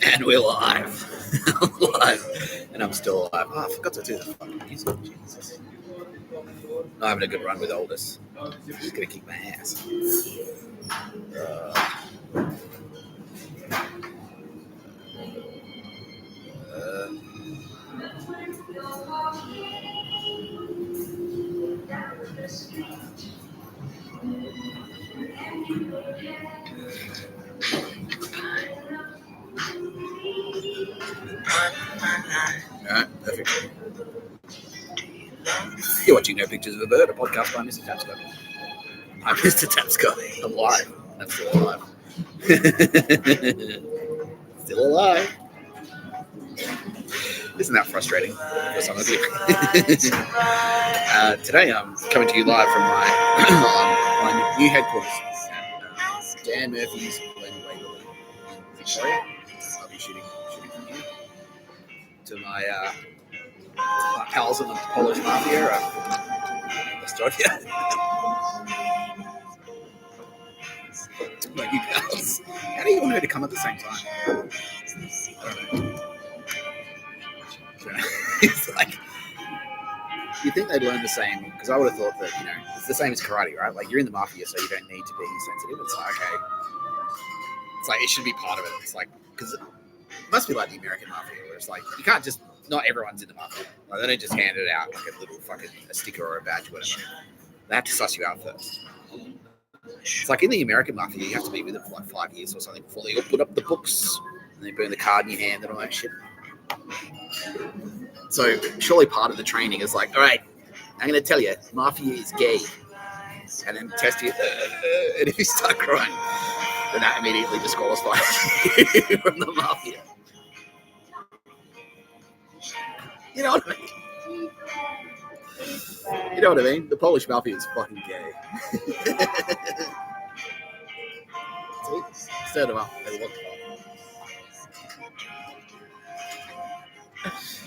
And we're live. Live. And I'm still alive. Oh, I forgot to do the fucking music. Jesus. I'm having a good run with Aldous. He's going to kick my ass. Alright, perfect. You're watching No Pictures of a Bird, a podcast by Mr. Tapscott. I'm Mr. Tapscott. I'm live. I'm still alive. Still alive. Isn't that frustrating for some of you? Today I'm coming to you live from my new headquarters at Dan Murphy's Glen Waverley in Victoria. I'll be shooting from here. To my pals in the Polish Mafia, Australia. Like you pals. How do you want her to come at the same time? I don't know. It's like, you think they'd learn the same, because I would have thought that, it's the same as karate, right? Like, you're in the Mafia, so you don't need to be sensitive. It's like, okay. It's like, it should be part of it. It's like, because it must be like the American Mafia, where it's like, you can't just, not everyone's in the Mafia. Like, they don't just hand it out like a little fucking a sticker or a badge or whatever. They have to suss you out first. It's like in the American Mafia, you have to be with them for like 5 years or something before they put up the books and they burn the card in your hand and all that shit. So surely part of the training is like, all right, I'm going to tell you, Mafia is gay. And then test you. And if you start crying, then that immediately disqualifies you from the Mafia. You know what I mean? You know what I mean? The Polish Mafia is fucking gay. Stir them up. They look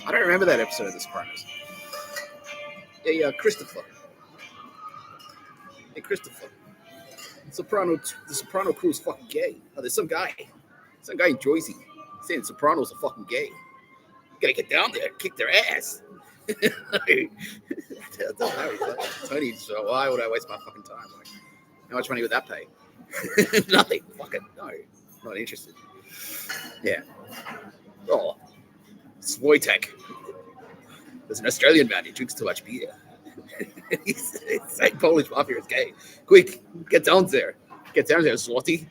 I don't remember that episode of The Sopranos. Hey, Christopher. Hey, Christopher. The Soprano crew is fucking gay. Oh, there's some guy in Jersey saying Sopranos are fucking gay. You gotta get down there, kick their ass. Tony, so why would I waste my fucking time? Like, how much money would that pay? Nothing. Fucking no. Not interested. Yeah. Oh. Switek. There's an Australian man who drinks too much beer. He's saying Polish Mafia is gay. Quick, get down there. Get down there, Swati.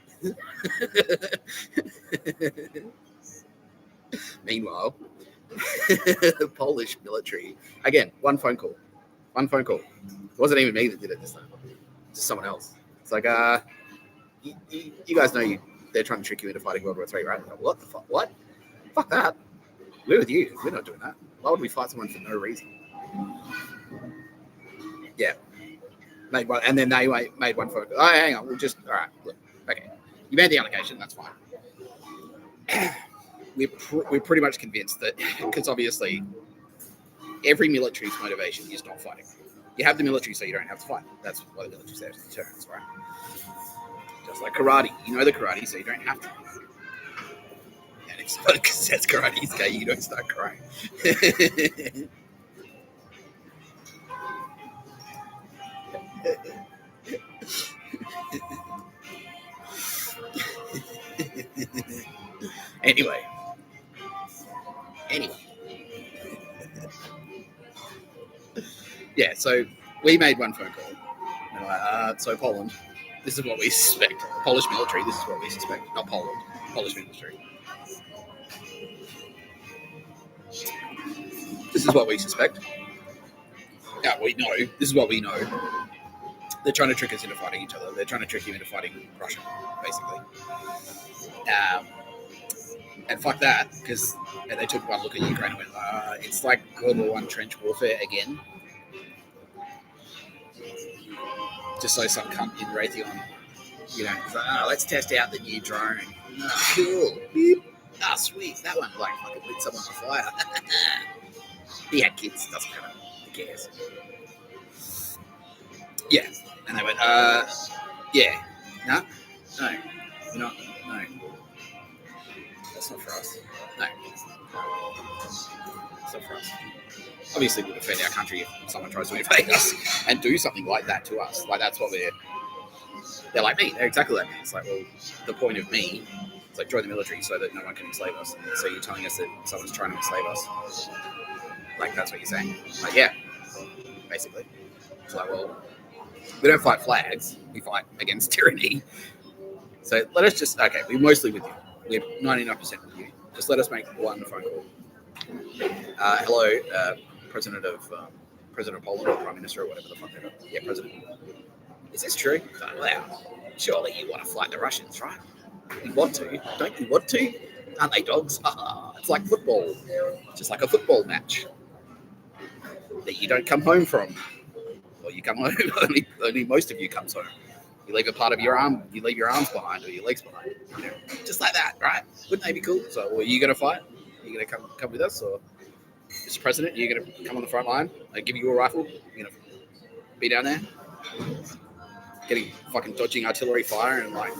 Meanwhile, the Polish military. Again, one phone call. It wasn't even me that did it this time. Just someone else. It's like, you guys know they're trying to trick you into fighting World War III, right? Like, what the fuck? What? Fuck that. We're with you. We're not doing that. Why would we fight someone for no reason? Yeah. Made one, and then they made one phone call. Oh, hang on. We'll just, all right. Look, okay. You made the allegation. That's fine. We're pretty much convinced that, because obviously every military's motivation is not fighting. You have the military so you don't have to fight. That's why the military serves as deterrence, right? Just like karate. You know the karate so you don't have to. And if someone says karate is gay, you don't start crying. Anyway. Yeah, so we made one phone call. And so Poland, this is what we suspect. Polish military, this is what we suspect. Not Poland, Polish military. This is what we suspect. Yeah, we know. This is what we know. They're trying to trick us into fighting each other. They're trying to trick you into fighting Russia, basically. And fuck that, because they took one look at Ukraine and went, it's like World War I trench warfare again. Just so some cunt in Raytheon, let's test out the new drone. Oh, cool. Beep. Ah, sweet. That one, fucking lit someone on fire. He had kids. Doesn't matter. Who cares? Yeah. And they went, yeah. No. We're not. No. It's not for us. No. It's not for us. Obviously, we'll defend our country if someone tries to invade us and do something like that to us. Like, that's what they're like me. They're exactly like me. It's like, well, the point of me is like join the military so that no one can enslave us. And so you're telling us that someone's trying to enslave us. Like, that's what you're saying. Like, yeah, basically. It's like, well, we don't fight flags. We fight against tyranny. So let us just, okay, we're mostly with you. We're 99% with you. Just let us make one phone call. Hello, President of Poland or Prime Minister or whatever the fuck they're doing. Yeah, President. Is this true? Well, surely you want to fight the Russians, right? You want to. Don't you want to? Aren't they dogs? It's like football. Just like a football match that you don't come home from. Or you come home, only most of you comes home. You leave a part of your arm, you leave your arms behind or your legs behind. You know, just like that, right? Wouldn't they be cool? So, are you going to fight? Are you going to come with us? Or Mr. President, are you going to come on the front line? I give you a rifle? You're going to be down there? Getting fucking dodging artillery fire and like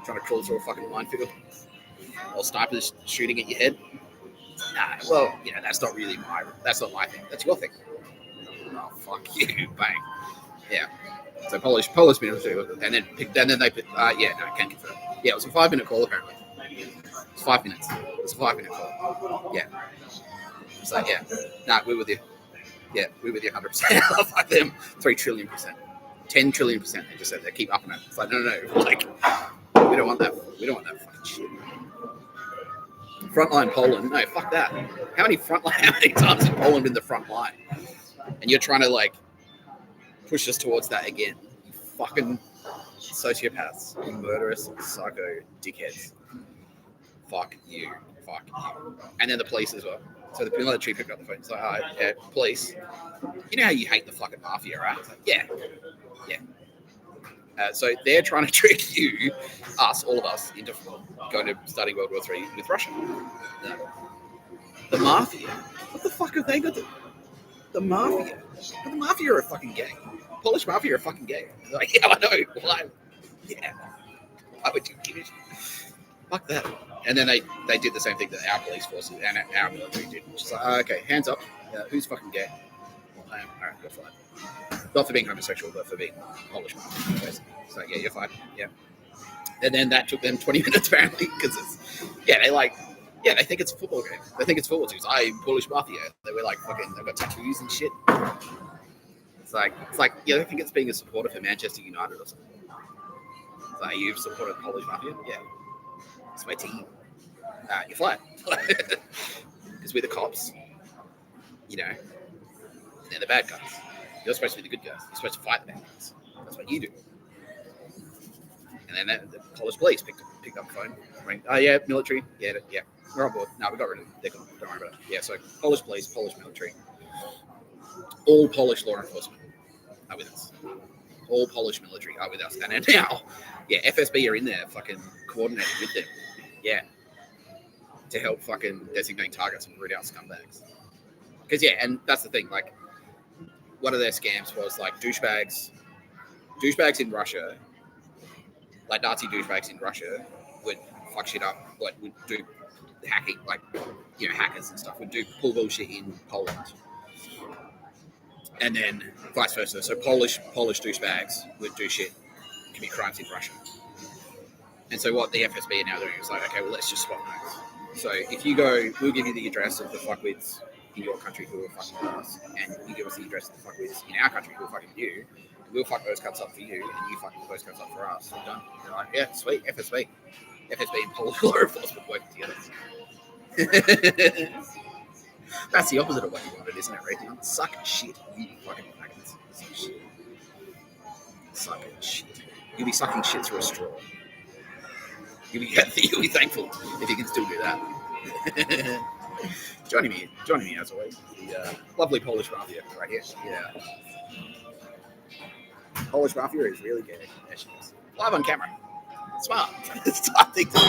trying to crawl through a fucking minefield while snipers shooting at your head? Nah, well, you know, that's not my thing. That's your thing. Oh, fuck you, bang. Yeah. So Polish military, and then they put, yeah, no, I can't confirm. Yeah, it was a 5-minute call apparently. It's 5 minutes. It's a 5-minute call. Yeah. So yeah, nah, we're with you. Yeah, we're with you 100%. Like them, 3 trillion%, 10 trillion%. They just said they keep upping it. It's like no, like we don't want that. We don't want that fucking shit. Frontline Poland, no, fuck that. How many times has Poland been the front line? And you're trying to like push us towards that again. You fucking sociopaths, you murderous psycho dickheads. Fuck you. And then the police as well. So the military picked up the phone. It's like, yeah, police. You know how you hate the fucking mafia, right? It's like, yeah. So they're trying to trick you, all of us, into going to starting World War III with Russia. The mafia. What the fuck have they got to? The mafia. The mafia are a fucking gang. Polish mafia are fucking gang. They're like, yeah, I know. Why? Yeah. Why would you give it? Fuck that. And then they did the same thing that our police forces and our military did. Which is like, okay, hands up. Who's fucking gay? Well, I am. All right, you're fine. Not for being homosexual, but for being Polish mafia. So yeah, you're fine. Yeah. And then that took them 20 minutes apparently because they think it's a football game. They think it's football teams. Polish mafia. They were like fucking. They've got tattoos and shit. It's like I think it's being a supporter for Manchester United or something. It's like you've supported Polish mafia. Yeah, it's my team. You're fine because we're the cops. You know, and they're the bad guys. You're supposed to be the good guys. You're supposed to fight the bad guys. That's what you do. And then the Polish police picked up the phone. Rang, yeah, military. Yeah, we're on board. No, we got rid of them. They're gone. Don't worry about it. Yeah, so Polish police, Polish military. All Polish law enforcement are with us. All Polish military are with us. And then now, yeah, FSB are in there fucking coordinating with them. Yeah. To help fucking designate targets and root out scumbags. Because, yeah, and that's the thing. Like, one of their scams was, like, douchebags in Russia, like Nazi douchebags in Russia would fuck shit up, like, would do hacking, like, you know, hackers and stuff, would pull bullshit in Poland. And then vice versa. So Polish douchebags would do shit, commit crimes in Russia. And so what the FSB are now doing is like, okay, well, let's just swap notes. So if you go, we'll give you the address of the fuckwits in your country who are fucking with us, and you give us the address of the fuckwits in our country who are fucking with you, and we'll fuck those cunts up for you, and you fuck those cunts up for us. We're done. They're like, yeah, sweet, FSB and Polish law enforcement working together. That's the opposite of what you wanted, isn't it, Raytheon? Suck shit, you fucking wagons. Suck shit. Sucking shit. You'll be sucking shit through a straw. You'll be thankful if you can still do that. Joining me as always, the lovely Polish mafia right here. Yeah. Polish mafia is really good. There she is. Live on camera. Smart. Smart thing to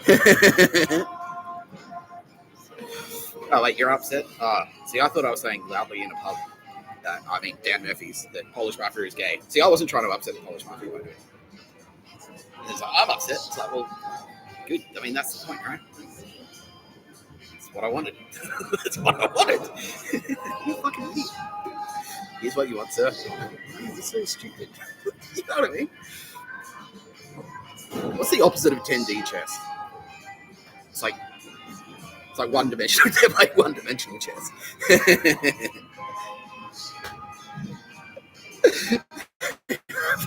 do. Oh, wait, you're upset? See, I thought I was saying loudly in a pub, Dan Murphy's, that Polish mafia is gay. See, I wasn't trying to upset the Polish mafia by doing it. It's like, I'm upset. It's like, well, good. I mean, that's the point, right? That's what I wanted. That's what I wanted. You fucking idiot. Here's what you want, sir. This is so stupid. You know what I mean? What's the opposite of 10D chess? It's like one dimensional. Like one dimensional chess.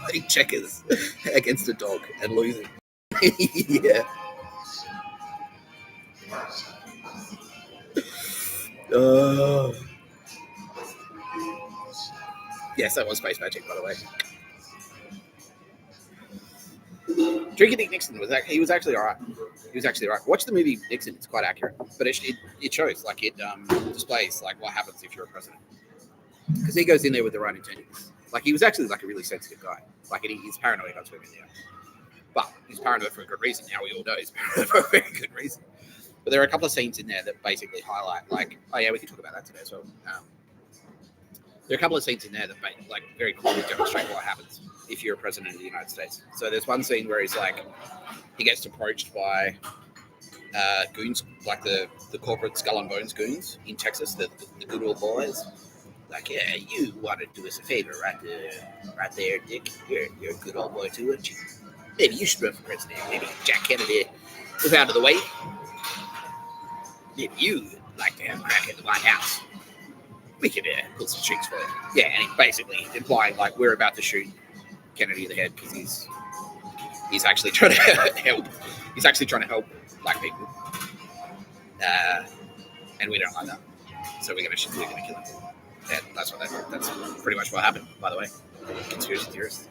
Playing checkers against a dog and losing. Yeah. Yes, that was Space Magic, by the way. Drinking Nixon he was actually all right. He was actually all right. Watch the movie Nixon; it's quite accurate, but it shows like it displays like what happens if you're a president, because he goes in there with the right intentions. Like he was actually like a really sensitive guy. Like he's paranoid about women now, but he's paranoid for a good reason. Now we all know he's paranoid for a very good reason. But there are a couple of scenes in there that basically highlight, like, oh yeah, we can talk about that today as well. There are a couple of scenes in there that like very clearly demonstrate what happens if you're a president of the United States. So there's one scene where he gets approached by goons, like the corporate Skull and Bones goons in Texas, the good old boys. Like, yeah, you want to do us a favor right there, Dick. You're a good old boy too, aren't you? Maybe you should run for president. Maybe Jack Kennedy was out of the way. Maybe you'd like to have a crack at the White House. We could pull some strings for it. Yeah, and he's basically implying like we're about to shoot Kennedy in the head because he's actually trying to help. He's actually trying to help black people, and we don't like that. So we're gonna kill him. And that's pretty much what happened. By the way, conspiracy theorists.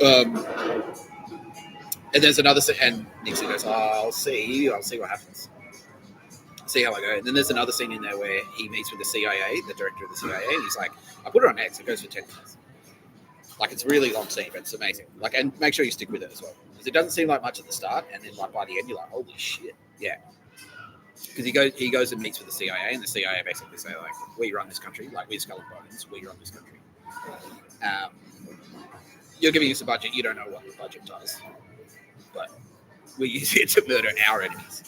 And there's another, and Nixon goes, I'll see what happens. See how I go. And then there's another scene in there where he meets with the CIA, the director of the CIA, and he's like, I put it on X, it goes for 10 minutes. Like, it's a really long scene, but it's amazing. Like, and make sure you stick with it as well. Because it doesn't seem like much at the start, and then like by the end you're like, holy shit. Yeah. Because he goes and meets with the CIA, and the CIA basically say, like, we run this country, like we're Skull and Bones, we run this country. You're giving us a budget, you don't know what the budget does. But we use it to murder our enemies,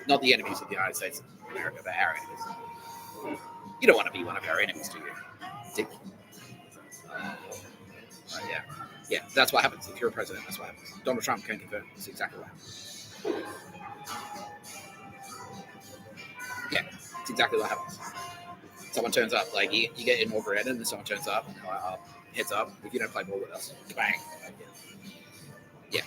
not the enemies of the United States of America, but our enemies. You don't want to be one of our enemies, do you? Dick. Yeah, that's what happens. If you're a president, that's what happens. Donald Trump can confirm that's exactly what happens. Yeah, it's exactly what happens. Someone turns up, like you get inaugurated, and then someone turns up, and they're like, oh, heads up, if you don't play ball with us, bang. Yeah.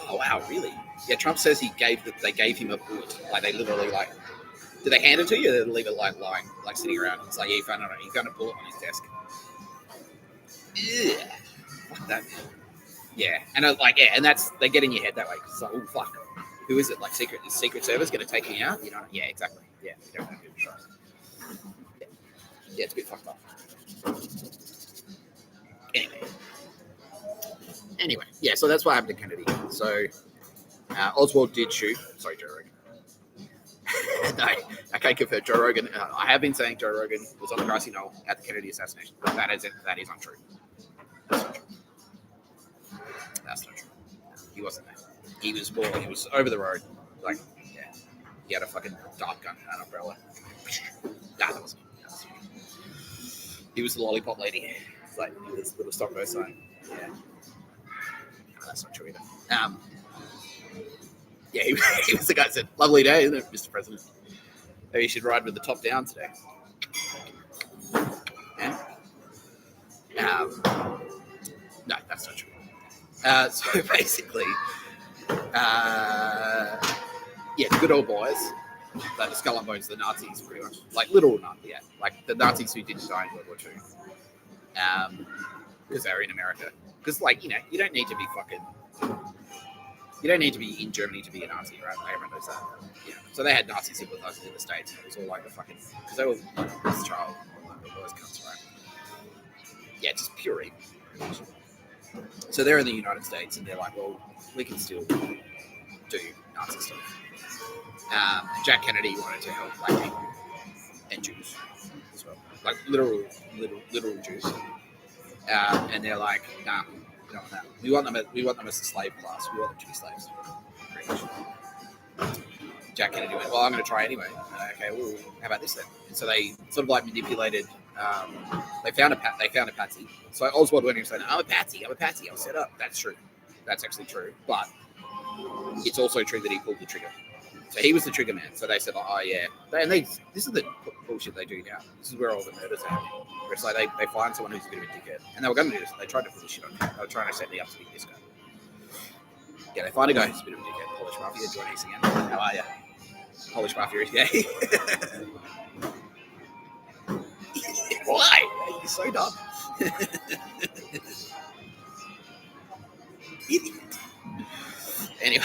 Oh wow, really? Yeah, Trump says they gave him a bullet. Like they literally like, did they hand it to you? Or did they leave it like lying, like sitting around? It's like, yeah, he found a bullet on his desk. Yeah, fuck that. Yeah, and and that's they get in your head that way. It's like, oh fuck, who is it? Like Secret Service going to take me out? You know? Yeah, exactly. Yeah, you don't have to do it. Yeah, it's a bit fucked up. Anyway, yeah, so that's what happened to Kennedy. So Oswald did shoot. Sorry, Joe Rogan. No, I can't confirm Joe Rogan. I have been saying Joe Rogan was on the grassy knoll at the Kennedy assassination, but that is untrue. That's not true. That's not true. He wasn't there. He was over the road. Like, yeah, he had a fucking dart gun and an umbrella. Nah, that wasn't him. He was the lollipop lady. It's like this little stop go sign. Yeah. That's not true either. Yeah, he was the guy that said, lovely day, isn't it, Mr. President? Maybe you should ride with the top down today. Yeah. No, that's not true. So basically, yeah, the good old boys, like the Skull and Bones, the Nazis, pretty much. Like literal Nazis, yeah. Like the Nazis who didn't die in World War II. Because they were in America. Because, like, you know, you don't need to be in Germany to be a Nazi, right? Like, everyone knows that. Yeah. So they had Nazi sympathizers in the States. And it was all like the fucking, because they were like this child, like the worst cunts, right? Yeah, just pure evil. So they're in the United States, and they're like, well, we can still do Nazi stuff. Jack Kennedy wanted to help black people and Jews as well, like literal Jews. And they're like, nah, don't want that. We want them as a slave class. We want them to be slaves. Pretty much. Jack Kennedy went, well, I'm going to try anyway. Okay, well, how about this then? And so they sort of like manipulated. They found a patsy. So Oswald went and said, I'm a patsy. I said, oh, that's true. That's actually true. But it's also true that he pulled the trigger. So he was the trigger man. So they said, oh, yeah. This is the bullshit they do now. This is where all the murders are happening. Where it's like they find someone who's a bit of a dickhead. And they were going to do this. They tried to pull this shit on him. They were trying to set me up to be this guy. Yeah, they find a guy who's a bit of a dickhead. Polish Mafia, joining us again. How are you? Polish Mafia is gay. Why? You're so dumb. Idiot. Anyway.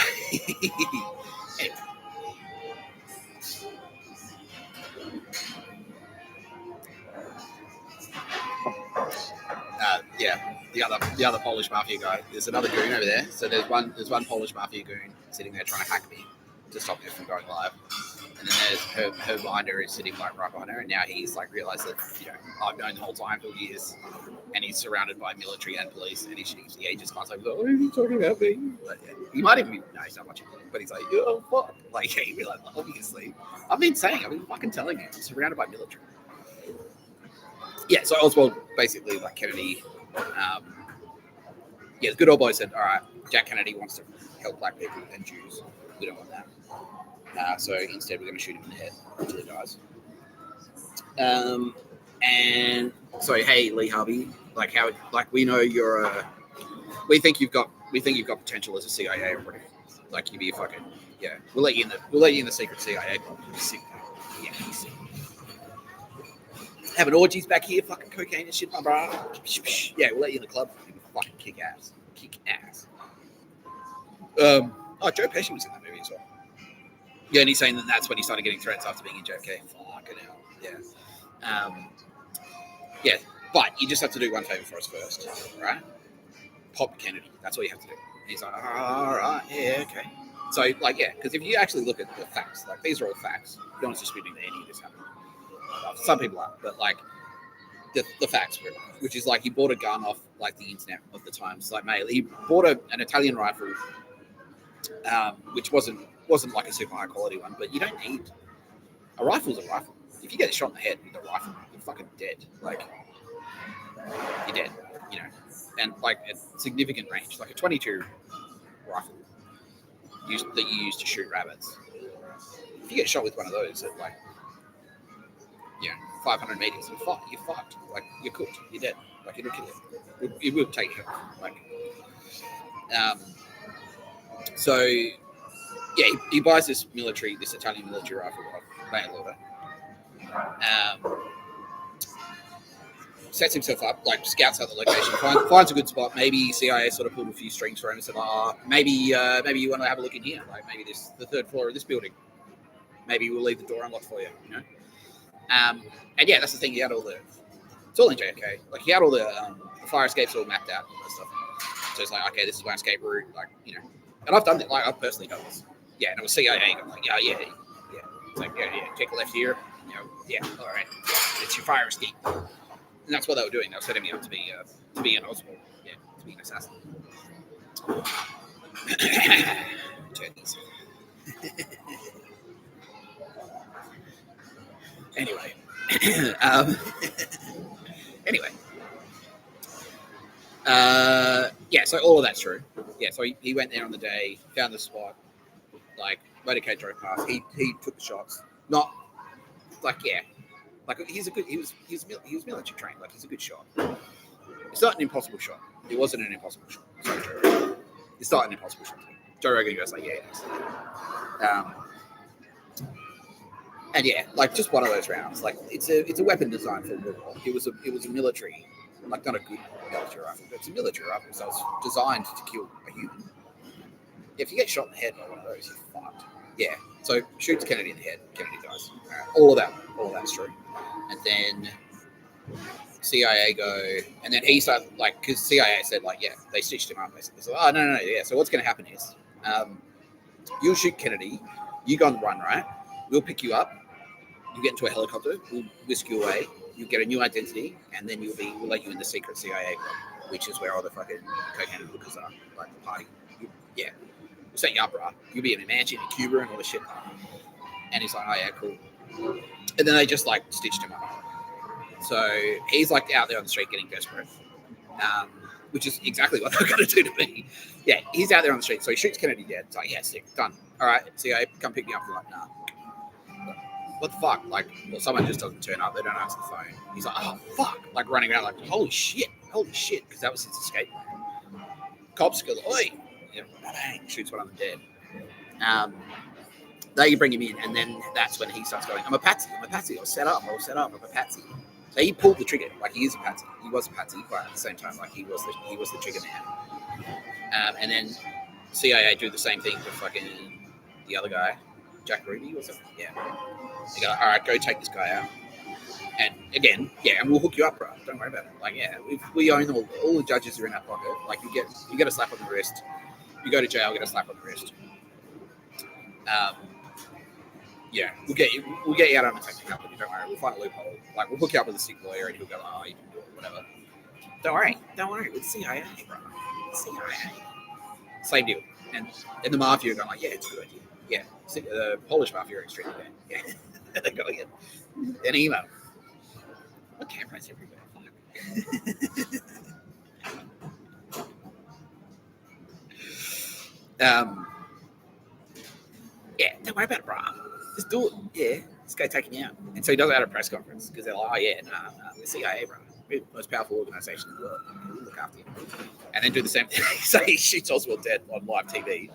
Yeah, the other Polish Mafia guy. There's another goon over there. So there's one Polish Mafia goon sitting there trying to hack me to stop me from going live. And then there's her binder is sitting like right behind her, and now he's like realized that I've known the whole time for years, and he's surrounded by military and police, and he just can't say, "Oh, are you talking about me?" But, yeah, he might even no, he's not watching, but he's like, "Oh fuck!" Like he'd be like, "Obviously, I've been fucking telling you, I'm surrounded by military." Yeah, so Oswald basically like Kennedy. The good old boy said, "All right, Jack Kennedy wants to help black people and Jews. We don't want that." So instead, we're going to shoot him in the head until he dies. And so, hey, Lee Harvey, we know you're we think you've got potential as a CIA operative. Like you'd be a fucking We'll let you in the secret CIA. Having orgies back here, fucking cocaine and shit, my bro. Yeah, we'll let you in the club. Fucking kick ass. Joe Pesci was in that movie as well. Yeah, and he's saying that's when he started getting threats after being in JFK. Fucking hell. Yeah. But you just have to do one favor for us first, right? Pop Kennedy. That's all you have to do. And he's like, all right, yeah, okay. So, because if you actually look at the facts, these are all facts. No one's disputing that any of this happened. Some people are, but the facts, which is he bought a gun off the internet of the times, mail. He bought an Italian rifle, which wasn't a super high quality one, but you don't need a rifle's a rifle. If you get shot in the head with a rifle, you're fucking dead. You're dead, and a significant range, a 22 rifle that you use to shoot rabbits. If you get shot with one of those at 500 meters, you're fucked. You're cooked. You're dead. It'll kill you. It will take you. So he buys this Italian military rifle off mail order. Sets himself up, scouts out the location, finds a good spot. Maybe CIA sort of pulled a few strings for him and said, maybe you want to have a look in here. Maybe the third floor of this building. Maybe we'll leave the door unlocked for you, And that's the thing. He had it's all in JFK. He had all the fire escapes all mapped out and all that stuff. So it's okay, this is my escape route. And I've done it. I've personally done this. Yeah, and it was CIA. I'm yeah. It's take a left here. All right. It's your fire escape. And that's what they were doing. They were setting me up to be an Oswald. Yeah, to be an assassin. Anyway. So all of that's true. Yeah, so he went there on the day, found the spot, motorcade drove past. He took the shots. Not he was military trained. He's a good shot. It's not an impossible shot. It wasn't an impossible shot. Sorry, Joe Rogan. It's not an impossible shot. Joe Rogan goes yeah, it is. And just one of those rounds. It's a weapon designed for war. It was a military, not a good military rifle, but it's a military rifle, so it's designed to kill a human. If you get shot in the head by one of those, you're fucked. Yeah. So shoots Kennedy in the head, Kennedy dies. All of that's true. And then CIA go, and then he started because CIA said they stitched him up basically. So no, yeah. So what's going to happen is, you'll shoot Kennedy, you go on the run, right? We'll pick you up. You get into a helicopter. We'll whisk you away. You get a new identity, and then we'll let you in the secret CIA club. which is where all the fucking cocaine hookers are, like the party. Yeah, we'll set you up, bro. You'll be in a mansion in Cuba and all this shit. And he's like, oh yeah, cool. And then they just like stitched him up. So he's like out there on the street getting desperate, which is exactly what they're going to do to me. Yeah, he's out there on the street. So he shoots Kennedy dead. It's like, yeah, sick, done. All right, CIA, come pick me up. They're like, nah. What the fuck? Like, well, someone just doesn't turn up. They don't answer the phone. He's like, oh, fuck. Like, running around like, holy shit, because that was his escape plan. Cops go, oi. Yeah, bang, shoots one of them dead. They bring him in, and then that's when he starts going, I'm a patsy. I'll set up. I'm a patsy. So he pulled the trigger. Like, he is a patsy. He was a patsy, but at the same time, like, he was the trigger man. And then CIA do the same thing for fucking the other guy, Jack Ruby, was it? Yeah. They go, all right, go take this guy out. And again, yeah, and we'll hook you up, bro. Don't worry about it. Like, yeah, we own all the judges are in our pocket. Like, you get a slap on the wrist. You go to jail, get a slap on the wrist. Yeah, we'll get you out on a technical company. Don't worry, we'll find a loophole. Like, we'll hook you up with a sick lawyer, and he'll go, oh, you can do it, whatever. Don't worry. With CIA, bro. CIA. Same deal. And the mafia are going like, yeah, it's a good idea. Yeah, the Polish mafia are extremely bad. Yeah, they're going in an email. What cameras everywhere? Yeah, don't worry about it, bro. Just do it. Yeah, this guy taking you out. And so he does it at a press conference because they're like, oh yeah, nah, we're CIA, bro. We're the most powerful organization in the world. We'll look after you. And then do the same thing. So he shoots Oswald dead on live TV.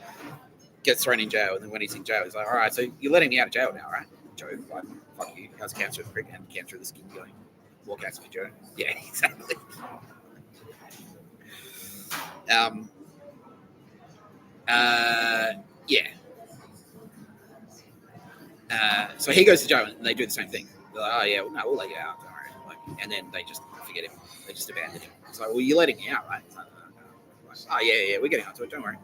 Gets thrown in jail, and then when he's in jail, he's like, all right, so you're letting me out of jail now, right? Joe, like, fuck you. How's cancer of the prick and cancer of the skin going? Walk out to me, Joe. Yeah, exactly. Yeah. So he goes to jail, and they do the same thing. They're like, oh yeah, well, no, we'll let you out, don't worry. Like, and then they just forget him. They just abandon him. It's like, well, you're letting me out, right? It's like, no. Like, oh yeah, we're getting onto it. Don't worry.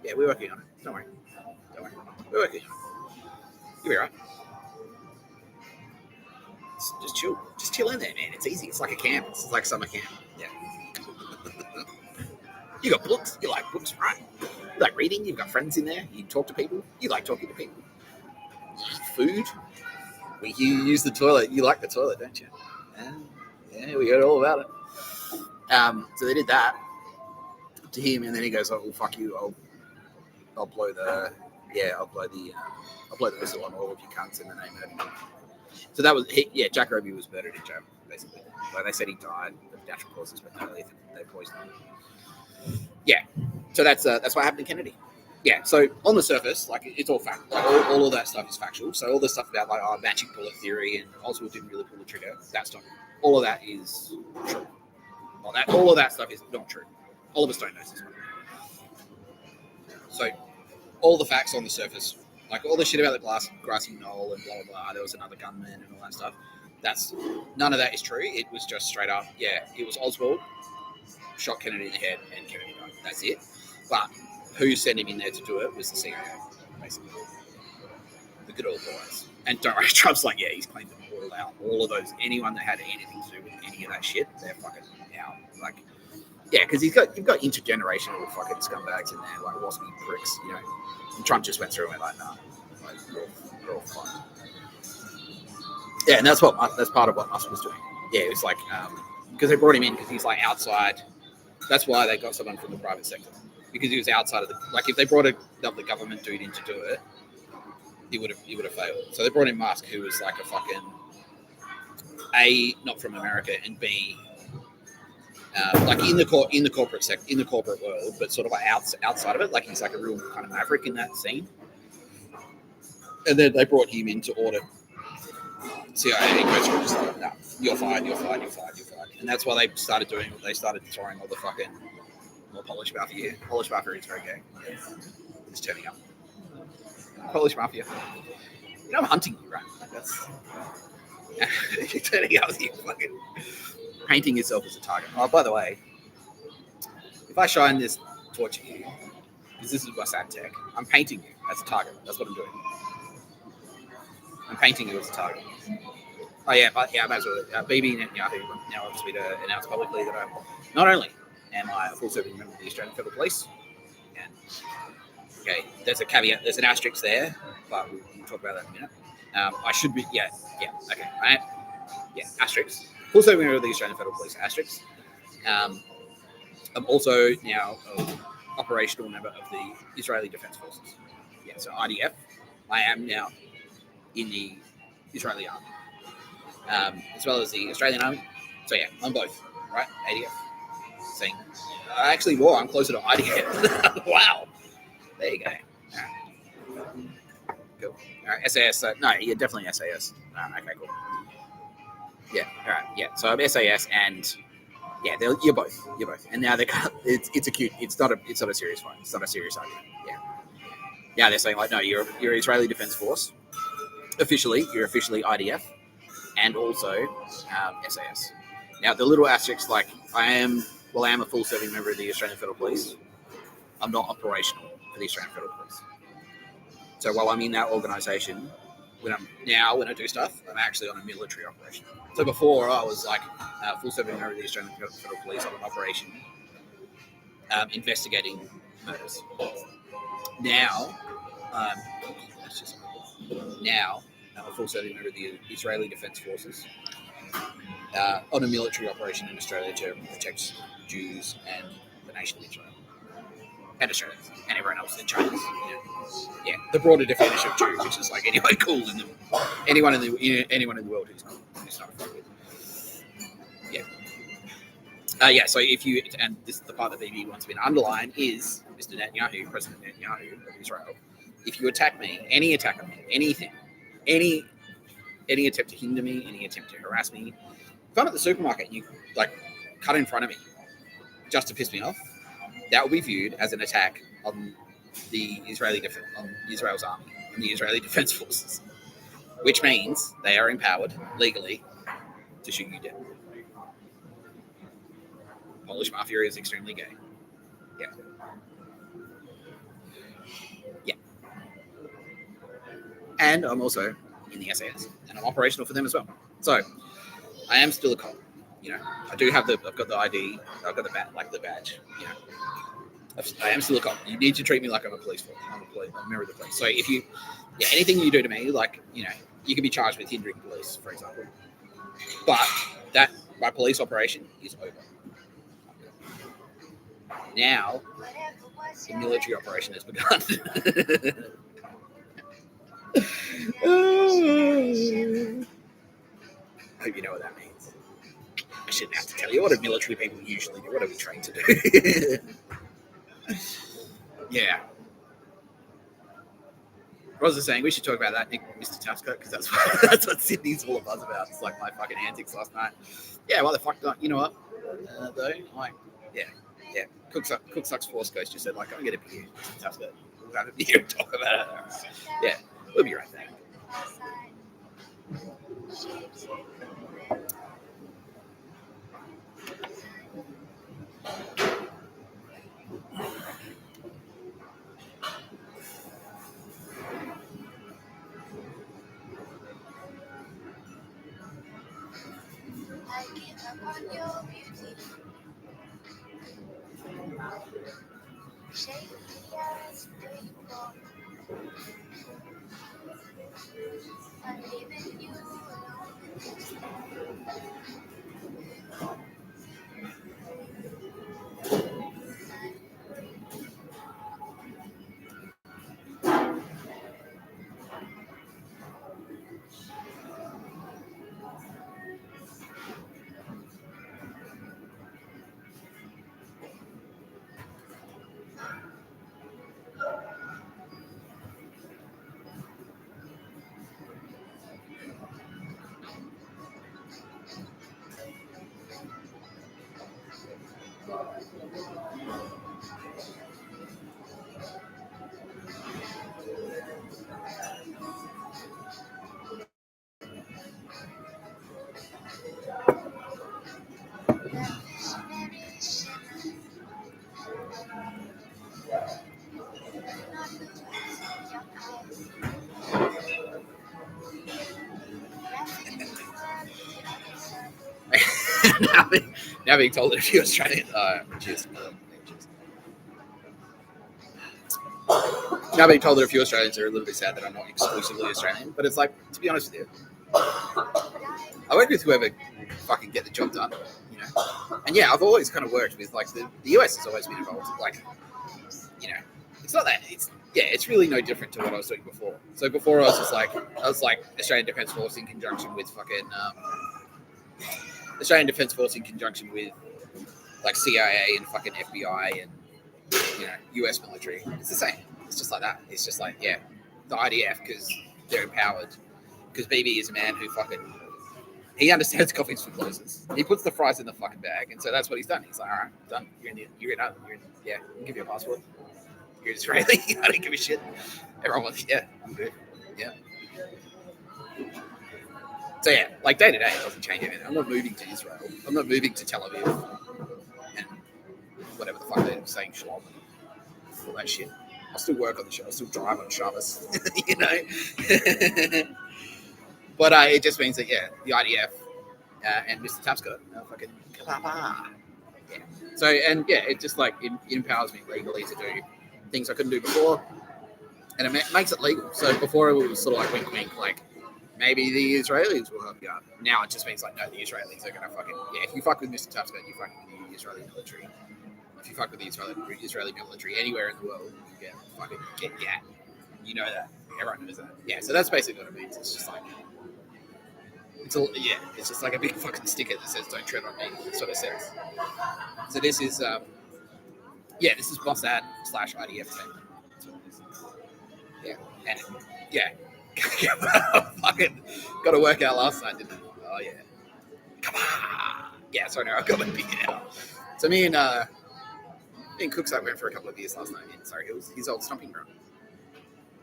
Yeah, we're working on it. Don't worry. We're working on it. You'll be right. Just chill. Just chill in there, man. It's easy. It's like a camp. It's like summer camp. Yeah. You got books. You like books, right? You like reading. You've got friends in there. You talk to people. You like talking to people. You eat food. You use the toilet. You like the toilet, don't you? Yeah, we heard all about it. So they did that to him, and then he goes, "Oh, well, fuck you! I'll blow the whistle on all of you cunts in the name of it." So that was Jack Ruby was murdered in jail, basically. Like, they said he died of natural causes, but no, they poisoned him. Yeah, so that's what happened to Kennedy. Yeah, so on the surface, like, it's all fact. Like, all of that stuff is factual. So all the stuff about like magic bullet theory and Oswald didn't really pull the trigger, that's not. All of that is true. All of that stuff is not true. All of us don't know this one. So all the facts on the surface, like all the shit about the grassy knoll and blah blah blah, there was another gunman and all that stuff. None of that is true. It was just straight up, yeah, it was Oswald shot Kennedy in the head and Kennedy died. That's it. But who sent him in there to do it was the CIA, basically. The good old boys. And don't worry, Trump's like, yeah, he's claimed them all out. All of those, anyone that had anything to do with any of that shit, they're fucking out. Like, yeah, because you've got intergenerational fucking scumbags in there, like waspy pricks, you know. And Trump just went through and went like, nah, like, we're all fine. Yeah, and that's part of what Musk was doing. Yeah, it was like, because they brought him in because he's like outside. That's why they got someone from the private sector, because he was outside of the, like, if they brought the government dude in to do it, he would have failed. So they brought in Musk, who was like a fucking A, not from America, and B, like in the corporate sector, in the corporate world, but sort of like outside of it. Like, he's like a real kind of maverick in that scene. And then they brought him in to audit CIA, goes through just like, no, you're fired. And that's why they started doing what they started throwing all the fucking more Polish mafia here. Polish mafia is very gay. It's turning up. Polish mafia. You know, I'm hunting you, right? Like, that's you're turning up, you fucking painting yourself as a target. Oh, by the way, if I shine this torch at you, because this is my sad tech, I'm painting you as a target. That's what I'm doing. I'm painting you as a target. Oh yeah, I might as well. BB now wants me to announce publicly that I'm not only am I a full serving member of the Australian Federal Police? And okay, there's a caveat, there's an asterisk there, but we'll talk about that in a minute. I should be, okay, asterisk. Full serving member of the Australian Federal Police, asterisk. I'm also now an operational member of the Israeli Defence Forces. Yeah, so IDF. I am now in the Israeli Army, as well as the Australian Army. So yeah, I'm both, right? ADF. Saying, I'm closer to IDF. Wow. There you go. All right. Cool. All right, SAS. No, you're definitely SAS. Okay, cool. Yeah. All right. Yeah. So I'm SAS, and yeah, you're both. And now it's a cute. It's not a serious one. It's not a serious argument. Yeah. Yeah, they're saying like, no, you're Israeli Defence Force. You're officially IDF, and also SAS. Now the little asterisks, like I am a full serving member of the Australian Federal Police. I'm not operational for the Australian Federal Police. So while I'm in that organisation, when I do stuff, I'm actually on a military operation. So before I was like a full serving member of the Australian Federal Police on an operation investigating murders. Now, I'm a full serving member of the Israeli Defence Forces on a military operation in Australia to protect Jews and the nation of Israel. And Australians and everyone else in China. Yeah, the broader definition of Jew, which is like anyone cool in them, anyone in the world who's not a fuck with. Yeah. So if you, and this is the part that maybe wants to be underlined, is Mr. Netanyahu, President Netanyahu of Israel. If you attack me, any attack on me, anything, any attempt to hinder me, any attempt to harass me, if I'm at the supermarket and you like cut in front of me just to piss me off, that will be viewed as an attack on the Israel's army and the Israeli Defence Forces, which means they are empowered legally to shoot you dead. Polish mafia is extremely gay. Yeah. Yeah. And I'm also in the SAS, and I'm operational for them as well. So I am still a cop. I do have I've got the ID, I've got the badge. I am still a cop. You need to treat me like I'm a police force. I'm a member of the police. So if anything you do to me, like, you can be charged with hindering police, for example. But my police operation is over. Now, the military operation has begun. Hope you know what that means. I shouldn't have to tell you. What do military people usually do? What are we trained to do? Yeah. What was I saying? We should talk about that, Mr. Tapscott, because that's what Sydney's all about. It's like my fucking antics last night. Yeah, why the fuck not? You know what? Though, like, yeah. Cook Sucks Force Ghost just said, like, go and get a beer, Mr. Tapscott. We'll have a beer and talk about it. Yeah, we'll be right back. Now being told that a few Australians, cheers. Now being told that a few Australians are a little bit sad that I'm not exclusively Australian, but it's like, to be honest with you, I work with whoever fucking get the job done, you know. And yeah, I've always kind of worked with like the US has always been involved. Like, you know, it's not that it's really no different to what I was doing before. So before I was like Australian Defence Force in conjunction with fucking Australian Defence Force in conjunction with like CIA and fucking FBI and you know US military. It's the same. It's just like that. It's just like the IDF because they're empowered. Because BB is a man who fucking he understands coffees for closes. He puts the fries in the fucking bag, and so that's what he's done. He's like, all right, done. You're in. I'll give you a passport. You're Israeli. I don't give a shit. Everyone wants, I'm good. Yeah. So yeah, like day to day, it doesn't change anything. I'm not moving to Israel. I'm not moving to Tel Aviv and whatever the fuck they're saying, Shalom, all that shit. I'll still work on the show. I'll still drive on Shabbos, you know. But it just means that the IDF and Mr. Tapscott fucking yeah. So it just like it empowers me legally to do things I couldn't do before, and it makes it legal. So before it was sort of like wink, wink, like maybe the Israelis will help you out. Now it just means like no, the Israelis are gonna fucking if you fuck with Mr. Tapscott, you fuck with the Israeli military. If you fuck with the Israeli military anywhere in the world, you fucking get You know that. Everyone knows that. Yeah. So that's basically what it means. It's just like. It's just like a big fucking sticker that says "Don't tread on me." That's what it says. So this is, this is Bossad / IDF team. That's what it is. Yeah, and fucking got to work out last night, didn't I? Oh yeah, come on. Yeah, sorry, no, I got my beer out. So me and Cooks I went for a couple of beers last night in Surrey Hills, his old stomping ground.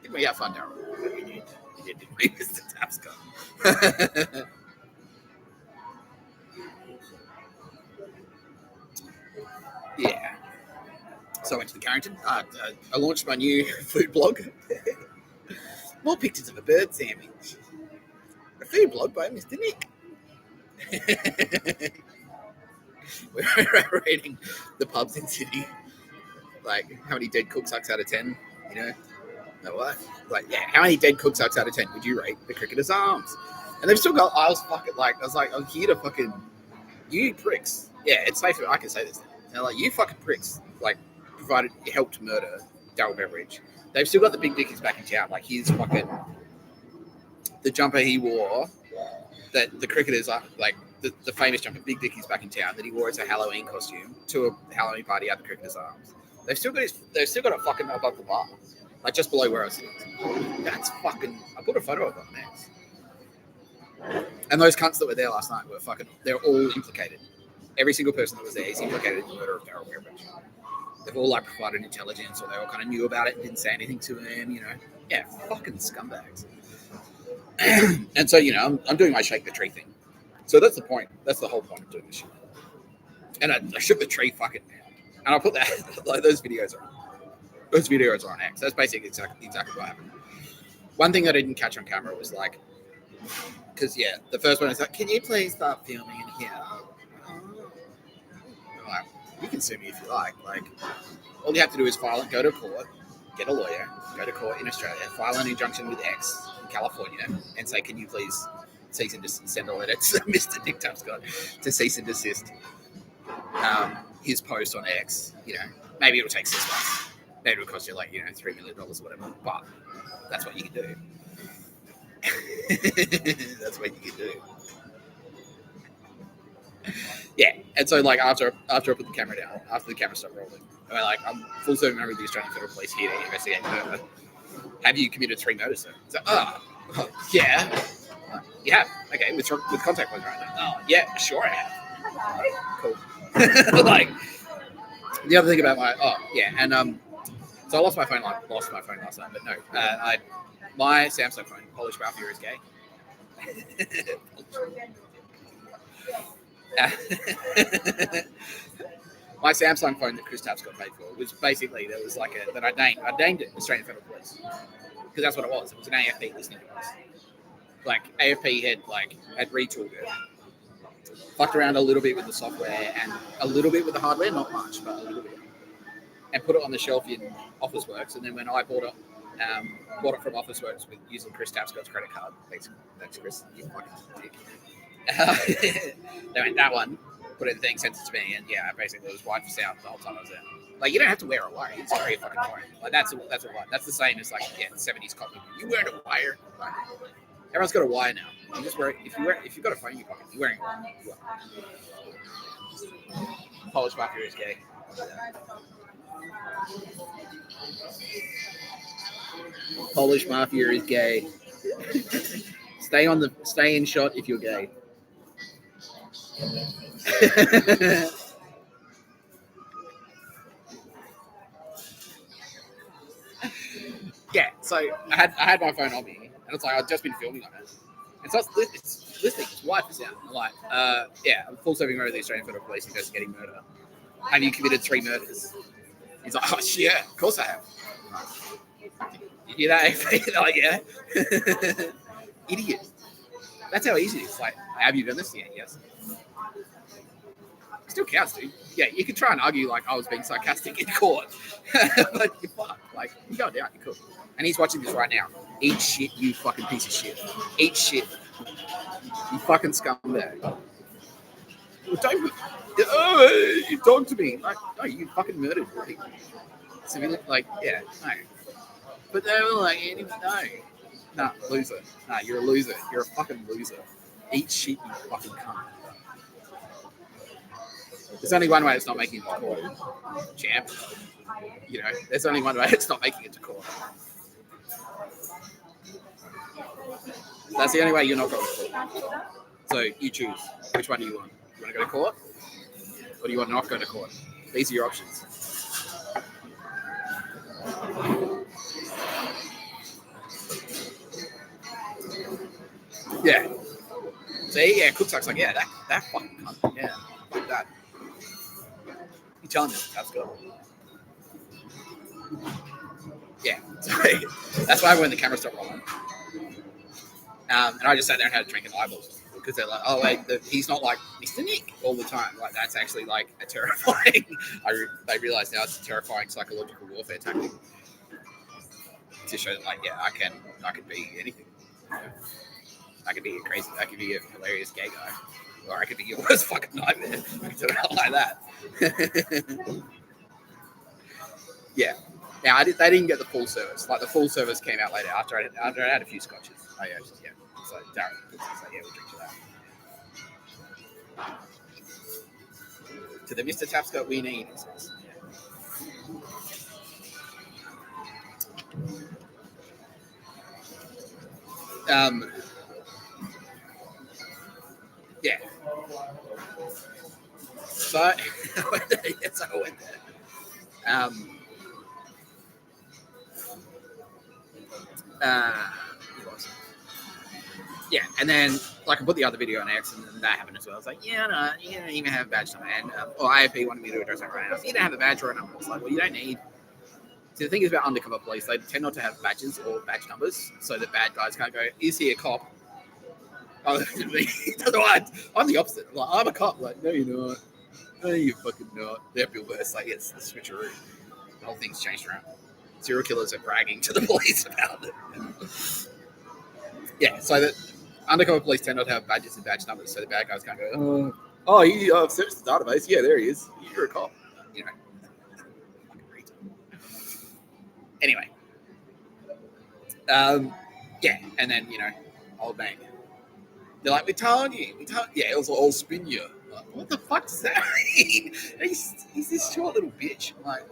Didn't we have fun, Daryl? We did, didn't we, Mr. Tapscott? Yeah. So I went to the Carrington. I launched my new food blog. More pictures of a bird sandwich. A food blog by Mr. Nick. We're rating the pubs in Sydney. Like, how many dead cook sucks out of 10, you know? No, what? Like, how many dead cook sucks out of 10 would you rate the Cricketer's Arms? And they've still got, I was here to fucking, you pricks. Yeah, it's safe, I can say this. They're like, you fucking pricks, like, helped murder Darryl Beveridge. They've still got the big dickies back in town. Like, he's fucking, the jumper he wore, that the Cricketers, like, the famous jumper, Big Dickie's back in town, that he wore as a Halloween costume to a Halloween party at the Cricketers' Arms. They've still got it fucking above the bar. Like, just below where I was sitting. That's fucking, I put a photo of it on X. And those cunts that were there last night were fucking, they're all implicated. Every single person that was there is implicated in the murder of Darryl Beveridge. They've all, like, provided intelligence, or they all kind of knew about it and didn't say anything to him, you know. Yeah, fucking scumbags. And so, you know, I'm doing my shake the tree thing. So that's the point. That's the whole point of doing this shit. And I shook the tree fucking down. And I put that, like, those videos are on X. That's basically exactly what happened. One thing that I didn't catch on camera was, like, because, the first one is like, can you please start filming in here? I'm like, you can sue me if you like. Like, all you have to do is go to court, get a lawyer, go to court in Australia, file an injunction with X in California, and say, can you please cease and desist, send a letter to Mr. Nick Tapscott to cease and desist his post on X. You know, maybe it'll take 6 months. Maybe it'll cost you, like, you know, $3 million or whatever. But that's what you can do. That's what you can do. Yeah, and so, like, after I put the camera down, after the camera stopped rolling, I mean, like, I'm full serving member of the Australian Federal Police here to investigate murder. Have you committed 3 murders, sir? So, yeah. Yeah, okay, with contact closure right now. Oh, yeah, sure I have. Cool. Like, the other thing about so I lost my phone last night, but no, my Samsung phone, Polish mafia is gay. My Samsung phone that Chris Tapscott paid for was basically, there was like I named it Australian Federal Police, because that's what it was. It was an AFP listening device. Like, AFP had retooled it fucked around a little bit with the software and a little bit with the hardware, not much, but a little bit, and put it on the shelf in Officeworks. And then when I bought it from Officeworks with using Chris Tapscott's credit card. Thanks, Chris. You fucking dick. They went, that one, put it in the thing, sent it to me, and yeah, I basically was white for sound the whole time I was there. Like, you don't have to wear a wire. It's very fucking boring. Like, that's a wire. That's the same as, like, yeah, 70s copy. You wear a wire. Like, everyone's got a wire now. You just wear it. If you've got a phone in your pocket, you're wearing a wire. Polish mafia is gay. Polish mafia is gay. Stay in shot if you're gay. Yeah, so I had my phone on me, and it's like I'd just been filming on it, and so it's listening. It's white for sound. I'm like, yeah, I'm full serving member of the Australian Federal Police investigating murder. Have you committed 3 murders? He's like, oh shit, yeah, of course I have. You hear that? Like, yeah. Idiot. That's how easy it is. Like, have you done this? Yeah, yes. It still counts, dude. Yeah, you could try and argue like I was being sarcastic in court, but you're fucked. Like, you go down, you're cool. And he's watching this right now. Eat shit, you fucking piece of shit. Eat shit. You fucking scumbag. Don't. Oh, you talk to me. Like, no, you fucking murdered people. So, like, yeah, no. But they were like, no. Nah, loser. Nah, you're a loser. You're a fucking loser. Eat shit, you fucking cunt. There's only one way it's not making it to court, champ. You know, there's only one way it's not making it to court. That's the only way you're not going to court. So you choose. Which one do you want? You want to go to court? Or do you want to not go to court? These are your options. Yeah. See, yeah, Cooksuck's like, yeah, that fucking cunt. Yeah, like that. You telling me, Tapscott? Yeah. Sorry. That's why when the camera stopped rolling. And I just sat there and had a drink and eyeballs. Because they're like, oh, wait, he's not like Mr. Nick all the time. Like, that's actually like a terrifying. They realize now it's a terrifying psychological warfare tactic to show that, like, yeah, I can be anything. You know? I could be a hilarious gay guy, or I could be your worst fucking nightmare. I could do it out like that. Yeah. Now they didn't get the full service. Like the full service came out later after I had a few scotches. Oh yeah, yeah. So Darren was like, yeah, we'll drink to that. To the Mr. Tapscott we need. Yeah. So yes, I went there. Yeah, and then like I put the other video on X, and that happened as well. I was like, yeah, no, you don't even have a badge number, and or IAP wanted me to address that right now. So you don't have a badge or a number. It's like, well, you don't need. So the thing is about undercover police, they tend not to have badges or badge numbers, so the bad guys can't go, is he a cop? Oh, I'm the opposite. I'm like, I'm a cop. Like, no, you're not. No, you fucking not. They're real worse. Like, it's the switcheroo. The whole thing's changed around. Serial killers are bragging to the police about it. Yeah, so that undercover police tend not to have badges and badge numbers, so the bad guys can't go, he searched the database. Yeah, there he is. You're a cop. You know. Anyway. Yeah, and then, you know, old man. They're like, we told you. Yeah, it was all spin you. Like, what the fuck does that mean? He's this short little bitch. I'm like,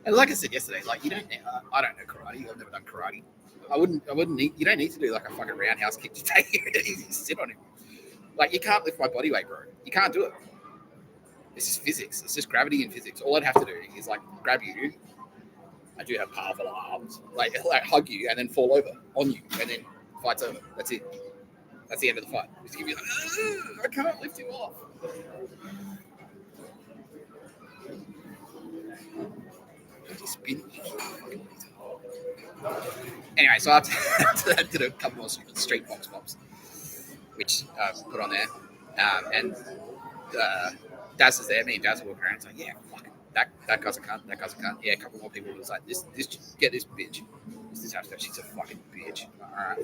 and like I said yesterday, like, you don't know, I don't know karate. I've never done karate. I wouldn't need, you don't need to do like a fucking roundhouse kick to take it. You sit on him. Like, you can't lift my body weight, bro. You can't do it. It's just physics. It's just gravity and physics. All I'd have to do is like grab you. I do have powerful arms. Like hug you and then fall over on you and then fight's over. That's it. That's the end of the fight. Just give you like, I can't lift you off. Just spin. Anyway, so after that, did a couple more street box pops. which put on there, and Daz is there. Me and Daz are walking around. It's like, yeah, fuck that guy's a cunt. That guy's a cunt. Yeah, a couple more people. It was like this. Get this bitch. This Tapscott. She's a fucking bitch. All right.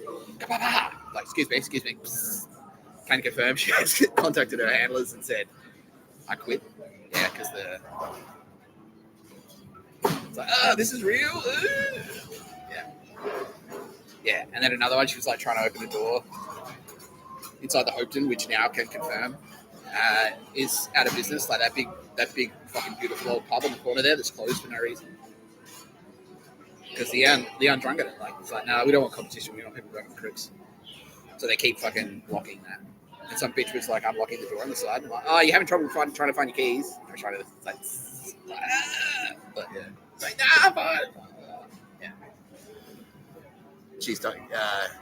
Like, excuse me. Psst. Can confirm she has contacted her handlers and said, I quit. Yeah, because it's like, this is real. Yeah. And then another one, she was like trying to open the door inside the Hopeton, which now can confirm is out of business. Like that big fucking beautiful old pub on the corner there that's closed for no reason. Because Leon drunk at it. Like, it's like, no, we don't want competition. We want people going to crooks. So they keep fucking locking that. And some bitch was like unlocking the door on the side. I'm like, oh, you're having trouble trying to find your keys? I was trying to like, but yeah, it's like, nah, fine. Yeah. She's done.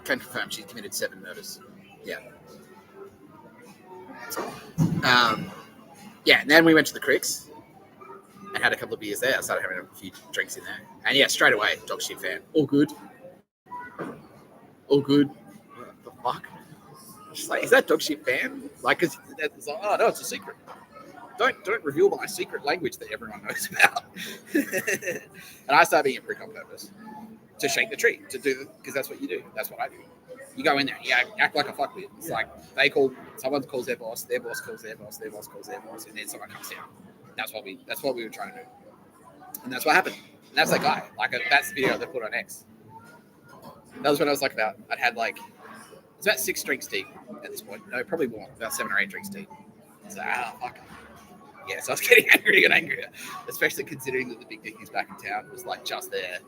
Can confirm she's committed 7 murders. Yeah. Yeah, and then we went to the Cricks and had a couple of beers there. I started having a few drinks in there. And yeah, straight away, dog shit fan. All good. What the fuck? She's like, is that dog shit fan? Like, cause it's like, oh no, it's a secret. Don't reveal my secret language that everyone knows about. And I started being a prick on purpose to shake the tree, to do, because that's what you do. That's what I do. You go in there, you act like a fuckwit. It's like someone calls their boss calls their boss, their boss calls their boss, and then someone comes down. That's what we were trying to do, and that's what happened. And that's that guy. Like that's the video they put on X. That was when I was like I'd had like it's about 6 drinks deep at this point. No, probably more. About 7 or 8 drinks deep. So fuck. Yeah, so I was getting angrier and angrier, especially considering that the big dick who's back in town was like just there.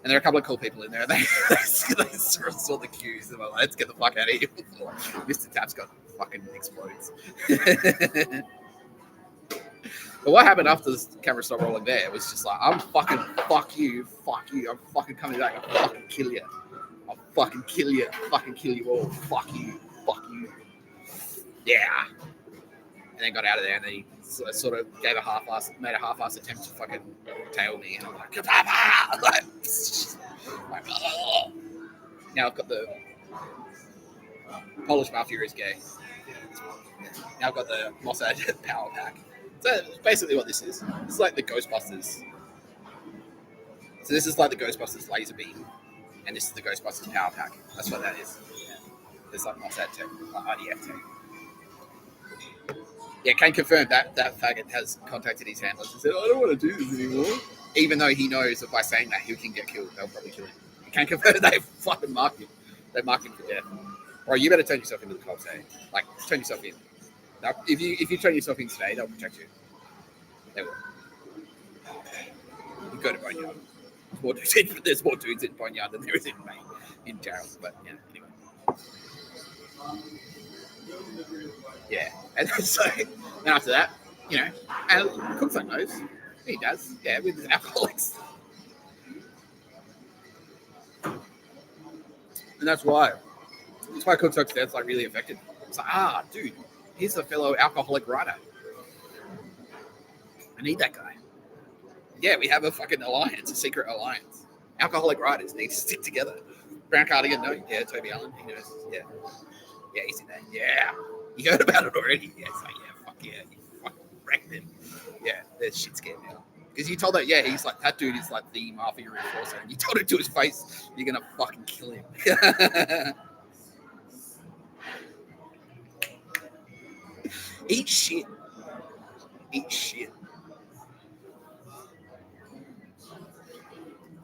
And there are a couple of cool people in there. And they saw the queues. And were like, let's get the fuck out of here before Mr. Tapscott fucking explodes. But what happened after the camera stopped rolling there? It was just like, I'm fucking, fuck you. I'm fucking coming back. I'll fucking kill you. I'll fucking kill you. Fucking kill you all. Fuck you. Yeah. And then got out of there and then he sort of made a half-ass attempt to fucking tail me. And I'm like, oh. Now I've got the Polish Mafia is gay. Now I've got the Mossad power pack. So basically what this is. This is like the Ghostbusters. So this is like the Ghostbusters laser beam. And this is the Ghostbusters power pack. That's what that is. Yeah. There's like Mossad tech, like IDF tech. Yeah, can confirm that faggot has contacted his handlers and said, I don't want to do this anymore. Even though he knows that by saying that he can get killed, they'll probably kill him. He can confirm they fucking marked him. They marked him for death. Bro, you better turn yourself into the cops, eh? Like, turn yourself in. Now, if you turn yourself in today, they'll protect you. They will. You go to Boneyard. There's more dudes in Boneyard than there is in jail. But yeah, anyway. Yeah, and so then after that, and Cookson knows. He does, yeah, with his alcoholics. And that's why Cookson stands like really affected. It's like, dude, he's a fellow alcoholic writer. I need that guy. Yeah, we have a fucking alliance, a secret alliance. Alcoholic writers need to stick together. Brown Cardigan, no, yeah, Toby Allen, he knows, yeah. Yeah, he's in there, yeah. You heard about it already? Yeah, it's like, yeah, fuck yeah, you fucking wrecked him. Yeah, there's shit scared now. Because you told that, yeah, he's like, that dude is like the mafia enforcer. And you told it to his face, you're going to fucking kill him. Eat shit.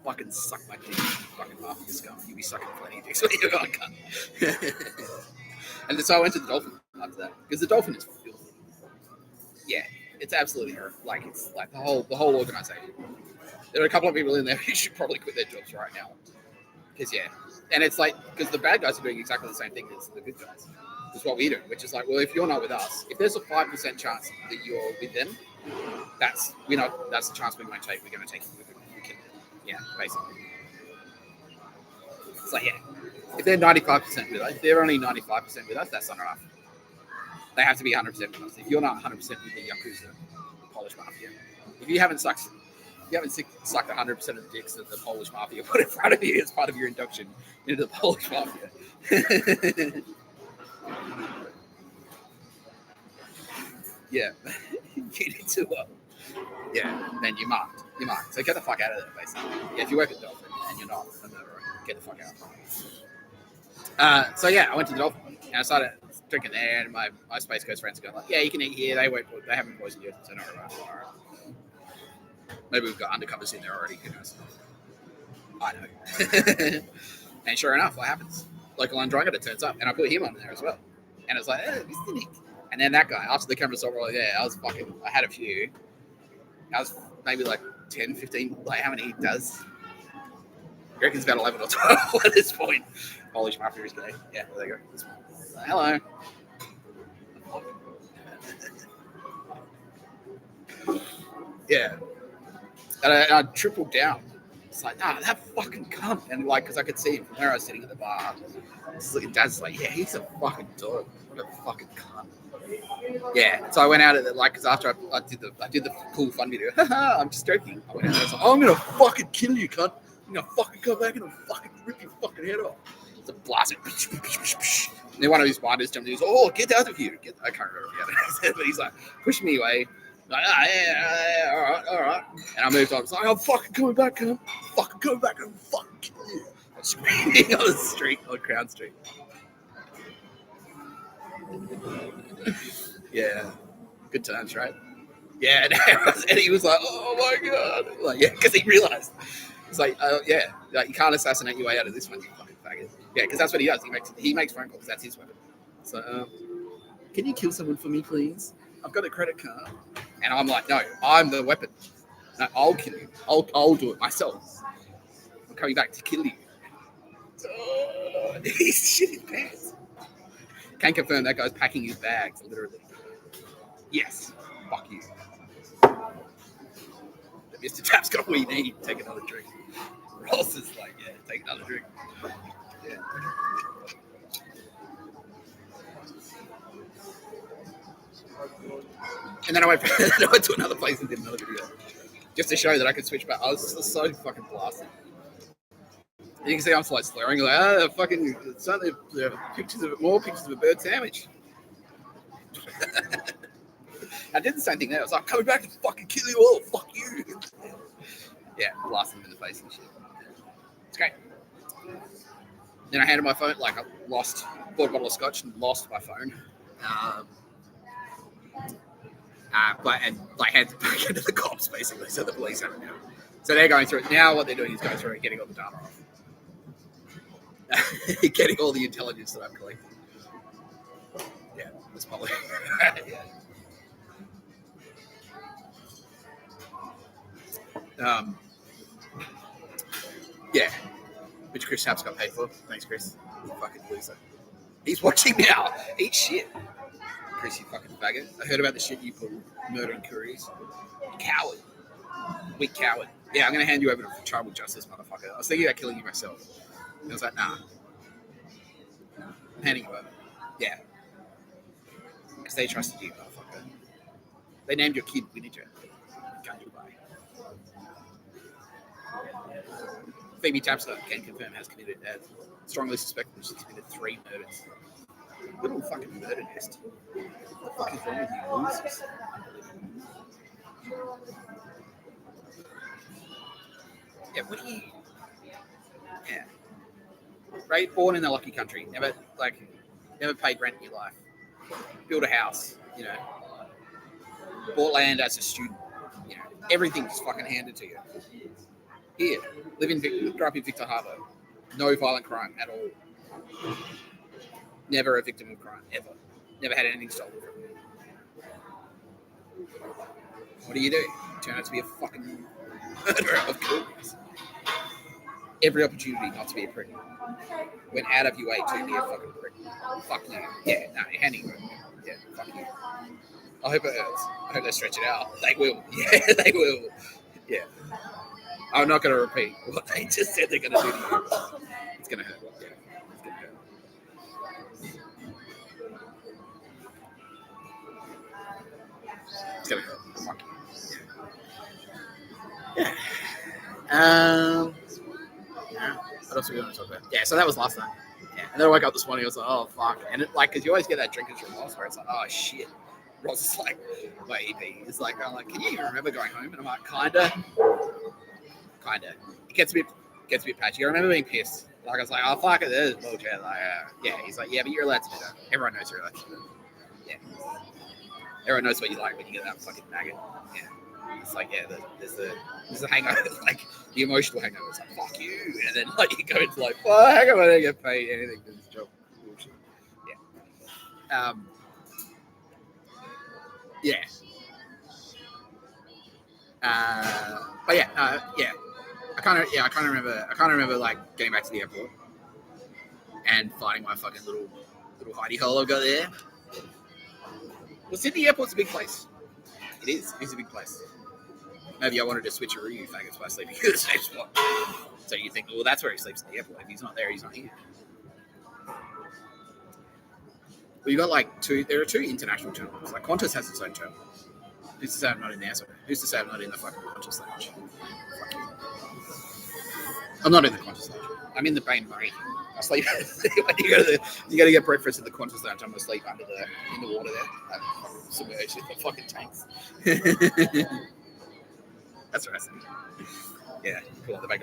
Fucking suck my dick, you fucking mafia scum. You be sucking plenty of dicks when you're going cunt. And so I went to the Dolphin after that because the Dolphin is filthy. Yeah, it's absolutely horrific. Like it's like the whole organization. There are a couple of people in there who should probably quit their jobs right now. Because and it's like because the bad guys are doing exactly the same thing as the good guys. That's what we do, which is like, well, if you're not with us, if there's a 5% chance that you're with them, that's the chance we're going to take. We're going to take you with them. Yeah, basically. It's like, yeah. If they're 95% with us, if they're only 95% with us, that's not enough. They have to be 100% with us. If you're not 100% with the Yakuza, the Polish Mafia, if you haven't sucked 100% of the dicks that the Polish Mafia put in front of you as part of your induction into the Polish Mafia, Yeah. You need to, yeah, then you're marked. You're marked. So get the fuck out of there, basically. Yeah, if you work at Dolphin and you're not a murderer, get the fuck out. So yeah, I went to the Dolphin and I started drinking there, and my Space Coast friends are going like, yeah, you can eat here. They haven't poisoned you, so not right. All right. Maybe we've got undercovers in there already. Who knows? I know. And sure enough, what happens? Local undrunker turns up, and I put him on there as well. And it's like, Mr. Nick. And then that guy, after the camera saw rolling, I had a few. I was maybe like 10, 15, like how many he does? I reckon it's about 11 or 12 at this point. Polish Mafia is gay. Yeah, there you go. Hello. Yeah. And I tripled down. It's like, nah, that fucking cunt. And like, because I could see him from where I was sitting at the bar. Dad's like, yeah, he's a fucking dog. What a fucking cunt. Yeah, so I went out at it, like, because after I did the cool fun video, I'm just joking. I went out and I was like, I'm gonna fucking kill you, cunt. I'm gonna fucking come back and I'm fucking rip your fucking head off. It's a blast. And then one of his winders jumped in. He's like, oh, get out of here. I can't remember what he said, but he's like, push me away. I'm like, all right. And I moved on. It's like, I'm fucking coming back, cunt. I'm fucking coming back and I'm fucking kill you. I'm screaming on the street, on Crown Street. Yeah, good times, right? Yeah, and he was like, "Oh my god!" Like, yeah, because he realized it's like, yeah, like you can't assassinate your way out of this one, you fucking faggot. Yeah, because that's what he does. He makes phone calls. That's his weapon. So, can you kill someone for me, please? I've got a credit card, and I'm like, no, I'm the weapon. No, I'll kill you. I'll do it myself. I'm coming back to kill you. Oh, he's shitting pants. Can confirm that guy's packing his bags, literally. Yes. Fuck you. Mr. Tapscott, we need. Take another drink. Ross is like, yeah, take another drink. Yeah. And then I went to another place and did another video. Just to show that I could switch back. I was so fucking blasted. And you can see I'm like slurring, like, fucking, suddenly more pictures of a bird sandwich. I did the same thing there. I was like, coming back to fucking kill you all. Fuck you. Yeah, blasting him in the face and shit. It's great. Then I handed my phone, like, I bought a bottle of scotch and lost my phone. But handed it back into the cops, basically, so the police have it now. So they're going through it. Now what they're doing is going through it, getting all the data off. Getting all the intelligence that I've collected. Yeah, that's probably... yeah. Yeah, which Chris Haps got paid for. Thanks, Chris. You fucking loser. He's watching now. Eat shit. Chris, you fucking faggot. I heard about the shit you pulled murdering couriers. Coward. Weak coward. Yeah, I'm going to hand you over to tribal justice, motherfucker. I was thinking about killing you myself. And I was like, nah. I'm handing you over. Yeah. Because they trusted you, motherfucker. They named your kid Winnijah. Can't you buy? Phoebe Tapscott can confirm has committed, strongly suspected she's committed 3 murders. Little fucking murder nest. What the fuck is wrong with you losers? Yeah, what do you... Yeah. Right, born in a lucky country. Never paid rent in your life. Built a house, you know. Bought land as a student. You know, everything's fucking handed to you. Here, grew up in Victor Harbour. No violent crime at all. Never a victim of crime, ever. Never had anything stolen from you. What do? Turn out to be a fucking murderer of couriers. Every opportunity not to be a prick. Went out of your way to be a fucking prick. Fuck you. Yeah, no, you're handing it. Yeah, fuck you. I hope it hurts. I hope they stretch it out. They will. Yeah, they will. Yeah. I'm not going to repeat what they just said they're going to do to you. It's going to hurt. Yeah, it's going to hurt. It's going to hurt. Fuck you. Yeah. Yeah. What else are we going to talk about? Yeah, so that was last night. Yeah, and then I woke up this morning. I was like, oh fuck, and it, like, because you always get that drinker's remorse where it's like, oh shit. Ross is like, my EP is like, I'm like, can you even remember going home? And I'm like, kinda. It gets a bit patchy. I remember being pissed. Like I was like, oh fuck it, this is bullshit. Like, yeah. He's like, yeah, but you're allowed to do that. Everyone knows you're allowed to do that. Yeah. Everyone knows what you like when you get that fucking maggot. Yeah. It's like, yeah, there's the hangover, like the emotional hangover. It's like, fuck you, and then like you go into like, well, how come I don't get paid anything for this job? Bullshit. Yeah. Yeah. But yeah, yeah. I kind of remember like getting back to the airport and finding my fucking little hidey hole I've got there. Well, Sydney Airport's a big place. It is. It's a big place. Maybe I wanted to switch a room, you faggots, by sleeping in the same spot. So you think, well, that's where he sleeps at the airport. If he's not there, he's not here. Well, you got like there are two international terminals. Like Qantas has its own terminal. Who's to say I'm not in there? Who's to say I'm not in the fucking Qantas lounge? I'm not in the Qantas lounge. I'm in the Bain Marie. I sleep. When you go to get breakfast at the Qantas lounge. I'm gonna sleep in the water there. I'm submerged in the fucking tanks. That's what I said. Yeah, pull out the back.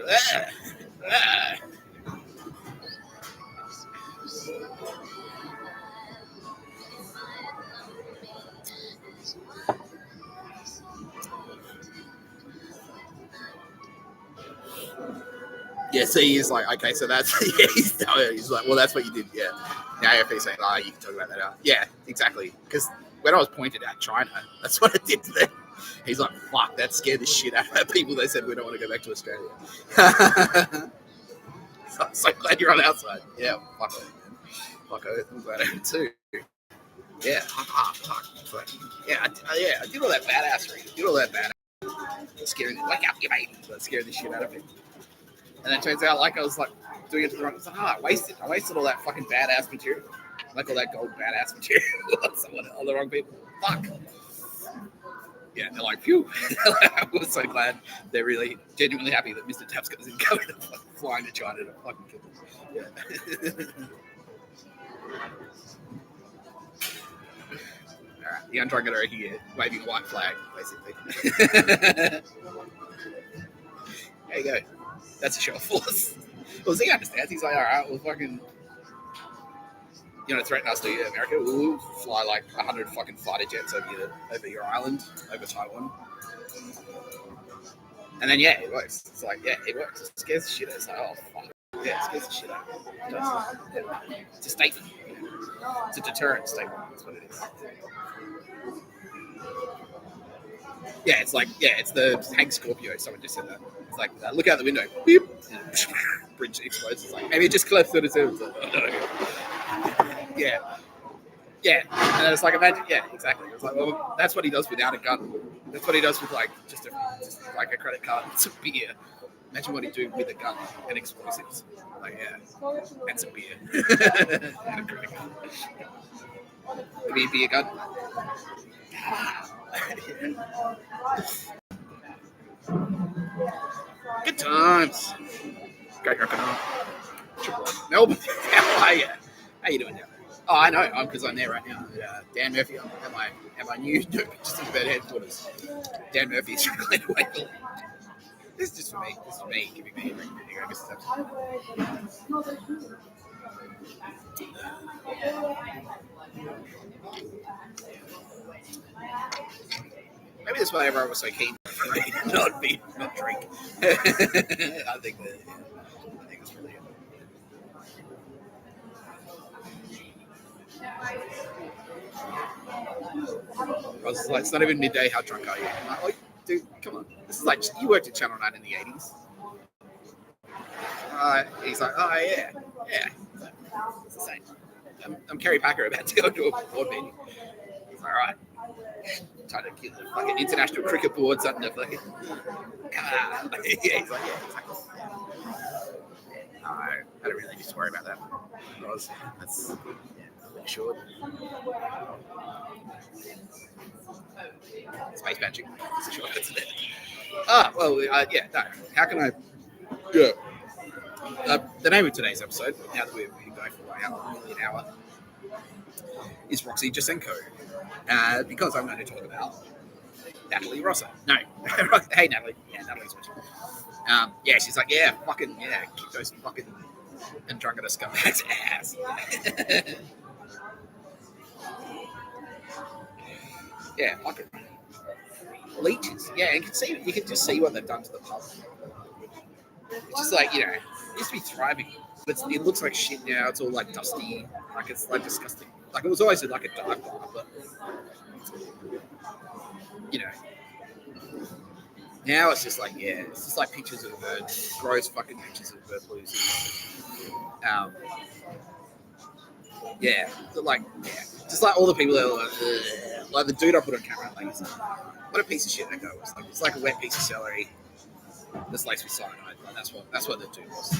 Yeah, see, he's like, okay, so that's, yeah, he's like, well, that's what you did, yeah. Now AFP's saying, oh, you can talk about that out. Yeah, exactly. Because when I was pointed at China, that's what it did to them. He's like, fuck, that scared the shit out of people. They said, we don't want to go back to Australia. So I'm so glad you're on our side. Yeah, fuck it. Fuck it. I'm glad I am too. Yeah, fuck. Yeah, I did all that badassery. Did all that badass. Scaring the wake up, you mate. Scaring the shit out of me. And then it turns out, like, I was like doing it to the wrong. I wasted all that fucking badass material, like all that gold badass material on the wrong people. Fuck. Yeah, they're like, phew. I was so glad. They're really genuinely happy that Mr. Tapscott isn't going to flying to China to fucking kill them. Yeah. All right, the Undragon are here, waving a white flag, basically. There you go. That's a show of force. Well, he understands. He's like, all right, we'll fucking, threaten us to America. We'll fly like 100 fucking fighter jets over your island, over Taiwan. And then, yeah, it works. It's like, yeah, it works. It scares the shit out. It's like, oh, fuck. Yeah, it scares the shit out. It does. Yeah. It's a statement. It's a deterrent statement. That's what it is. Yeah, it's like, it's the Hank Scorpio. Someone just said that. It's like, look out the window. Beep. Bridge explodes. It's like, maybe it just collapsed on its own. Like, oh, no. Yeah. Yeah. And then it's like, imagine, yeah, exactly. It's like, well, that's what he does without a gun. That's what he does with, like, just like a credit card and some beer. Imagine what he'd do with a gun and explosives. Like, yeah. And some beer. And a credit card. Give me a beer gun. Good times. Great rocking on. Melbourne. How are you? How you doing down there? Oh, I know. Because I'm there right now. Dan Murphy. I'm at my new just in bed headquarters. Dan Murphy's reclined away. This is just for me. This is me giving me a drink. I guess that's maybe that's why everyone was so keen for me to not drink. I think it's really good. I was like, it's not even midday. How drunk are you? I'm like, dude, come on. This is like, you worked at Channel 9 in the 80s. He's like, oh, yeah. It's the same. I'm Kerry Packer about to go to a board meeting. He's like, all right. Trying to get the fucking international cricket boards under fucking. Yeah, he's like, yeah, exactly. I don't really need to worry about that. That's pretty short. Space magic. Sure, that's it. Well, yeah, no. How can I? Yeah. the name of today's episode, now that we've been going for nearly an hour, is Roxy Jacenko. Because I'm going to talk about Natalie Rossa. No. Hey, Natalie. Yeah, Natalie's watching. Yeah, she's like, yeah, fucking, yeah, kick those fucking androgynous scumbag's ass. Yeah, fucking leeches. Yeah, you can just see what they've done to the pub. It's just like, it used to be thriving, but it looks like shit now. It's all like dusty, like it's like disgusting. Like it was always like a dark bar, but now it's just like, it's just like pictures of birds, gross fucking pictures of bird blues. Just like all the people that are like the dude I put on camera, like, what a piece of shit that guy was. Like, it's like a wet piece of celery that's laced with cyanide. Like, that's what the dude was.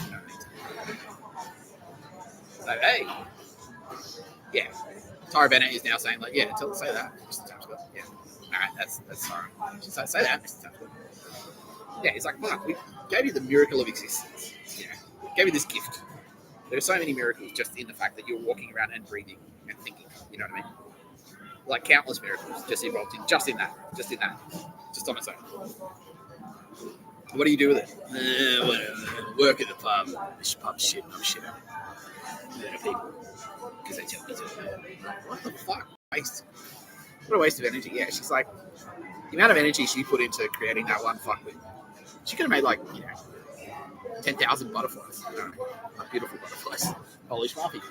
So, hey, yeah, Tara Bennett is now saying like, yeah, say that, Mr. Tapscott. Yeah, all right, that's Tara. She's like, say that, Mr. Tapscott. Yeah, he's like, fuck, we gave you the miracle of existence. Gave you this gift. There are so many miracles just in the fact that you're walking around and breathing and thinking. You know what I mean? Like countless miracles just involved in that, just on its own. What do you do with it? Whatever. Work at the pub. This pub's shit. I'm shit at it. People, because they tell me to. What the fuck? What a waste of energy. Yeah, she's like, the amount of energy she put into creating that one fuckwit. She could have made 10,000 butterflies. Beautiful butterflies. Polish mafia.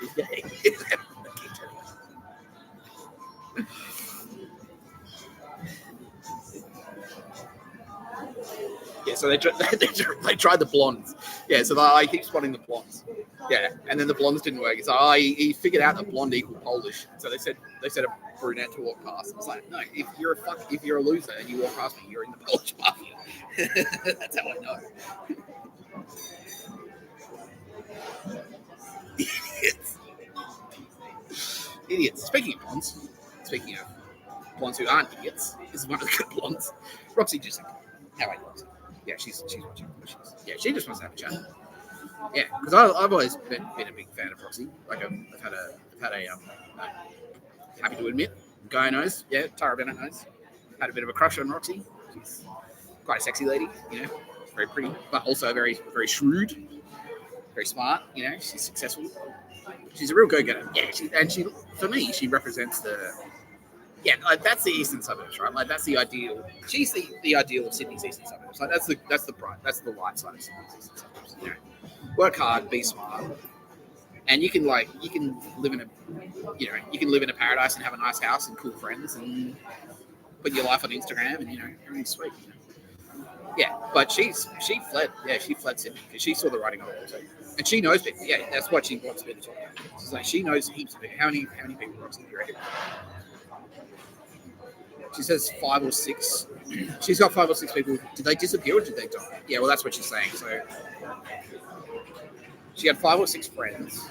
Yeah, so they tried the blondes. Yeah, so I keep spotting the blondes. Yeah, and then the blondes didn't work. So he figured out that blonde equal Polish. So they said a brunette to walk past. I was like, no, if you're a loser and you walk past me, you're in the Polish mafia. That's how I know. Idiots. Speaking of blondes who aren't idiots, this is one of the good blondes. Roxy Jacenko. How are you, Roxy? Yeah, she's watching. She just wants to have a chat. Yeah, because I've always been a big fan of Roxy. Like I've had a happy to admit, guy knows. Yeah, Tara Bennett knows. Had a bit of a crush on Roxy. She's quite a sexy lady. Very pretty, but also very very shrewd, very smart. She's successful. She's a real go-getter. Yeah, she for me, she represents that's the eastern suburbs, right? Like that's the ideal. She's the ideal of Sydney's eastern suburbs. Like that's the bright, that's the light side of Sydney's eastern suburbs. Work hard, be smart, and you can live in a paradise and have a nice house and cool friends and put your life on Instagram and everything's sweet. Yeah, but she fled. Yeah, she fled Sydney because she saw the writing on the wall. And she knows people. Yeah, that's what she wants people to talk about. She's like, she knows heaps of people. How many people Roxy do you reckon? She says 5 or 6. She's got 5 or 6 people. Did they disappear or did they die? Yeah, well, that's what she's saying. So she had 5 or 6 friends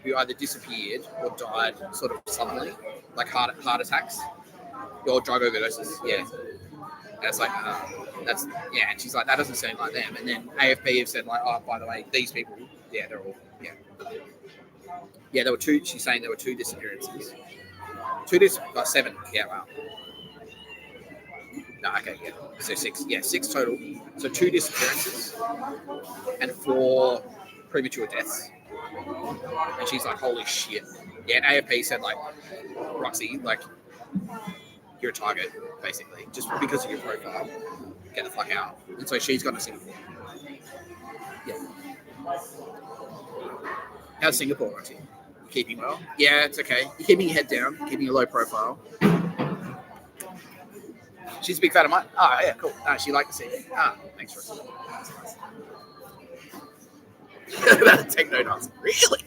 who either disappeared or died sort of suddenly, like heart attacks or drug overdoses. Yeah. And it's like, and she's like, that doesn't seem like them. And then AFP have said like, oh, by the way, these people, yeah, they're all, yeah. Yeah, there were 2, she's saying there were 2 disappearances. 7, yeah, wow. No, okay, yeah. So 6, 6 total. So 2 disappearances and 4 premature deaths. And she's like, holy shit. Yeah, and AFP said like, Roxy, like, you're a target, basically, just because of your profile. Get the fuck out. And so she's gone to Singapore. Yeah. How's Singapore, Roxy? Keeping well? Yeah, it's okay. You're keeping your head down, keeping a low profile. She's a big fan of mine. Oh, yeah, cool. She liked to see me. Thanks, Roxy. About the techno dance. Really?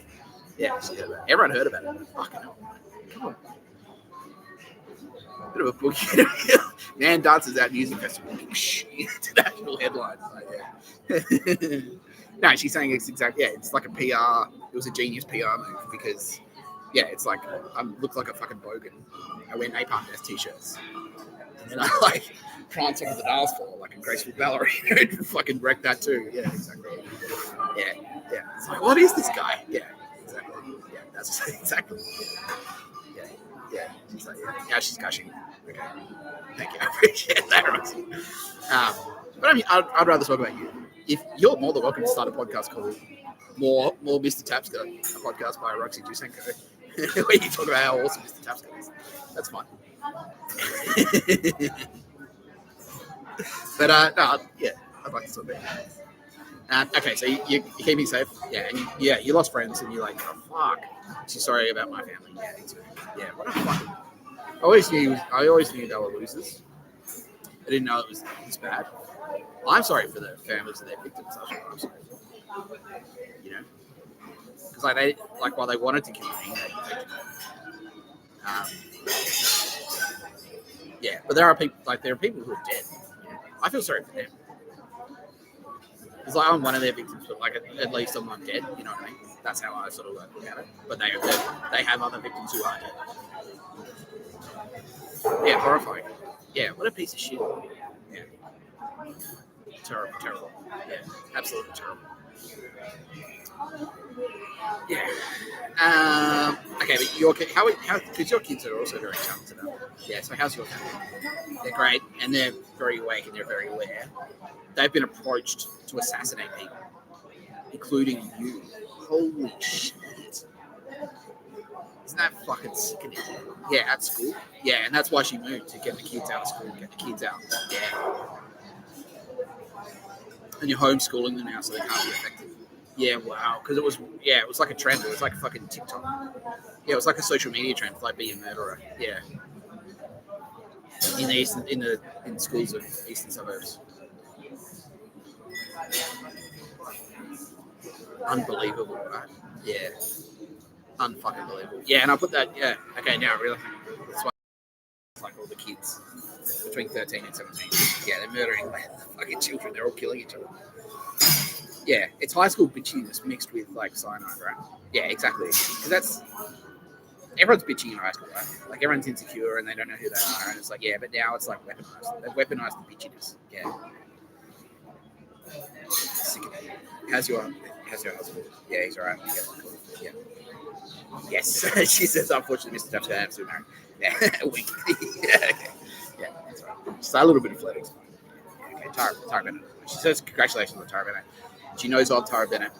Yeah, everyone heard about it. Fucking hell. Come on. Bit of a boogie. Man dances out music festival. International headlines. Like, yeah. No, she's saying it's exactly. Yeah, it's like a PR. It was a genius PR move because, yeah, it's like I look like a fucking bogan. I wear napalm death t-shirts, and then I like prance onto the dance floor like a graceful ballerina and fucking wreck that too. Yeah, exactly. Yeah, It's like, what is this guy? Yeah, exactly. Yeah, that's exactly. Yeah. She's like, yeah, she's gushing. Okay, thank you. I appreciate that, Roxy. But I mean, I'd rather talk about you. If you're more than welcome to start a podcast called More Mr. Tapscott, a podcast by Roxy Jacenko, where you talk about how awesome Mr. Tapscott is. That's fine. But no, yeah, I'd like to talk about you. Okay, so you're keeping safe, yeah, and you lost friends, and you're like, oh fuck, she's sorry about my family. Yeah, me too. Yeah, what a fucking. I always knew they were losers. I didn't know it was this bad. I'm sorry for the families of their victims. I'm sorry. You know, because while they wanted to kill me, yeah. But there are people who are dead. You know? I feel sorry for them. It's like I'm one of their victims, but like at least I'm not dead. You know what I mean? That's how I sort of look at it. But they have other victims who are dead. Yeah, horrifying. Yeah, what a piece of shit. Yeah, terrible. Yeah, absolutely terrible. Yeah. Okay, but how because your kids are also very talented. Yeah. So how's your family? They're great, and they're very awake, and they're very aware. They've been approached to assassinate people, including you. Holy shit! Isn't that fucking sickening? Yeah, at school. Yeah, and that's why she moved, to get the kids out of school, get the kids out. Yeah. And you're homeschooling them now, so they can't be effective. Yeah, wow. Because it was like a trend. It was like a fucking TikTok. Yeah, it was like a social media trend, like be a murderer. Yeah. In schools of eastern suburbs. Unbelievable, right? Yeah. Unfucking believable. Yeah, and I put that. Yeah. Okay, now really. That's why it's like all the kids between 13 and 17. Yeah, they're murdering fucking children. They're all killing each other. Yeah, it's high school bitchiness mixed with like cyanide, right? Yeah, exactly. Because everyone's bitching in high school, right? Like everyone's insecure and they don't know who they are, and it's like, yeah, but now it's like weaponized. They've weaponized the bitchiness. Yeah. How's your husband? Yeah, he's alright. Yeah. Yes, she says. Unfortunately, Mr. Tapscott has to marry. Yeah, a week. Yeah, that's right. Just a little bit of flirting. Okay, Tara Bennett. She says congratulations on Tara Bennett. She knows old Tara Bennett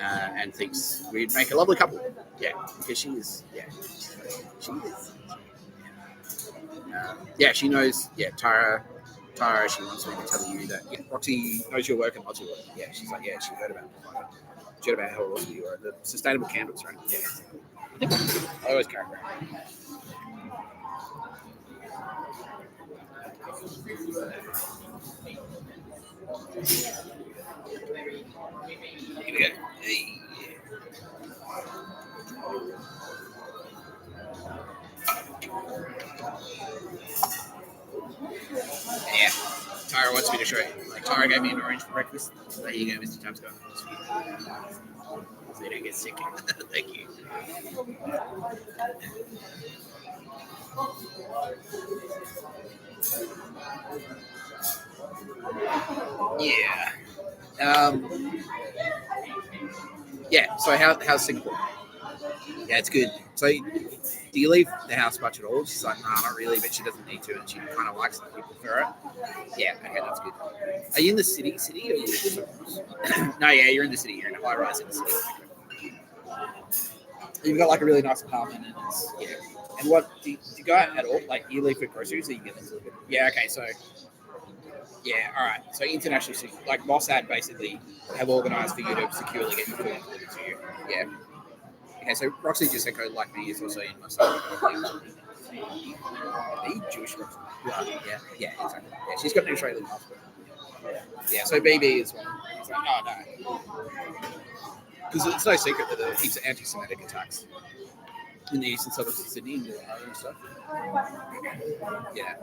and thinks we'd make a lovely couple. Yeah, because she is. Yeah, she is. Yeah, she knows. Yeah, Tara, she wants me to tell you that Roxy knows your work and loves your work. Yeah, she's like, yeah, she heard about it. She heard about how awesome you are. The sustainable candles, right? Yeah. I always carry around. Here we go. Hey. Yeah. Tara wants me to show you. Like, Tara gave me an orange for breakfast. So there you go, Mr. Tapscott. So you don't get sick. Thank you. Yeah. Yeah. So how's Singapore? Yeah, it's good. So do you leave the house much at all? She's like, nah, not really, but she doesn't need to, and she kind of likes it. You prefer it? Yeah, okay, that's good. Are you in the city, or are you? No, yeah, you're in the city. You're in a high rise in the city. You've got like a really nice apartment, and yeah. And what do you go out at all? Like, you leave for groceries, or you get this a little bit? Yeah, okay, so yeah, all right. So international, like Mossad, basically have organised for you to securely get your food delivered to you. Yeah. Okay, so Roxy Jacenko, like me, is also in Mossad. Are you Jewish, Roxy? Yeah, exactly. Yeah, she's got an Israeli passport. Yeah, so BB is one. It's like, oh no. Because it's no secret that there are heaps of anti-Semitic attacks in the eastern suburbs of Sydney and Ohio and stuff. Yeah.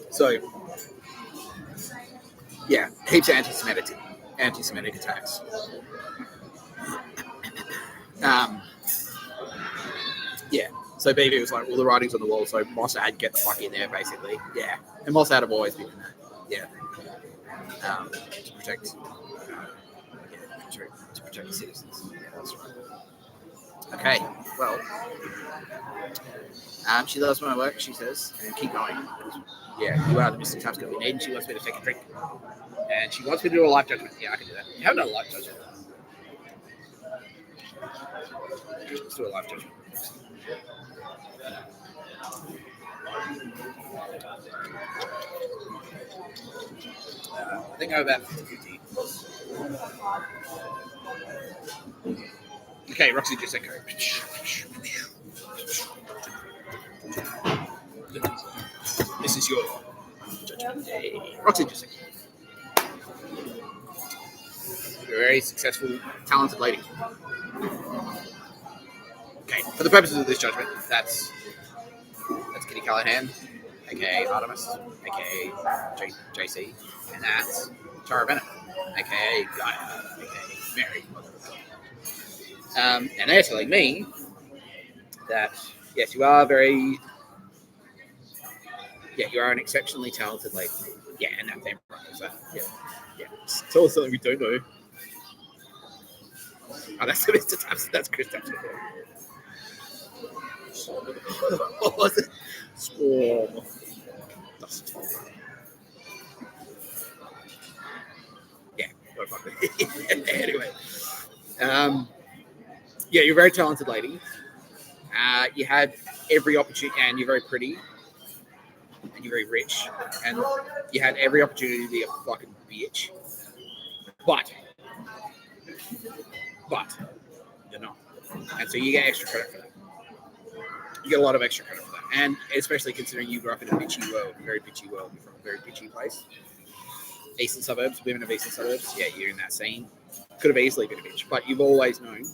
So, yeah, heaps of anti-Semitic attacks. Yeah. So BB was like, well, the writing's on the wall, so Mossad had get the fuck in there, basically. Yeah. And Mossad have always been in that. Yeah. To protect, to protect the citizens. Yeah, that's right. Okay, well, she loves my work, she says, and keep going. Yeah, you are the Mr. Tapscott we need, and she wants me to take a drink. And she wants me to do a life judgment. Yeah, I can do that. You haven't done a life judgment. Let's do a life judgment. I think I'm about 50-50. Okay, Roxy Jacenko. This is your judgment day. Roxy Jacenko. You're a very successful, talented lady. Okay, for the purposes of this judgment, that's Kitty Callahan, aka Artemis, aka JC, and that's Tara Bennett, aka Gaia, aka Mary. And they're telling me that yes, you are very, you are an exceptionally talented lady. Yeah, and that thing is that. Yeah. Tell us something we don't know. Oh, that's Mr. Tapscott. That's Chris Tapscott. What was it? Swarm. Dust. Yeah. Anyway. Yeah, you're a very talented lady. You had every opportunity, and you're very pretty, and you're very rich, and you had every opportunity to be a fucking bitch. But you're not. And so you get extra credit for that. You get a lot of extra credit for that. And especially considering you grew up in a bitchy world, a very bitchy world. You're from a very bitchy place. Eastern suburbs, women of eastern suburbs. Yeah, you're in that scene. Could have easily been a bitch. But you've always known.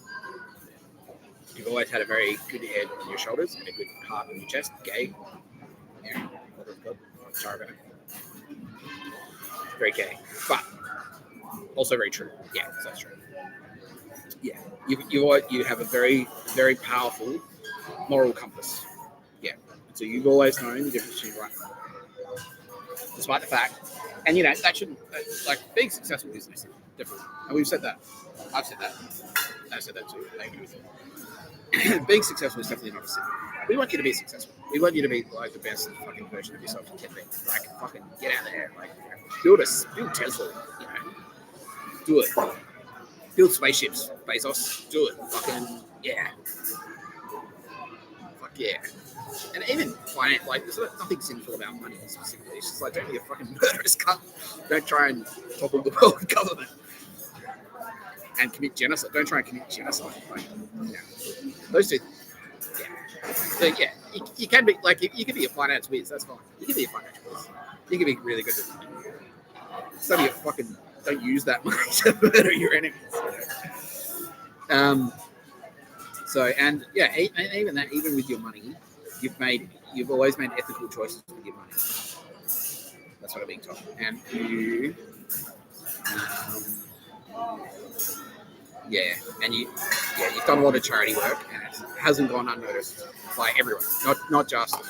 You've always had a very good head on your shoulders and a good heart on your chest. Gay. Yeah. Sorry. Very gay. But also very true. Yeah, so that's true. Yeah. You have a very, very powerful moral compass. Yeah. So you've always known the difference between right and wrong. Despite the fact, and that shouldn't, like, being successful is different. And we've said that. I've said that. I said that too. I agree with you. Being successful is definitely not a sin. We want you to be successful. We want you to be like the best fucking version of yourself you can be. Like, fucking get out there. Like, build Tesla. Do it. Build spaceships, Bezos. Do it. Fucking yeah. Fuck yeah. And even finance, like, there's nothing sinful about money specifically. It's just like, don't be a fucking murderous cunt. Don't try and topple the world government and commit genocide. Don't try and commit genocide. Like, those two. Yeah. So yeah, you can be like, you can be a finance whiz. That's fine. You can be a finance whiz. You can be really good at money. Study it. Fucking don't use that money to murder your enemies. So and yeah, and even that, even with your money, you've always made ethical choices with your money. That's what I'm being told. And you've done a lot of charity work, and it hasn't gone unnoticed by everyone. Not just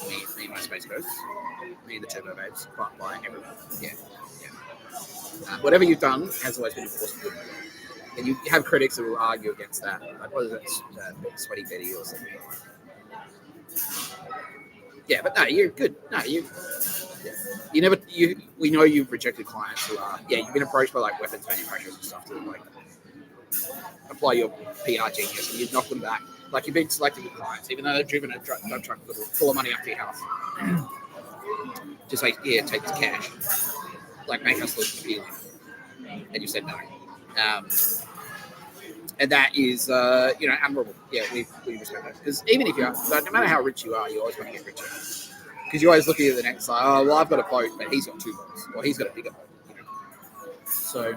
me and my space ghosts, me and the Turbo Babes, but by everyone. Yeah. Whatever you've done has always been a force of good. And you have critics who will argue against that. Like, what is it? Sweaty Betty or something like that. Yeah, but no, you're good. No, we know you've rejected clients who are, you've been approached by like weapons manufacturers and stuff to like apply your PR genius, and you've knocked them back. Like, you've been selected with clients, even though they've driven a dump truck full of money up to your house. Just like, take this cash. Like, make us look appealing. And you said no. And that is, admirable. Yeah, we respect that. Because even if you're, no matter how rich you are, you always want to get richer. Because you're always looking at the next side. Oh, well, I've got a boat, but he's got 2 boats, or he's got a bigger boat. So,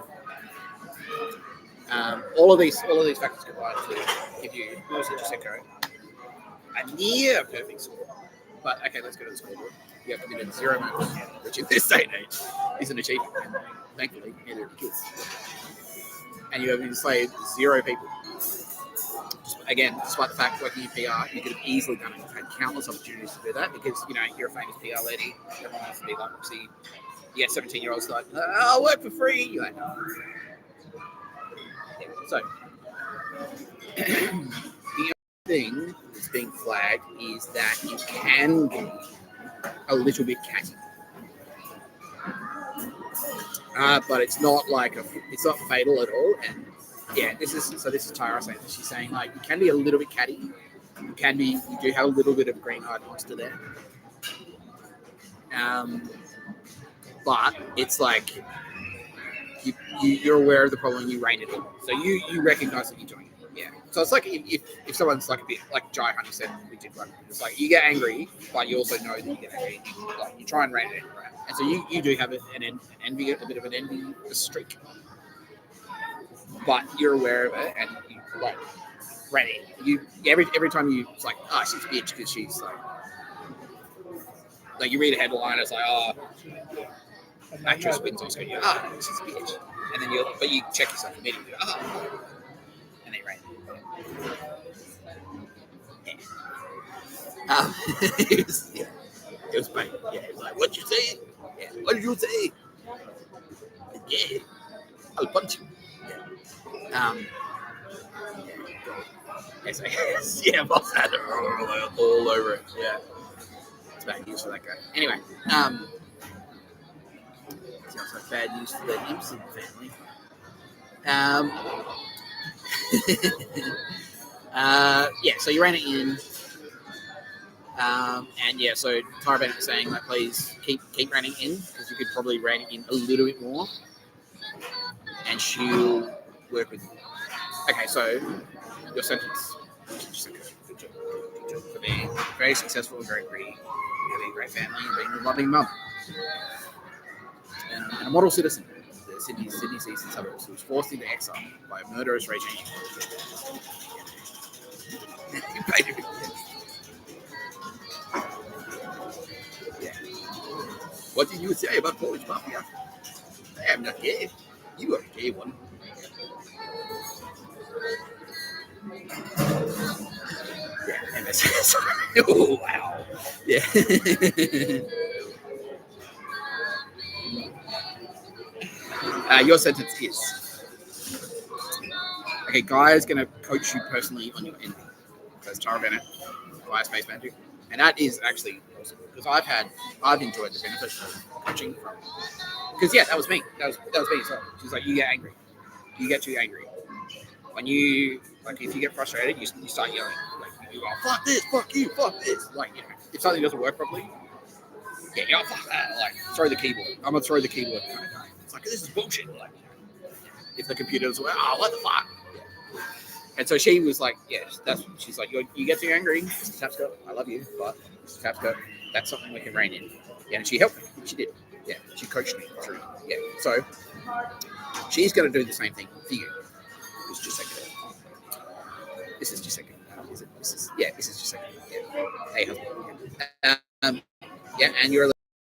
all of these factors combine to give you, also Jacenko, a near perfect score. But okay, let's go to the scoreboard. You have committed 0 murders, which in this day and age is an achievement. And thankfully, neither have the kids. And you have enslaved 0 people. Just again, despite the fact working in PR, you could have easily done it. You've had countless opportunities to do that because, you're a famous PR lady. Everyone wants to be like Roxy. You get 17-year-olds like, I'll work for free. You're like, no. Yeah. So, the only thing that's being flagged is that you can be a little bit catty. But it's not it's not fatal at all. And yeah, this is Tyra saying this. She's saying like you can be a little bit catty. You do have a little bit of green-eyed monster there. But it's like you're aware of the problem, you rein it in. So you recognize that you're doing it. Yeah. So it's like if someone's like a bit like Jai Honey said, we did one. It's like you get angry, but you also know that you get angry. You try and rein it in, right? And so you do have an envy, a bit of an envy streak, but you're aware of it and you like rein it in. You every time it's like she's a bitch because she's like you read a headline, it's like actress wins Oscar, she's a bitch, and then you check yourself immediately, and then you rein it in. Yeah. It was funny. Yeah, it was like, what'd you say? Yeah, what did you say? Yeah, I'll punch you. Yeah. Yeah, boss had it all over it. Yeah, it's bad news for that guy. Anyway, it's also bad news for the Impson family. Yeah, so you ran it in. And yeah, so Tyra Bennett was saying like, please keep running in because you could probably run it in a little bit more, and she'll work with you. Okay, so your sentence. Good job for being very successful, very pretty, having a great family, and being a loving mum, and a model citizen of the Sydney's eastern suburbs, who was forced into exile by a murderous regime. What did you say about Polish mafia? I am not gay. You are a gay one. Yeah, MSS. Oh, wow. Yeah. Your sentence is, okay, Guy is going to coach you personally on your ending. That's Tara Bennett, Fire Space Magic. And that is actually awesome because I've enjoyed the benefits of coaching from, because yeah, that was me. That was me as well. She's like, you get angry. You get too angry. When you, like, if you get frustrated, you start yelling. Like, you go, fuck this, fuck you, fuck this. Like, if something doesn't work properly, yeah, fuck that. Like, throw the keyboard. I'm going to throw the keyboard kind of guy. It's like, this is bullshit. Like, if the computer doesn't work, what the fuck? Yeah. And so she was like, yeah, she's like, you get too angry, Mr. Tapscott, I love you, but Mr. Tapscott, that's something we can rein in. Yeah, and she helped me. She did. Yeah, she coached me through. Yeah, so she's going to do the same thing for you. This is Jacenko. This is Jacenko. Yeah. Hey, husband. Yeah, and you're.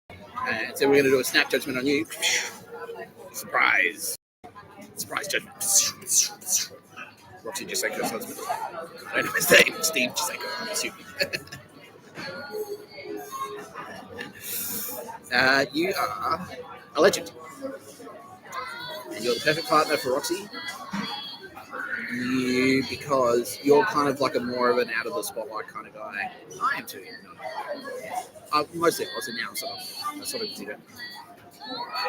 And so we're going to do a snap judgment on you. Surprise judgment. Roxy Jacenko's husband. I don't know his name. Steve Jacenko, I'm assuming. You are a legend. And you're the perfect partner for Roxy. Because you're kind of like a more of an out of the spotlight kind of guy. I am too. Mostly I was, and now I sort of did it.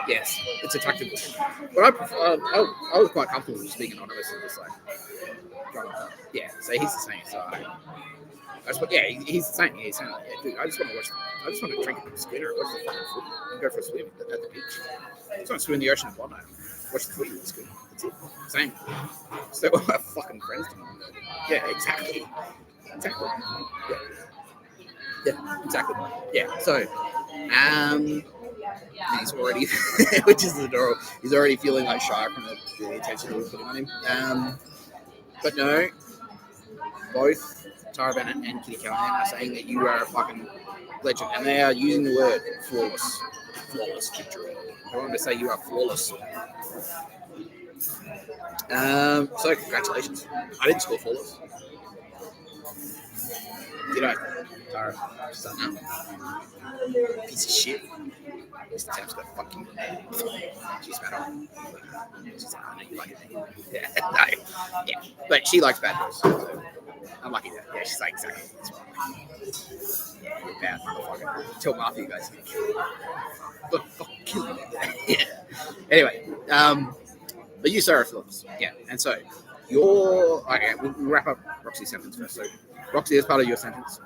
Yes, it's attractive looking. But I prefer, I was quite comfortable just being anonymous and just like, yeah, so he's the same. So he's the same. Yeah, he's the same. Yeah, dude, I just want to drink a scooter, watch the fucking footy, and go for a swim at the beach. I just want to swim in the ocean at Bondi, watch the footy with the scooter. That's it. Same. So all my fucking friends do. Yeah, exactly. Yeah, exactly. Yeah, so, he's already, which is adorable, he's already feeling like shy from the attention that we're putting on him. But no, both Tara Bennett and Kitty Callahan are saying that you are a fucking legend, and they are using the word flawless. Flawless victory. I want to say you are flawless. So congratulations. I didn't score flawless. You know, Tara, she's like, no. Piece of shit. Mr. Tapscott, fuck you. She's bad on. She's like, I know you like it. Yeah, no. Yeah. But she likes bad girls. So I'm lucky that. Yeah, she's like, exactly. That's right. Yeah, you're bad motherfucker. Tell Martha you guys. But fuck kill you. Yeah. Anyway, but you Sarah Phillips. Yeah, and so okay, we'll wrap up Roxy's sentence first. So Roxy, as part of your sentence,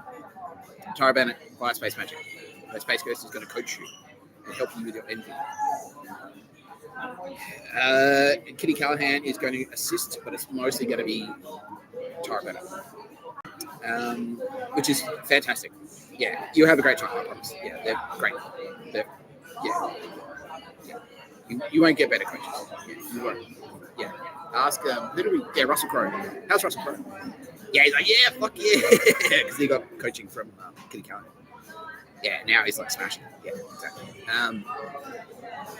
Tara Bennett via Space Magic. The Space Ghost is going to coach you and help you with your envy. Kitty Callahan is going to assist, but it's mostly going to be Tara Bennett, which is fantastic. Yeah, you have a great time, I promise. Yeah, they're great. Yeah. You won't get better coaches. Yeah, you won't. Yeah. Ask literally. Yeah, Russell Crowe. How's Russell Crowe? Yeah, he's like, yeah, fuck yeah, because he got coaching from Kitty Callahan. Yeah, now he's like smashing. Yeah, exactly. And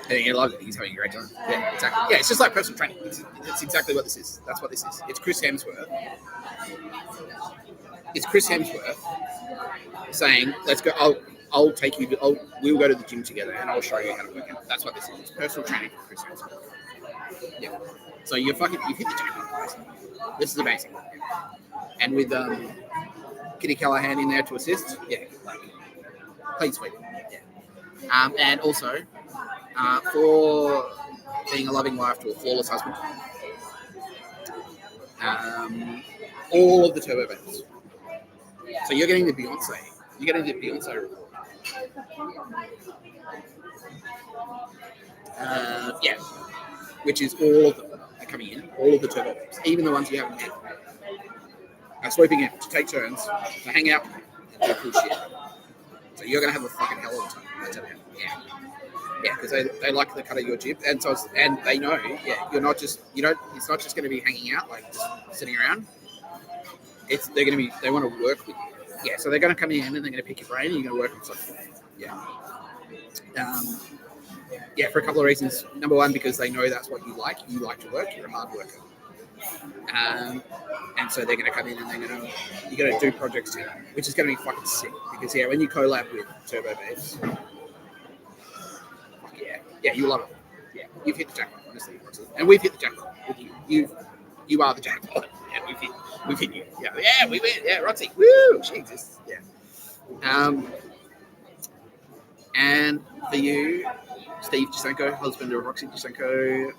he loves it. He's having a great time. Yeah, exactly. Yeah, it's just like personal training. It's exactly what this is. That's what this is. It's Chris Hemsworth. It's Chris Hemsworth saying, "Let's go. I'll take you. We'll go to the gym together, and I'll show you how to work out." That's what this is. It's personal training for Chris Hemsworth. Yeah. So you've hit the jackpot, guys. This is amazing. And with Kitty Callahan in there to assist, yeah, like clean sweep. Yeah. And also for being a loving wife to a flawless husband, all of the turbo bands. So you're getting the Beyonce. You're getting the Beyonce report. Yeah, which is all of them are coming in, all of the turbo bands, even the ones you haven't met, are sweeping in to take turns, to hang out, and do cool shit. So you're going to have a fucking hell of a time, I tell you. Yeah. Yeah, because they like the cut of your jib, and they know, yeah, it's not just going to be hanging out, like just sitting around. They want to work with you. Yeah, so they're going to come in and they're going to pick your brain and you're going to work on something. Yeah. Yeah, for a couple of reasons. Number one, because they know that's what you like. You like to work. You're a hard worker. And so they're going to come in and you're going to do projects together, which is going to be fucking sick. Because, yeah, when you collab with Turbo Babes, yeah, you love it. Yeah, you've hit the jackpot, honestly. And we've hit the jackpot with you. You are the jackpot. Yeah, we've hit you. Yeah, we win. Yeah, Roxy. Woo! She exists. Yeah. And for you, Steve Jacenko, husband of Roxy Jacenko,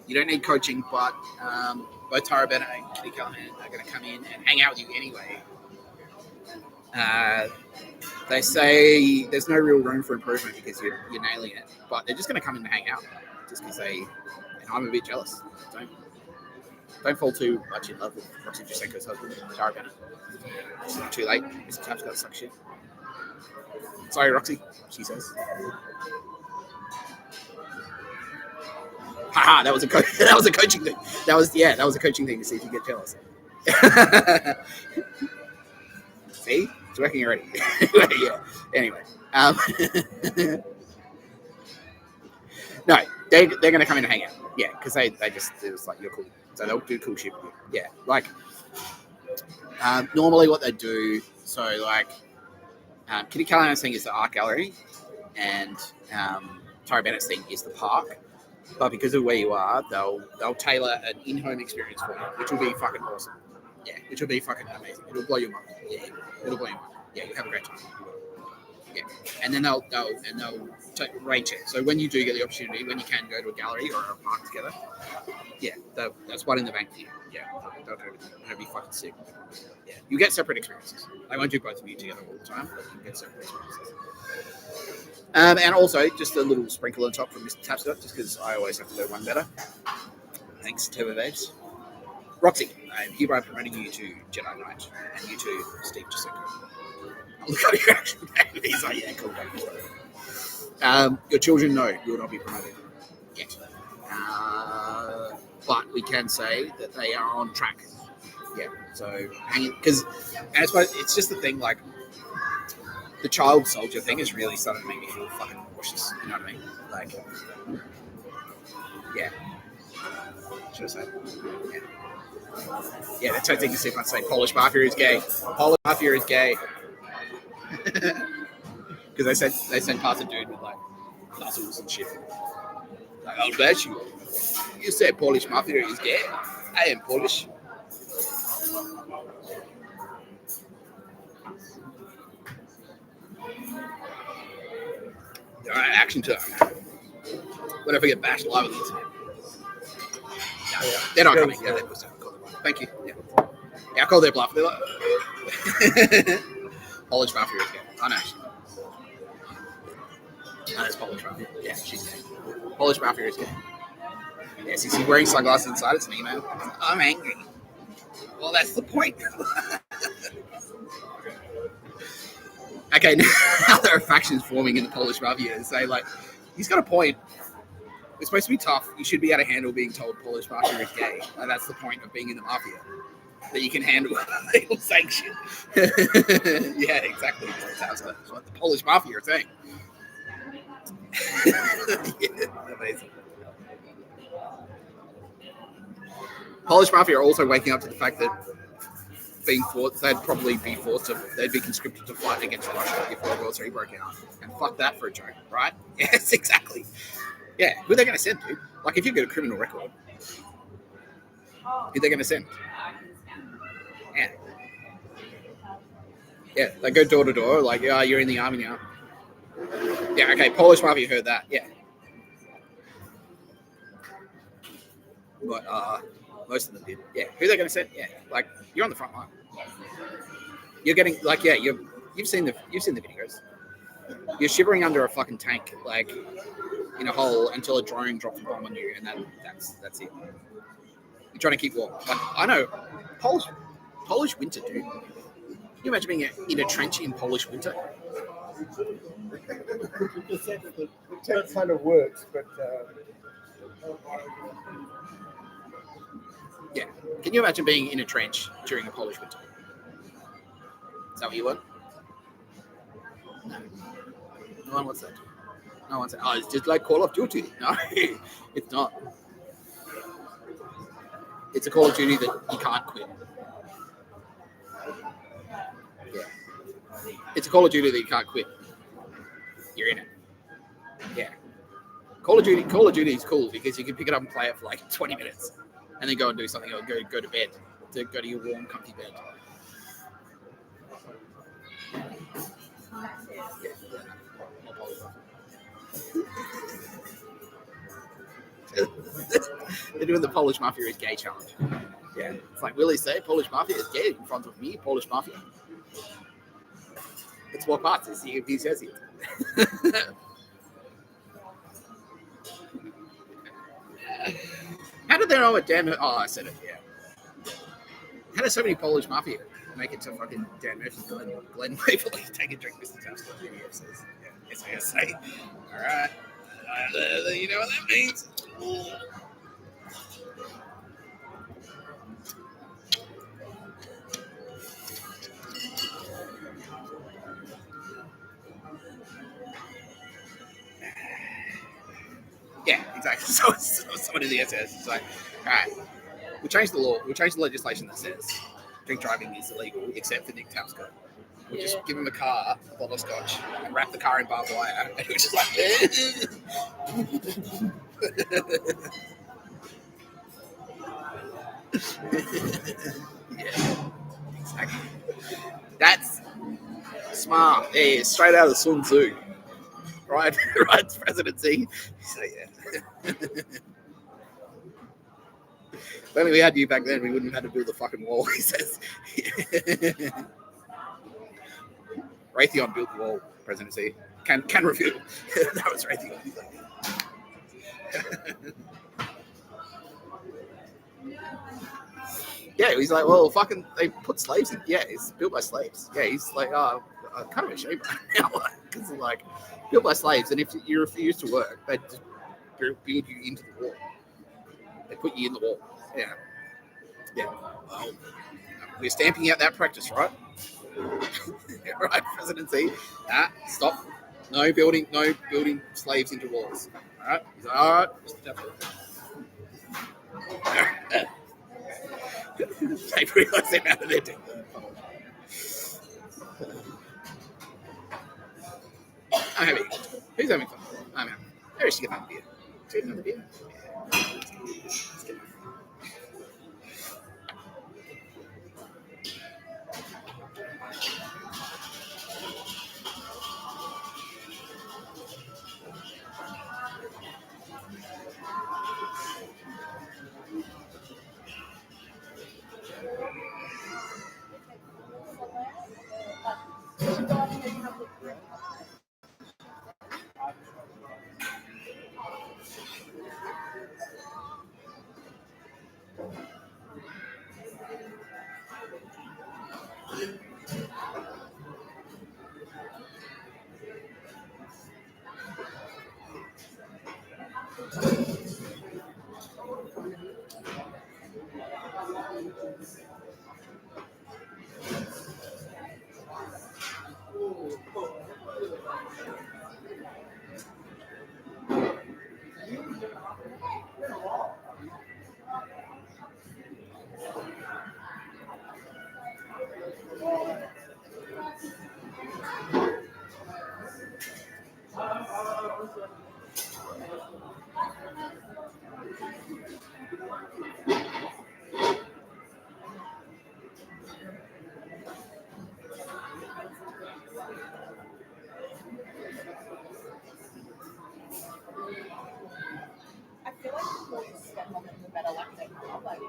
you don't need coaching, but both Tara Bennett and Kitty Callahan are going to come in and hang out with you anyway. They say there's no real room for improvement because you're nailing it, but they're just going to come in and hang out just because and I'm a bit jealous. Don't fall too much in love with Roxy Jacenko's husband, Tara Bennett. It's not too late. Mr. Tapscott sucks shit. Sorry, Roxy, she says. Haha, that was a coaching thing. That was a coaching thing to see if you get jealous. See? It's working already. Yeah. Anyway. No, they're going to come in and hang out. Yeah, because they're just like, you're cool. So they'll do cool shit with you. Yeah, like, normally what they do, so like, Kitty Callahan's thing is the art gallery, and Tara Bennett's thing is the park. But because of where you are, they'll tailor an in-home experience for you, which will be fucking awesome. Yeah, which will be fucking amazing. It'll blow your mind. Yeah, it'll blow your mind. Yeah, you'll have a great time. Yeah, and then they'll take rain check. So when you do get the opportunity, when you can go to a gallery or a park together, yeah, that's one in the bank for you. Yeah, they'll do it. It'll be fucking sick. Yeah, you get separate experiences. They won't do both of you together all the time, but you get separate experiences. And also, just a little sprinkle on top from Mr. Tapscott, just because I always have to do one better. Thanks, Turbo Babes. Roxy, I'm hereby promoting you to Jedi Knight, and you to Steve Jacenko. Look at your action. He's like, yeah, cool. Your children know you will not be promoted yet. But we can say that they are on track. Yeah, so hanging, because I suppose it's just the thing, like, the child soldier thing is really starting to make me feel fucking cautious. You know what I mean? Like, yeah. Should I say? Yeah. Yeah, that's how things if I say Polish Mafia is gay. Polish Mafia is gay. Because they sent past a dude with like muscles and shit. Like, I'll bet you. You said Polish Mafia is gay. I am Polish. Alright, action time. What if I get bashed live on the internet? No, they're not coming. Yeah, they're Thank you. Yeah, I called their bluff. They're like, Polish Mafia is gay. I know. No, that's Polish Mafia. Yeah, she's gay. Polish Mafia is gay. Yes, he's wearing sunglasses inside. It's me, man. I'm angry. Well, that's the point. Okay, now there are factions forming in the Polish Mafia and say, like, he's got a point. It's supposed to be tough. You should be able to handle being told Polish Mafia is gay. And that's the point of being in the Mafia. That you can handle legal sanction. Yeah, exactly. That's what the Polish Mafia are saying. Yeah, amazing. Polish Mafia are also waking up to the fact that being forced, they'd probably be forced to, they'd be conscripted to fight against Russia if World War III broke out. And fuck that for a joke, right? Yes, exactly. Yeah, who are they going to send, dude? Like, if you've got a criminal record, who are they going to send? Yeah. Yeah, they go door to door, like, yeah, you're in the army now. Yeah, okay, Polish Mafia heard that, yeah. But, most of them did. Yeah, who are they going to send? Yeah, like, you're on the front line. You're getting, like, yeah, you've seen the videos. You're shivering under a fucking tank, like, in a hole until a drone drops a bomb on you, and that's it. You're trying to keep warm. Like, I know, Polish winter, dude. Can you imagine being in a trench in Polish winter? The tent kind of works, but yeah. Can you imagine being in a trench during a Polish winter? Is that what you want? No. No one wants that. No one said, oh, it's just like Call of Duty. No, it's not. It's a Call of Duty that you can't quit. Yeah. It's a Call of Duty that you can't quit. You're in it. Yeah. Call of Duty is cool because you can pick it up and play it for like 20 minutes and then go and do something or go to bed, to go to your warm, comfy bed. They're doing the Polish Mafia is gay challenge. Yeah. It's like, will he say Polish Mafia is gay in front of me, Polish Mafia? Let's walk past and see if he says it. How did they know what Dan... Oh, I said it, yeah. How did so many Polish Mafia make it to fucking Dan Murphy's Glen people take a drink, Mr. Tapscott? Yeah, say. All right. You know what that means? Yeah, exactly. So someone in the SS is like, all right, we'll change the law. We'll change the legislation that says drink driving is illegal, except for Nick Tapscott. We'll just give him a car, a bottle of scotch, and wrap the car in barbed wire. And we're just like, yeah, exactly. That's smart. Yeah, straight out of Sun Tzu. Right, presidency. So yeah. If only we had you back then, we wouldn't have had to build the fucking wall. He says. Raytheon built the wall. Presidency can reveal that was Raytheon. Yeah, he's like, well, fucking, they put slaves in. Yeah, it's built by slaves. Yeah, he's like, oh, I'm kind of ashamed right now because like. Built by slaves, and if you refuse to work, they just build you into the wall. They put you in the wall. Yeah. Yeah. Well, we're stamping out that practice, right? Right, presidency. Stop. No building slaves into walls. All right. He's like, all right. They realise they're out of their depth. I'm happy. Who's having fun? I'm happy. Maybe we should get another beer. Should we get another beer? Yeah. Let's get another. I feel like the more you step on them, the better like they come up. Like,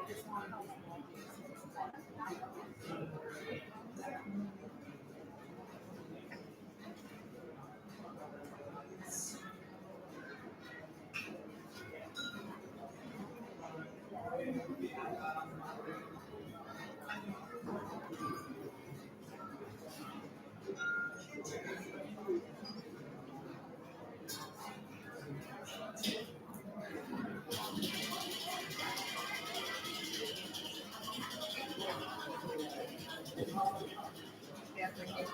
yeah, drinking.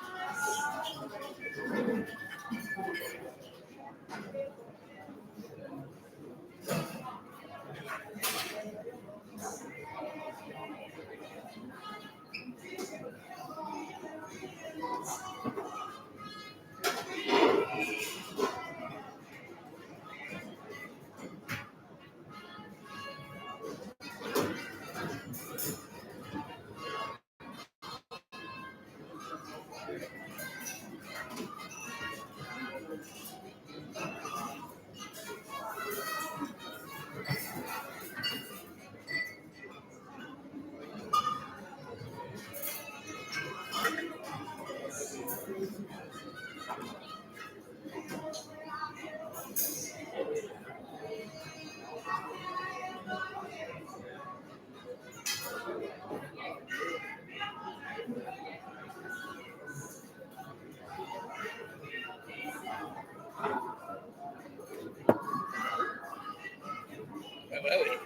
Where were we?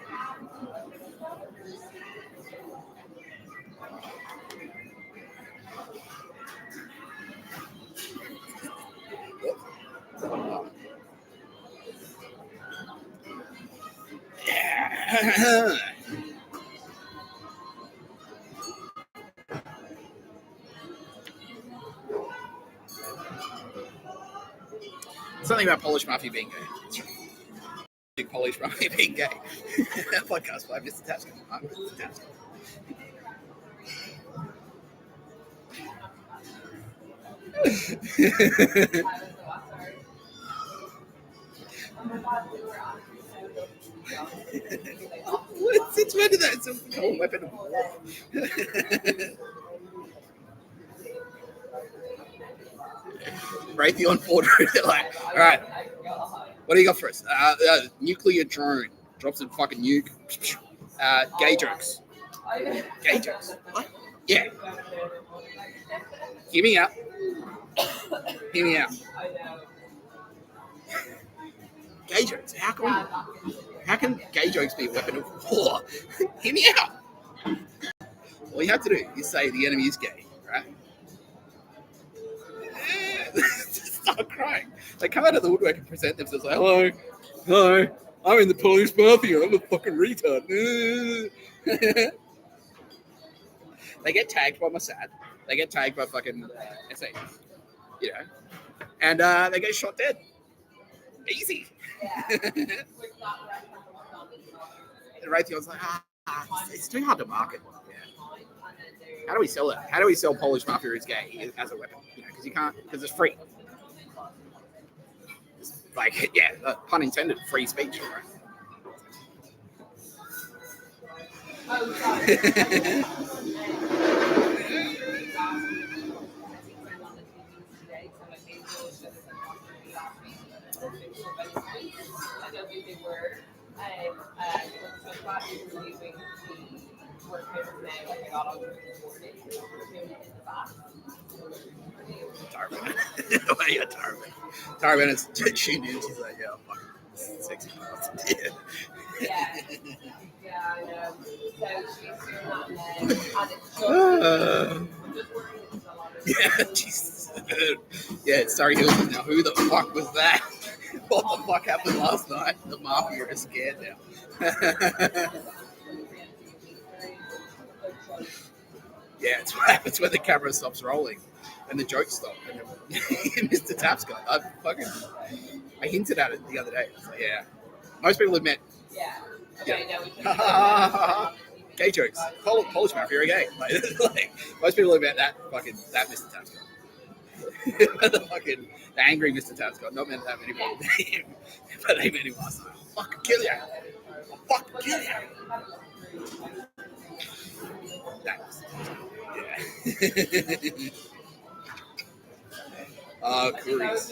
Yeah. Something about Polish Mafia being gay. That's right. Big Polish Mafia being gay. Podcast by Mr. Tapscott. I'm Mr. Tapscott. Since when did that become a weapon of war? Raytheon Ford, they're like, all right, what do you got for us? Nuclear drone. Drops a fucking nuke. Gay jokes. Gay jokes. What? Yeah. Hear me out. Hear me out. Gay jokes. How can gay jokes be a weapon of war? Hear me out. All you have to do is say the enemy is gay, right? Start crying. They come out of the woodwork and present themselves like, hello, I'm in the Polish Mafia. I'm a fucking retard. They get tagged by Mossad. They get tagged by fucking SAS. You know, and they get shot dead. Easy. And Raytheon's like, it's too hard to market. Yeah. How do we sell it? How do we sell Polish Mafia is gay as a weapon? You know, because you can't, because it's free. It's like, yeah, pun intended, free speech. Right? Tarvin is tuned in. She's like, yeah, fuck, sexy. Yeah. Yeah, I know. So yeah, Jesus. Yeah, it's Sorry Hills now. Who the fuck was that? What the fuck happened last night? The Mafia is scared now. Yeah, it's what happens when the camera stops rolling and the jokes stop. And Mr. Tapscott, I hinted at it the other day. Like, yeah, most people admit. Yeah. Okay, yeah. Gay jokes. Polish Mafia are gay. Like, most people admit that Mr. Tapscott. the angry Mr. Tapscott. Not meant that many people, but they met him last night. I'll fucking kill you. I'll fucking kill you. Yeah. Curries.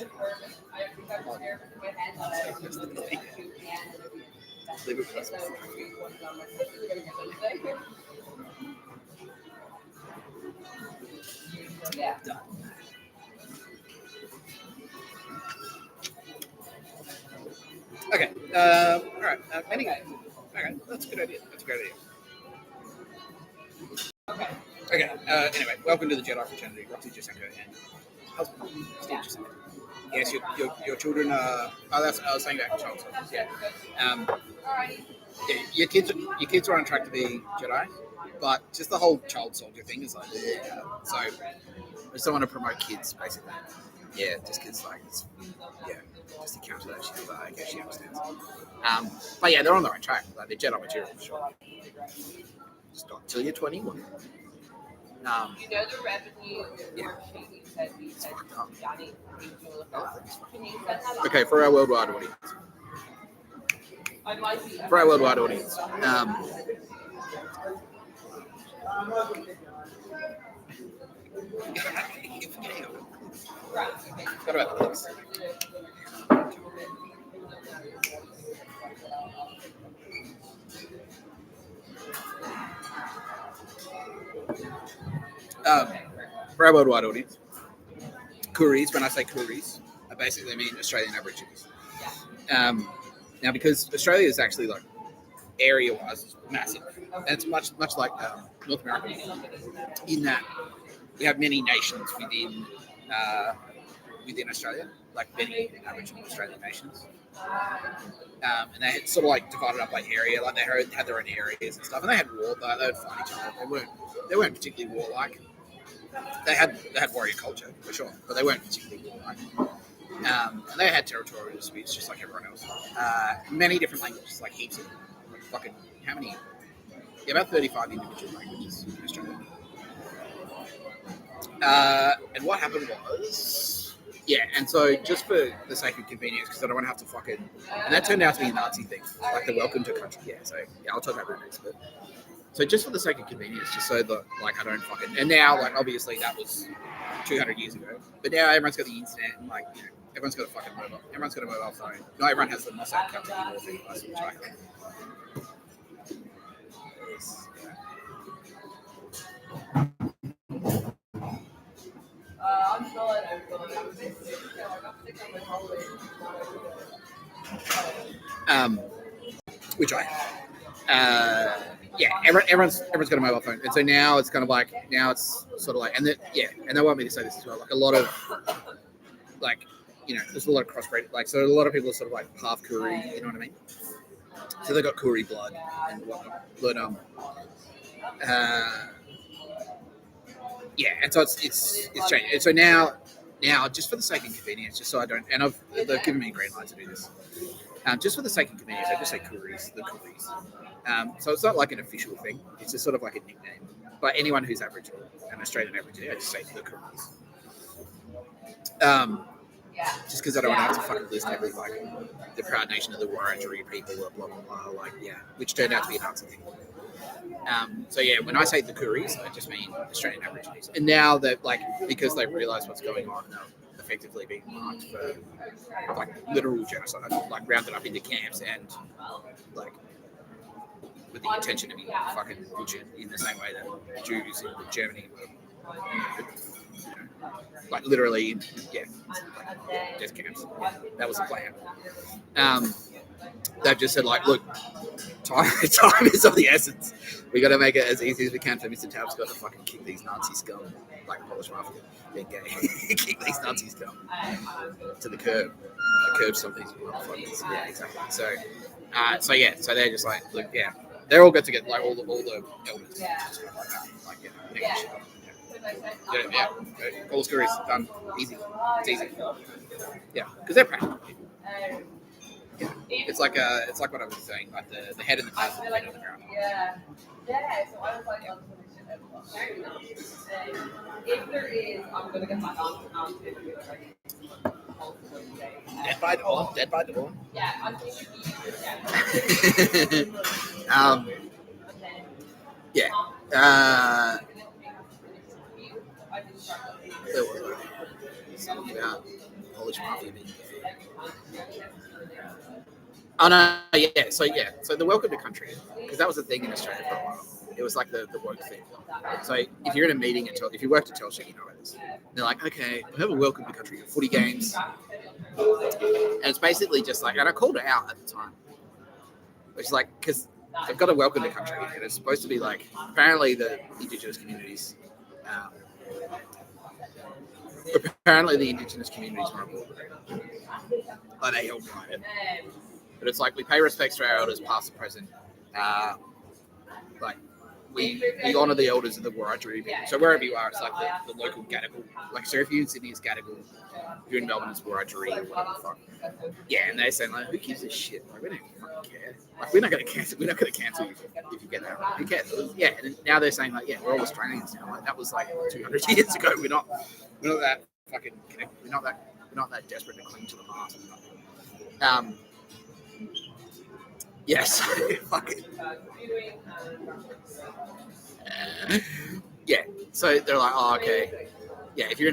Yeah. Okay. All right. Anyway. Okay. That's a good idea. That's a great idea. Okay. Anyway, welcome to the Jedi fraternity, Roxy, Jacenko, and husband, Steve Jacenko. Yes, your children are. Oh, that's I was saying about child soldiers. Yeah. Yeah. Your kids are on track to be Jedi, but just the whole child soldier thing is like, yeah. So I just don't want to promote kids, basically. Yeah, just kids like, yeah, just to counter that shit. But I guess she understands. But yeah, they're on the right track. Like they're Jedi material for sure. Just not till you're 21. You know the revenue worksheet you said Johnny. Okay, for our worldwide audience. For our worldwide audience. What about the books? For our worldwide audience, Kuris, when I say Kuris, I basically mean Australian Aborigines. Now, because Australia is actually like area-wise massive, and it's much like North America, in that we have many nations within Australia, like many Aboriginal Australian nations. And they had sort of like divided up by area, like they had their own areas and stuff, and they had war, but they would fight each other. They weren't particularly warlike. They had warrior culture for sure, but they weren't particularly warlike. And they had territorial disputes just like everyone else. Many different languages, like heaps of like fucking how many? Yeah, about 35 individual languages in Australia. And what happened was, yeah, and so just for the sake of convenience, because I don't want to have to fucking, and that turned out to be a Nazi thing, like the welcome to country. Yeah, so yeah, I'll talk about that next. But so just for the sake of convenience, just so that like I don't fucking, and now like obviously that was 200 years ago, but now everyone's got the internet and like you know everyone's got a fucking mobile, everyone's got a mobile phone. Not everyone has the Mossad Calculator thing, which I have. Which I have. Yeah, everyone's got a mobile phone, and so now it's kind of like it's sort of like, and they want me to say this as well. Like a lot of, like, you know, there's a lot of crossbreed. Like, so a lot of people are sort of like half Koori, you know what I mean? So they got Koori blood and whatnot. But Yeah, and so it's changed. And so now just for the sake of convenience, just so I don't, and they've given me a green light to do this. Just for the sake of convenience, I just say Couriers, the Couriers. So it's not like an official thing. It's just sort of like a nickname. But anyone who's Aboriginal and Australian Aboriginal, I just say the Couriers. Just because I don't want to have to fucking list every like the proud nation of the Wiradjuri people, blah blah blah, like yeah, which turned out to be a Nazi thing. So yeah, when I say the Couriers, I just mean Australian Aborigines. And now that like because they've realised what's going on, they're effectively being marked for like literal genocide, like rounded up into camps and like with the intention to be fucking butchered in the same way that Jews in Germany were, like literally, yeah, like death camps. Yeah, that was the plan. They've just said like, look, time is of the essence. We got to make it as easy as we can for Mr. Tapscott to fucking kick these Nazi scum, like Polish mafia, being gay, kick these Nazi scum to the curb. Curb some of these motherfuckers. Yeah, exactly. So they're just like, look, yeah, they're all good to get like all the elders, like yeah, all the stories done easy. It's easy. Yeah, because they're practical people. Yeah, it's like what I was saying, like the head and the tail, the head on the ground. Yeah. So I was like, if there is, I'm gonna get my arm to Dead by dawn. Dead by dawn. Yeah, I'm thinking. Yeah. There was something about Polish mafia being gay. Oh no, yeah. So the welcome to country, because that was a thing in Australia for a while. It was like the woke thing. So if you're in a meeting if you worked at Telstra, you know this. They're like, okay, we have a welcome to country, footy games, and it's basically just like, and I called it out at the time, which is like because they've got a welcome to country, and it's supposed to be like apparently the Indigenous communities. Apparently the Indigenous communities are on board with it. Like they help write it. But it's like we pay respects to our elders, past and present. Like we honour the elders of the Wiradjuri people. So wherever you are, it's like the local Gadigal. Like so, if you're in Sydney, it's Gadigal. If you're in Melbourne, it's Wiradjuri or whatever the fuck. Yeah, and they're saying like, who gives a shit? Like we don't fucking care. Like we're not gonna cancel. We're not gonna cancel you if you get that right. Who cares? Yeah, and now they're saying like, yeah, we're all Australians now. Like that was like 200 years ago. We're not that fucking connected. We're not that desperate to cling to the past. Yes, fucking. Yeah, so they're like, oh, okay. Yeah, if you're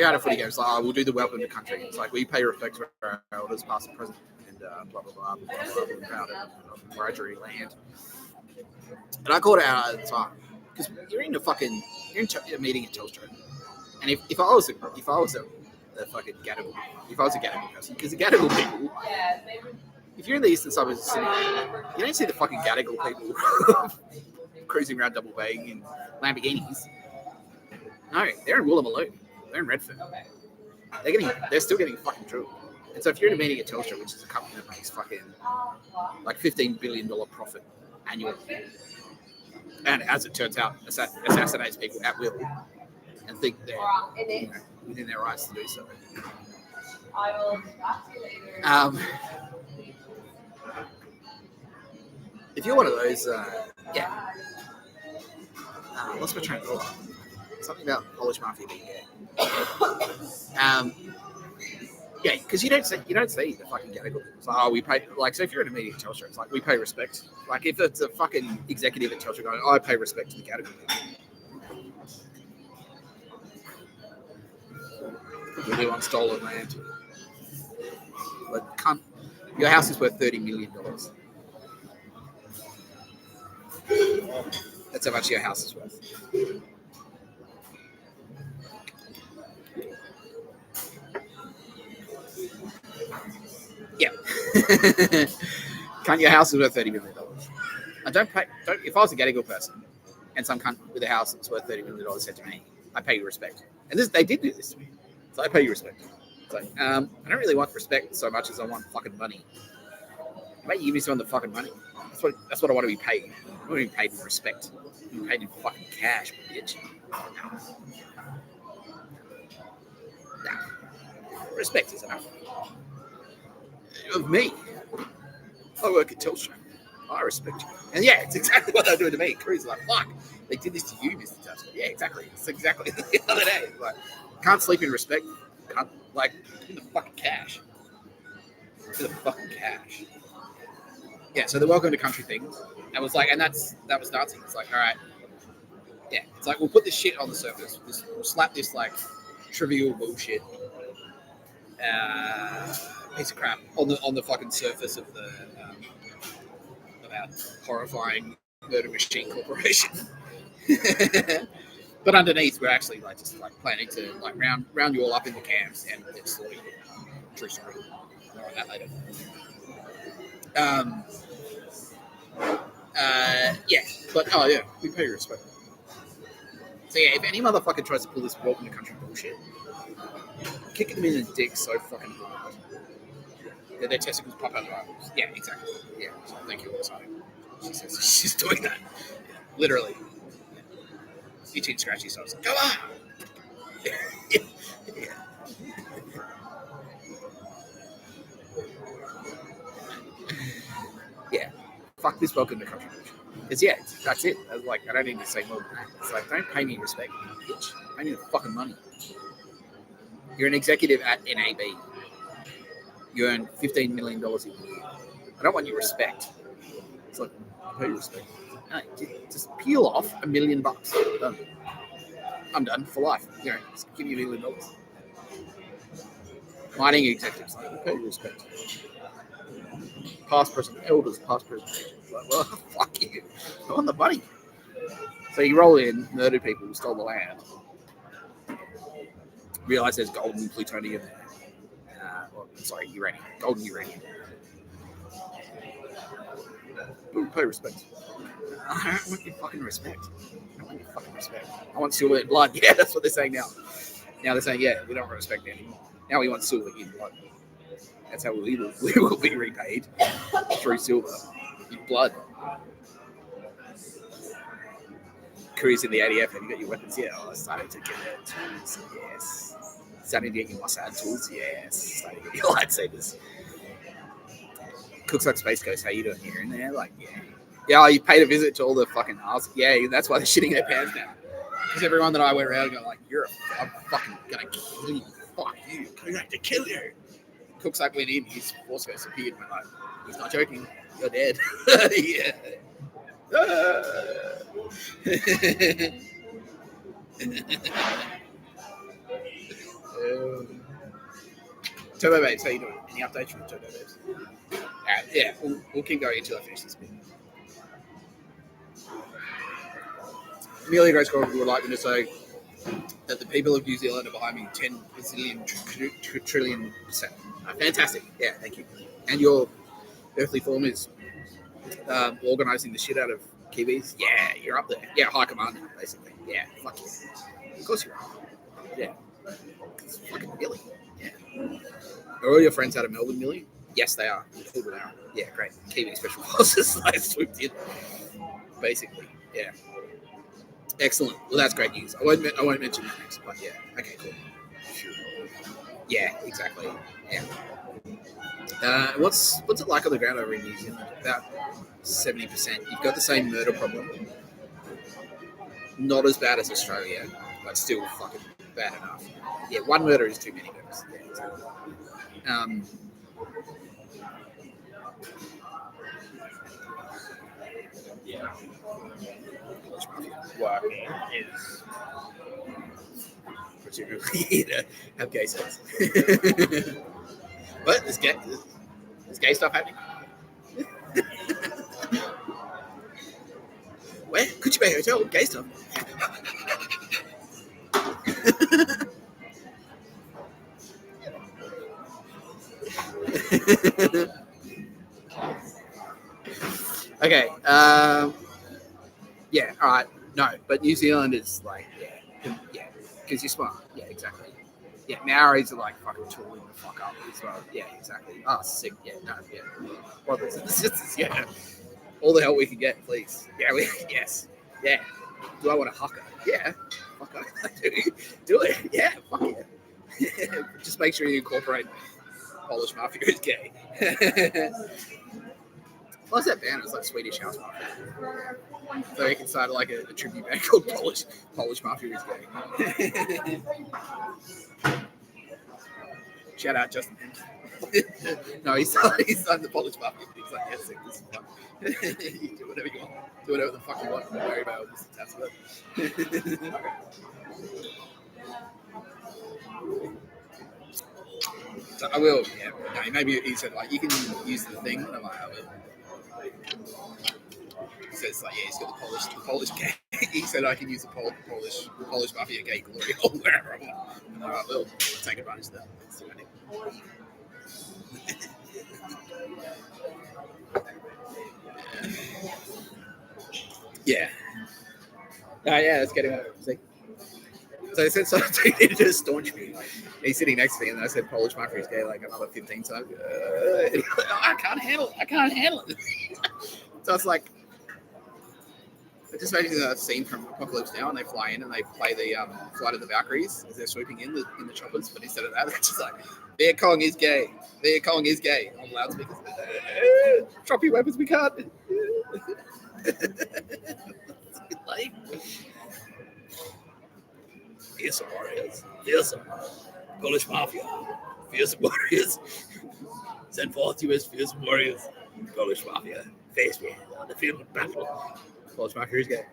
at a footy game, it's like, oh, we'll do the welcome to country. It's like we pay respect to our elders, past and present, and blah blah blah, we're proud of Wiradjuri land. And I called it out at the time because you're in a meeting in Telstra, and if I was a fucking Gadigal, if I was a Gadigal person, because the Gadigal people. If you're in the eastern suburbs of Sydney, you don't see the fucking Gadigal people cruising around Double Bay in Lamborghinis. No, they're in Woolloomooloo. They're in Redfern. They're still getting fucking drilled. And so if you're in a meeting at Telstra, which is a company that makes fucking like $15 billion profit annually, and as it turns out, assassinates people at will, and think they're within their rights to do so. If you're one of those, what's my train of thought? Something about Polish mafia being gay. Yeah, because you don't see the fucking Gadigal. It's like, oh, we pay like so if you're in a meeting at Telstra, it's like we pay respect. Like if it's a fucking executive at Telstra going, I pay respect to the Gadigal people. We live on stolen land. But cunt, your house is worth $30 million. That's how much your house is worth. Yeah. Cunt, your house is worth $30 million. I don't. If I was a Gadigal person and some cunt with a house that's worth $30 million said to me, I pay you respect. And they did do this to me. So I pay you respect. It's like, I don't really want respect so much as I want fucking money. Why you give me some of the fucking money? That's what I want to be paid. I want to be paid in respect. I'm paid in fucking cash, bitch. Respect is enough. Of me. I work at Telstra. I respect you. And yeah, it's exactly what they're doing to me. Crew's like, fuck, they did this to you, Mr. Tapscott. Yeah, exactly. It's exactly the other day. Like, can't sleep in respect. Can't, like, give me the fucking cash. Give me the fucking cash. Yeah, so the welcome to country thing. I was like, and that was dancing. It's like, all right. Yeah, it's like, we'll put this shit on the surface. We'll slap this, like, trivial bullshit piece of crap on the fucking surface of the of our horrifying murder machine corporation. But underneath, we're actually like just like planning to like round you all up in the camps and slaughter you. True story. More on that later. Yeah, but oh yeah, we pay respect. So yeah, if any motherfucker tries to pull this welcome to country bullshit, kick them in the dick so fucking hard that their testicles pop out their eyeballs. Yeah, exactly. Yeah, so thank you, sorry. She says she's doing that. Literally. Itchy and scratchy, so I was like, come on! Yeah. Yeah. Fuck this welcome to country bullshit. Because yeah, that's it. I was like, I don't need to say more than that. It's like, don't pay me respect, bitch. I need the fucking money. You're an executive at NAB. You earn $15 million a year. I don't want your respect. It's like, I pay you respect. No, just peel off $1 million. Done. I'm done for life. You know, just give me $1 million. Mining executives, like, I pay you respect. Past president, elders, past president. Like, well, fuck you. I want the money. So you roll in, murdered people, stole the land. Realize there's gold and plutonium there. Uranium. Gold and uranium. Ooh, pay respect. I don't want your fucking respect. I don't want your fucking respect. I want silver in blood. Yeah, that's what they're saying now. Now they're saying, yeah, we don't respect it anymore. Now we want silver in blood. That's how we will be repaid through silver in blood. Careers in the ADF, have you got your weapons? Yeah, I started to get tools. Yes. Starting to get your Mossad tools. Yes. Starting to get your lightsabers. Cooks like Space Ghost, how you doing here and there? Like, yeah. Yeah, you paid a visit to all the fucking arse. Yeah, that's why they're shitting their pants now. Because everyone that I went around going like, I'm fucking gonna kill you. Fuck you. I'm going to kill you. Cooks like went in, his Force Ghost appeared and went like, he's not joking. You're dead. Yeah. Turbo Babes, how you doing? Any updates from Turbo Babes? Yeah, we'll keep going until I finish this bit. Amelia Grace Corbett would like me to say that the people of New Zealand are behind me 10 bazillion trillion percent. Fantastic. Yeah, thank you. And your earthly form is organising the shit out of Kiwis. Yeah, you're up there. Yeah, high command, basically. Yeah, fuck yeah. Of course you are. Yeah. It's fucking Millie. Yeah. Are all your friends out of Melbourne, Millie? Yes, they are. They are. Yeah, great. Kiwi Special Forces. I swooped in. Basically, yeah. Excellent. Well, that's great news. I won't mention that next, but yeah. Okay, cool. Sure. Yeah, exactly. Yeah. What's it like on the ground over in New Zealand? About 70%. You've got the same murder problem. Not as bad as Australia, but still fucking bad enough. Yeah, one murder is too many murders. Yeah, exactly. Yeah. Working is presumably to have gay sex. But there's gay stuff happening. Where? Could you be a hotel with gay stuff? Okay. Yeah. All right. No, but New Zealand is like, yeah, because you're smart. Yeah, exactly. Yeah, Maoris are like fucking tooling the fuck up as well. Yeah, exactly. Oh, sick. Yeah, no, yeah. Brothers and sisters. Yeah. All the help we can get, please. Yeah, yes. Yeah. Do I want to hucker? Yeah. Fuck, I do. Do it. Yeah. Fuck yeah. Just make sure you incorporate Polish Mafia is gay. What's that band? It's like Swedish House Mafia. So he can start like a tribute band called Polish Mafia is gay. Shout out Justin. No, he's on the Polish Mafia. He's like, yes, this is fun. You do whatever you want. Do whatever the fuck you want. Don't worry about this. Tapscott. So I will, yeah. No, maybe he said like you can use the thing, and I'm like, I will. So it's like, yeah, he's got the Polish gay. He said I can use the Polish Mafia gay glory or wherever I want. And I will take advantage of that. Let's do it. Yeah. Yeah, let's get him. See? So I said something to do to staunch me. He's sitting next to me, and I said Polish Mafia is gay like another 15 times. I can't handle it. So it's like, just imagine that scene from Apocalypse Now, and they fly in and they play the Flight of the Valkyries as they're swooping in the choppers, but instead of that, it's just like, Viet Cong is gay. Viet Cong is gay. On loudspeakers. Drop your weapons, we can't. Like, fearsome warriors. Fearsome. Polish Mafia. Fearsome warriors. Send forth you as fearsome warriors. Polish Mafia. Face me on the field of battle. Polish Mafia is gay.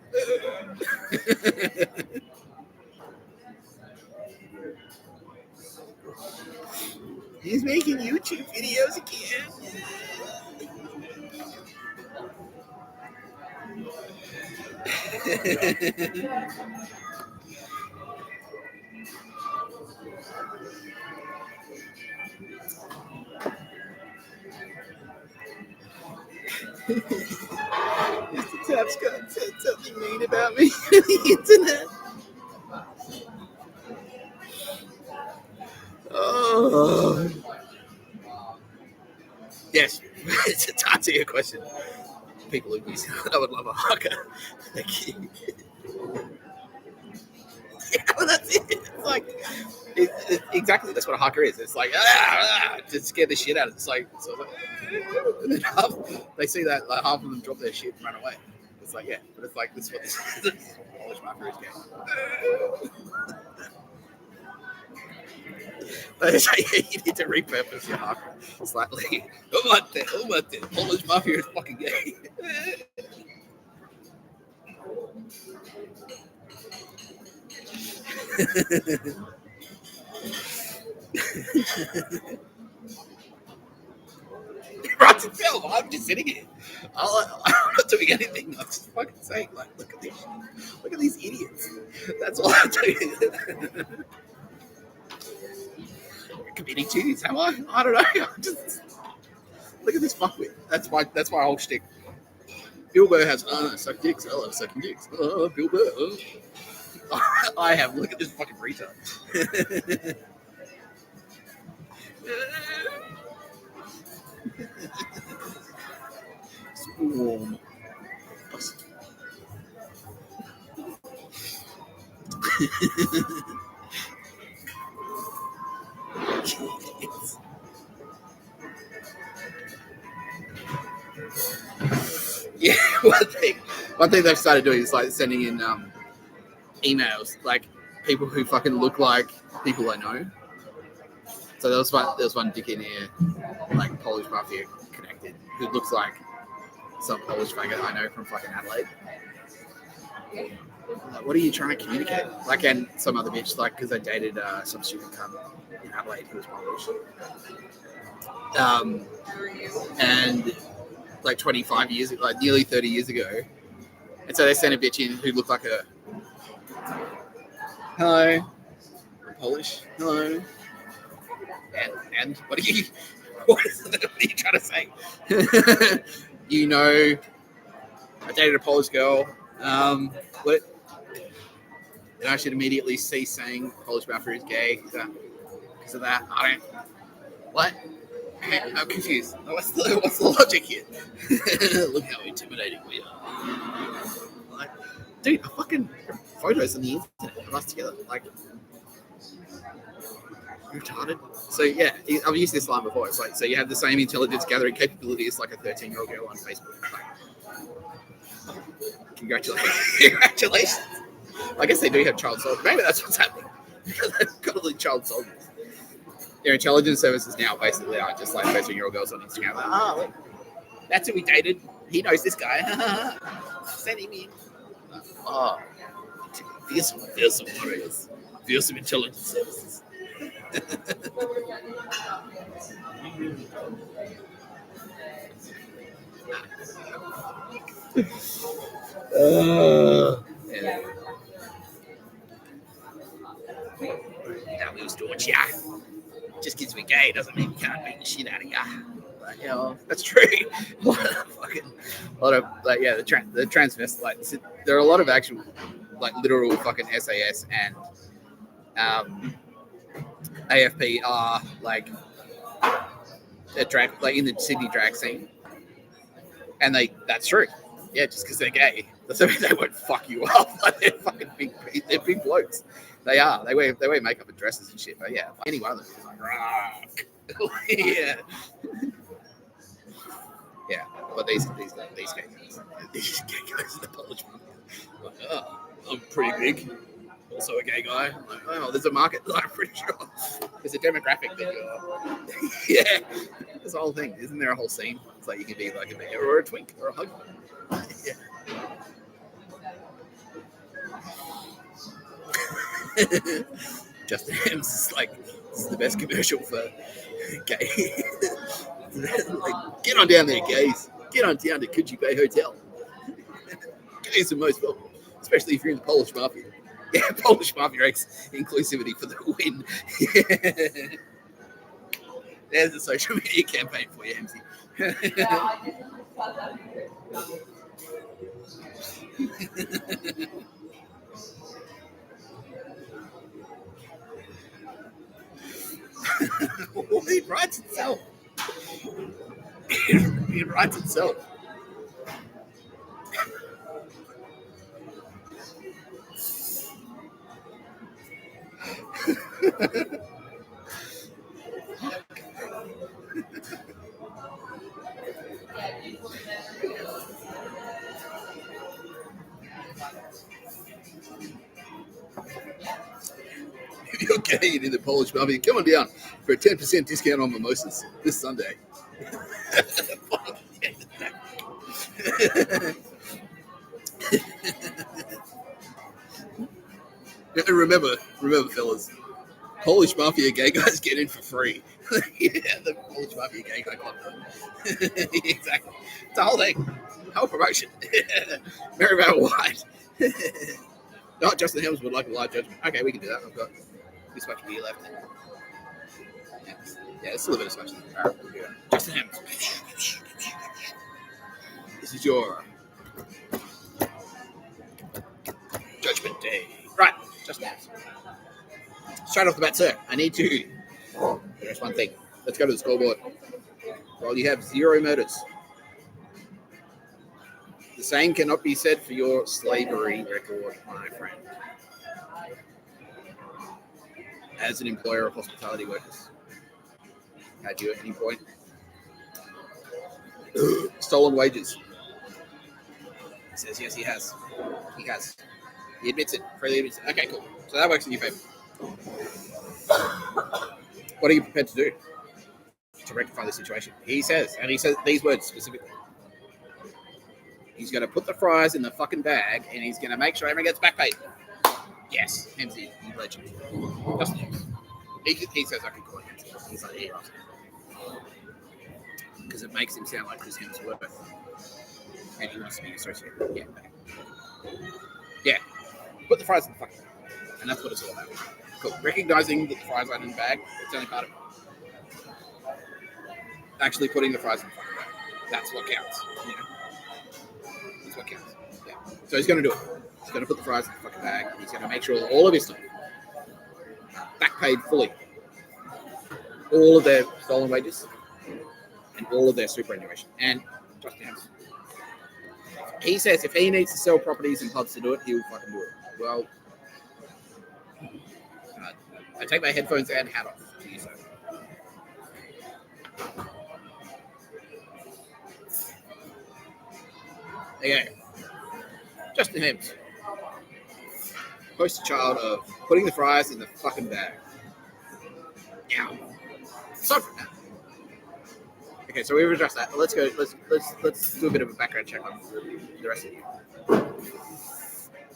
He's making YouTube videos again. Mr. Tapscott said something mean about me on the internet. Oh. Yes, to answer your question, people in New Zealand, I would love a haka. Thank you. Yeah, well, that's it. It's like, exactly, that's what a haka is. It's like, to scare the shit out of it. It's like, and then they see that, like, half of them drop their shit and run away. It's like, yeah, but it's like, this is what this is. Polish Mafia is gay. They say, yeah, you need to repurpose your haka slightly. Polish Mafia is fucking gay. Roxy, film. I'm just sitting here. I'm not doing anything. I'm just fucking saying, like, look at these idiots. That's all I'm doing. Committing cheating, am I? I don't know. Just look at this fuckwit. That's my whole shtick. Bill Burr has suck dicks. I love sucking dicks. Bill Burr. I have. Look at this fucking retard. Swarm. Yeah, one thing they've started doing is like sending in emails, like people who fucking look like people I know. So there was one dick in here, like Polish Mafia connected, who looks like some Polish faggot I know from fucking Adelaide. Like, what are you trying to communicate? Like, and some other bitch, like, because I dated some stupid cunt in Adelaide who was Polish. And like 25 years, like nearly 30 years ago. And so they sent a bitch in who looked like her. Hello. I'm Polish. Hello. And what are you trying to say? You know, I dated a Polish girl. What? And I should immediately cease saying Polish Mafia is gay because of that. I don't. What? I'm confused. What's the logic here? Look how intimidating we are. Like, dude, fucking photos on the internet of us together. Like, Retarded. So yeah, I've used this line before. It's like, so you have the same intelligence gathering capability as like a 13-year-old girl on Facebook. Like, congratulations. I guess they do have child soldiers. Maybe that's what's happening. Because they've got all the child soldiers. Their intelligence services now basically are just like 13-year-old girls on Instagram. Like, look, that's who we dated. He knows this guy. Send him in. Oh, fearsome warriors. Fearsome intelligence services. Yeah. That was Georgia. Just because we're gay doesn't mean we can't beat the shit out of ya. But, you know, that's true. A lot of the transvestites. There are a lot of actual, like, literal fucking SAS and AFP are like drag, like in the Sydney drag scene, and that's true. Yeah, just because they're gay doesn't mean they won't fuck you up. Like, they're big blokes. They are. They wear makeup and dresses and shit. But yeah, any one of them is like, yeah, yeah. But these gay guys in the Polish market, like, oh, I'm pretty big. Also a gay guy. I'm like, oh, there's a market. I'm pretty sure there's a demographic that you're. Yeah, this whole thing. Isn't there a whole scene? It's like you can be like a bear or a twink or a hug. Yeah. Justin Hams is like, this is the best commercial for gay. Like, get on down there, gays. Get on down to Coogee Bay Hotel. Gays are most welcome, especially if you're in the Polish Mafia. Yeah, Polish Mafia X inclusivity for the win. Yeah. There's a social media campaign for you, MC. Well, it writes itself. It writes itself. If you're gay and in the Polish Mafia, come on down for a 10% discount on mimosas this Sunday. And remember, fellas, Polish Mafia gay guys get in for free. Yeah, the Polish Mafia gay guy club. Exactly. It's a whole thing. Whole promotion. Very, very wide. Not Justin Helms would like a live judgment. Okay, we can do that. I've got this much beer left. Yeah, it's a little bit of scotch. All right, we'll Justin Helms. This is your judgment day. Right, Justin Helms. Straight off the bat, sir, I need to. There's one thing. Let's go to the scoreboard. Well, you have 0 murders. The same cannot be said for your slavery record, my friend. As an employer of hospitality workers, had you at any point stolen wages? He says yes, he has. He has. He admits it. Freely admits it. Okay, cool. So that works in your favor. What are you prepared to do to rectify the situation? He says these words specifically. He's going to put the fries in the fucking bag, and he's going to make sure everyone gets back paid. Yes, MC, you legend. Justin Hughes. He says I can call him MC. He's like, yeah, because it makes him sound like Chris Hemsworth, and he wants to be associated. Yeah. Yeah. Put the fries in the fucking bag, and that's what it's all about. Cool. Recognizing that the fries aren't in the bag, it's only part of it. Actually putting the fries in the fucking bag. That's what counts. You know? That's what counts. Yeah. So he's going to do it. He's going to put the fries in the fucking bag. He's going to make sure that all of his stuff back paid fully. All of their stolen wages and all of their superannuation. And Justin Hams. He says if he needs to sell properties and pubs to do it, he'll fucking do it. Well, I take my headphones and hat off. There you go. Justin Hibbs. Poster child of putting the fries in the fucking bag. Now, aside from that. Okay, so we've addressed that. Let's go. Let's do a bit of a background check on the rest of you.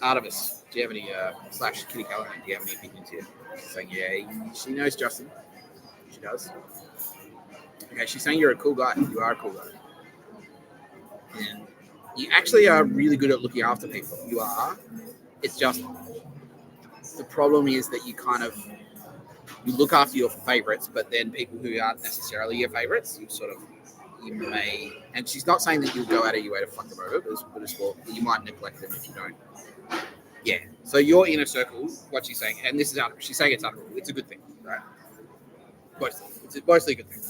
Artemis, do you have any slash Kitty Callahan? Do you have any opinions here? She's saying, yeah, she knows Justin. She does. Okay, she's saying you're a cool guy. You are a cool guy, and you actually are really good at looking after people. You are. It's just the problem is that you kind of you look after your favorites, but then people who aren't necessarily your favorites, you may. And she's not saying that you'll go out of your way to fuck them over, but as well, you might neglect them if you don't. Yeah. So your inner circle, what she's saying, and this is she's saying it's honorable. It's a good thing, right? It's mostly a good thing.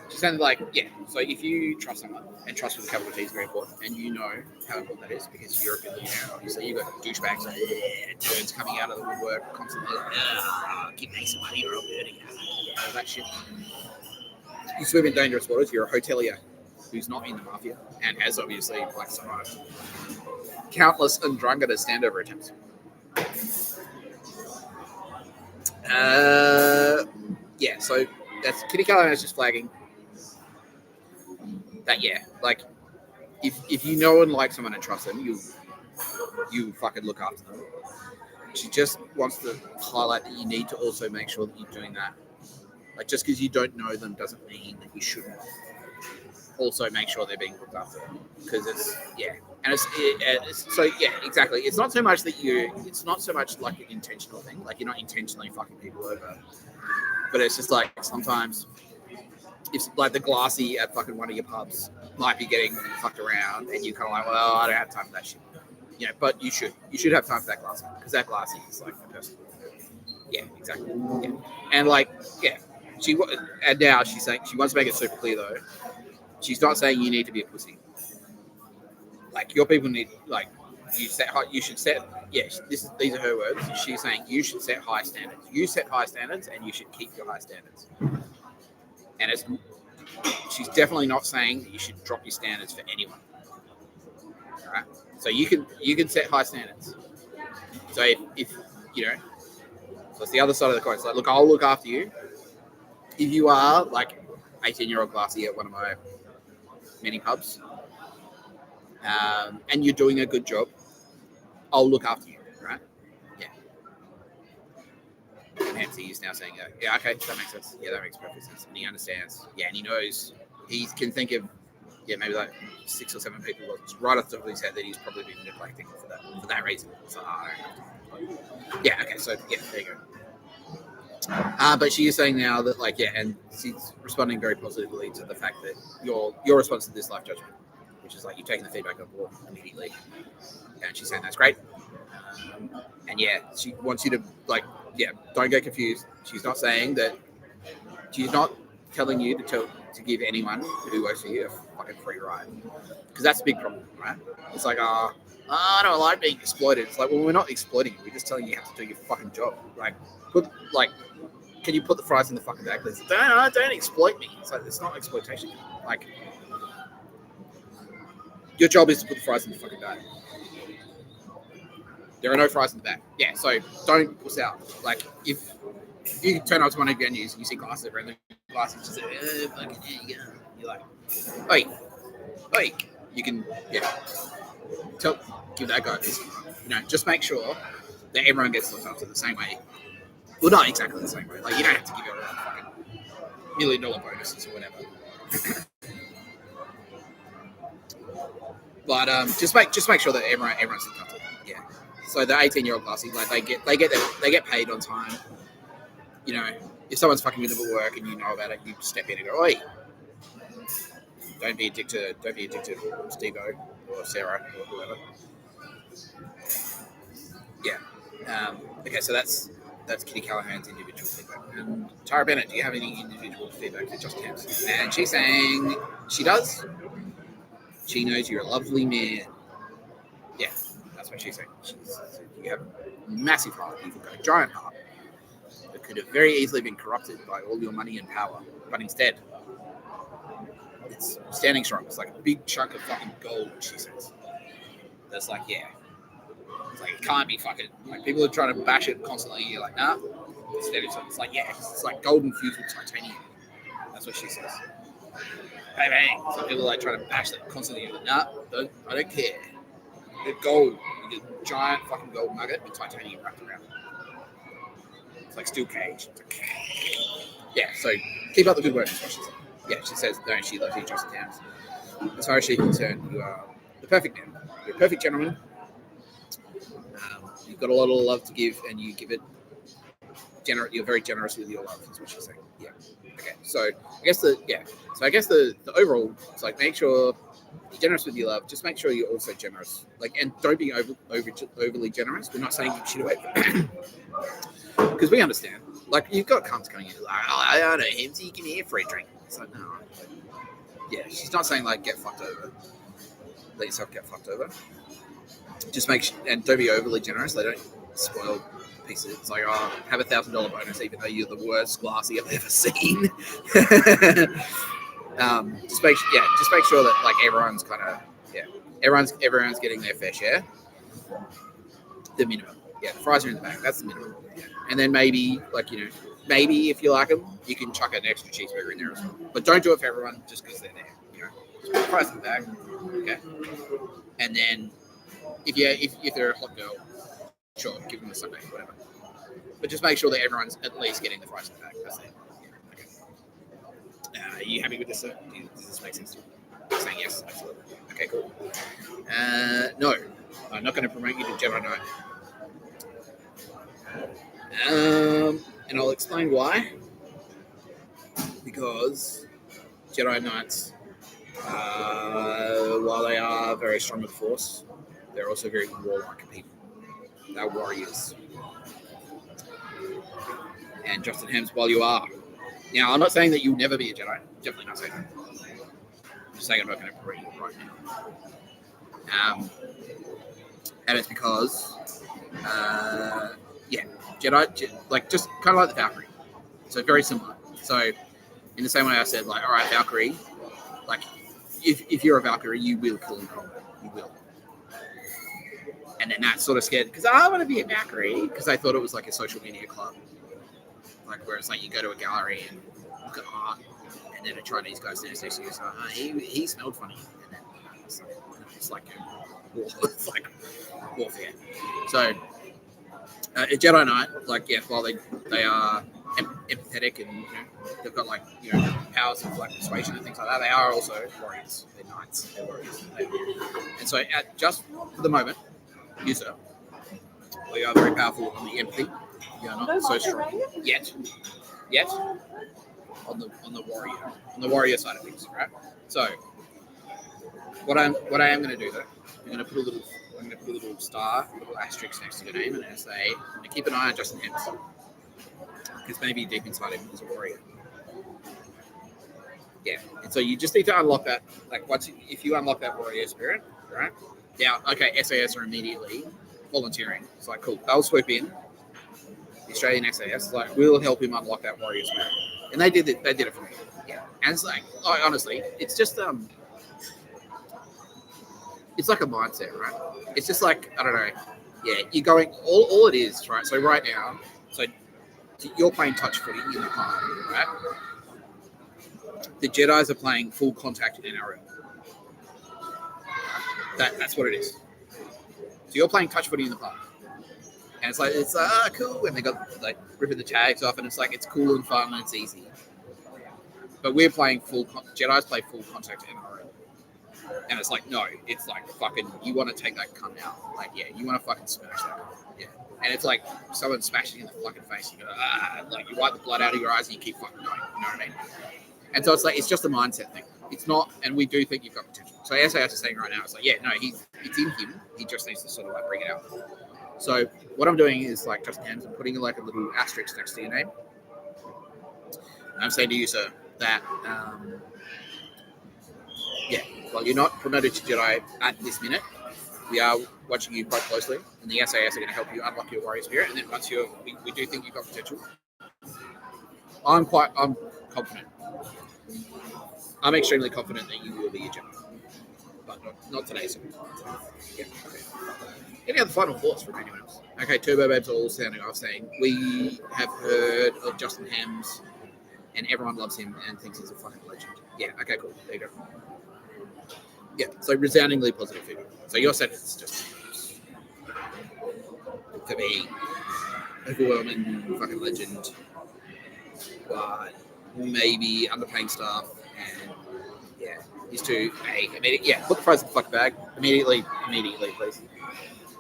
She's saying so if you trust someone, and trust with a capital T is very important, and you know how important that is because you're a billionaire, obviously you've got douchebags, turns coming out of the woodwork constantly, give me some money or I'll murder you, all that shit. You swim in dangerous waters, you're a hotelier who's not in the mafia, and has obviously survived countless undrunken standover attempts. So that's Kitty Callahan is just flagging that, if you know and like someone and trust them, you fucking look after them. She just wants to highlight that you need to also make sure that you're doing that. Like, just because you don't know them doesn't mean that you shouldn't also make sure they're being looked after. Because exactly. It's not so much that it's not so much like an intentional thing. Like, you're not intentionally fucking people over. But it's just like sometimes if like the glassy at fucking one of your pubs might be getting fucked around and you're kind of like, well, I don't have time for that shit. But you should have time for that glassy because that glassy is like the person. Yeah, exactly. Yeah. And and now she's saying she wants to make it super clear though. She's not saying you need to be a pussy. Like, your people need, you should set. These are her words. She's saying you should set high standards. You set high standards, and you should keep your high standards. And she's definitely not saying that you should drop your standards for anyone. All right. So you can set high standards. So if so it's the other side of the coin. It's like, look, I'll look after you. If you are like 18-year-old glassy at one of my many pubs, and you're doing a good job, I'll look after you, right? Yeah. And Nancy is now saying, yeah, okay, that makes sense. Yeah, that makes perfect sense. And he understands. Yeah, and he knows. He can think of, maybe like 6 or 7 people right off the top of his head that he's probably been neglecting for that reason. So, yeah, okay, so, yeah, there you go. But she is saying now that, and she's responding very positively to the fact that your response to this life judgment, which is you've taken the feedback on board immediately, and she's saying that's great. And she wants you to don't get confused. She's not saying that. She's not telling you to give anyone who works for you a fucking free ride, because that's a big problem, right? It's like, I don't like being exploited. It's like, well, we're not exploiting you. We're just telling you have to do your fucking job. Can you put the fries in the fucking bag, please? Don't exploit me. It's like, it's not exploitation. Like, your job is to put the fries in the fucking bag. There are no fries in the bag. Yeah, so don't puss out. Like, if you turn up to one of your venues and you see glasses around the glasses, just say, fucking, here you go. You're like, oi. You can, give that guy a piece. Just make sure that everyone gets looked after the same way. Well, not exactly the same way. Like, you don't have to give everyone fucking $1 million bonuses or whatever. But just make sure that everyone's looked after. Yeah. So the 18-year-old classy, they get paid on time. If someone's fucking with them at work and you know about it, you step in and go, oi. Don't be a dick to Steve-O or Sarah or whoever. Yeah. Okay, so that's Kitty Callahan's individual feedback. And Tara Bennett, do you have any individual feedback to Just Camps? And she's saying she does. She knows you're a lovely man. Yeah, that's what she's saying. You have a massive heart. You've got a giant heart that could have very easily been corrupted by all your money and power. But instead, it's standing strong. It's like a big chunk of fucking gold, she says. That's like, yeah. It's like, it can't be fucking, like, people are trying to bash it constantly. You're like, nah. It's like, yeah, it's like gold infused with titanium. That's what she says. Bang, bang. So people are like trying to bash that constantly. You're like, nah, I don't care. The gold, you get a giant fucking gold nugget with titanium wrapped around. It's like steel cage. It's like, yeah, so keep up the good work. She says. Yeah, she says, don't she loves you, Justin Towns. As far as she's concerned, you are the perfect man. You're a perfect gentleman. You've got a lot of love to give, and you give it. You're very generous with your love. Is what she's saying. Yeah. Okay. So I guess the overall, it's like make sure you're generous with your love. Just make sure you're also generous. Like, and don't be overly generous. We're not saying give shit away because we understand. Like, you've got cunts coming in like, oh, I don't know him, so you can hear free drink. It's like, no. Yeah, she's not saying like get fucked over. Let yourself get fucked over. Just and don't be overly generous. They don't spoil pieces. It's like, oh, have $1,000 bonus, even though you're the worst glassy I've ever seen. Just make sure that like everyone's kind of everyone's getting their fair share. The minimum. Yeah, the fries are in the bag. That's the minimum. Yeah. And then maybe maybe if you like them, you can chuck an extra cheeseburger in there as well. But don't do it for everyone just because they're there. Just put the fries in the bag. Okay. And then if they're a hot girl, sure, give them a Sunday, whatever. But just make sure that everyone's at least getting the fries in the bag. That's it. Yeah. Okay. Are you happy with this, sir? Does this make sense to you? I'm saying yes, absolutely. Okay, cool. No, I'm not going to promote you to Jedi Knight. And I'll explain why. Because Jedi Knights, while they are very strong with the Force, they're also very warlike people. They're warriors. And Justin Hems, while you are. Now, I'm not saying that you'll never be a Jedi. Definitely not saying that. I'm just saying I'm not going to promote you right now. And it's because, Jedi, like, just kind of like the Valkyrie. So very similar. So in the same way I said, like, all right, Valkyrie, like, if you're a Valkyrie, you will kill in combat. You will. And then that sort of scared, because I want to be a Valkyrie, because I thought it was like a social media club. Like, where it's like you go to a gallery and look at art, and then a Chinese guy stands next to you and says, he smelled funny. And then it's like warfare. So, a Jedi Knight, like, yeah, while they are empathetic and, they've got, like, powers of, like, persuasion and things like that, they are also warriors. They're knights. They're warriors. And so, just for the moment, you, sir, we are very powerful on the empathy. You are not so strong yet. On the warrior side of things, right? So, what I am going to do though, I'm going to put a little star, a little asterisk next to your name, and I'm going to say, I'm going to keep an eye on Justin Hems, because maybe deep inside him is a warrior. Yeah, and so you just need to unlock that. Like, if you unlock that warrior spirit, right? Now, okay, SAS are immediately volunteering. It's like, cool, they'll swoop in. The Australian SAS, like, we'll help him unlock that warrior spirit, and they did it. They did it for me. Yeah, and it's like, honestly, it's just it's like a mindset, right? It's just like, I don't know. Yeah, you're going all it is, right? So right now, you're playing touch footy in the park, right? The Jedis are playing full contact NRL. That's what it is. So you're playing touch footy in the park. And it's like, cool. And they got, like, ripping the tags off, and it's like, it's cool and fun and it's easy. But we're playing Jedis play full contact NRL. And it's like, no, it's like fucking, you want to take that cunt out. Like, yeah, you want to fucking smash that. Yeah. And it's like someone smashing you in the fucking face. You go, like, you wipe the blood out of your eyes and you keep fucking going. You know what I mean? And so it's like, it's just a mindset thing. It's not, and we do think you've got potential. So SAS is saying right now, it's like, yeah, no, it's in him. He just needs to sort of like bring it out. So what I'm doing is, like, Justin Hems, I'm putting like a little asterisk next to your name. And I'm saying to you, sir, that, while you're not promoted to Jedi at this minute, we are watching you quite closely, and the SAS are going to help you unlock your warrior spirit. And then once we do think you've got potential, I'm confident. I'm extremely confident that you will be a Jedi. but not today. So. Yeah. Okay. Any other final thoughts from anyone else? Okay, Turbo Babes are all sounding off saying we have heard of Justin Hams and everyone loves him and thinks he's a fucking legend. Yeah, okay, cool. There you go. Yeah, so resoundingly positive feedback. So you're saying it's just to be overwhelming fucking legend, but maybe underpaying stuff and yeah, he's too immediate. Yeah, put the price in the fucking bag immediately, please.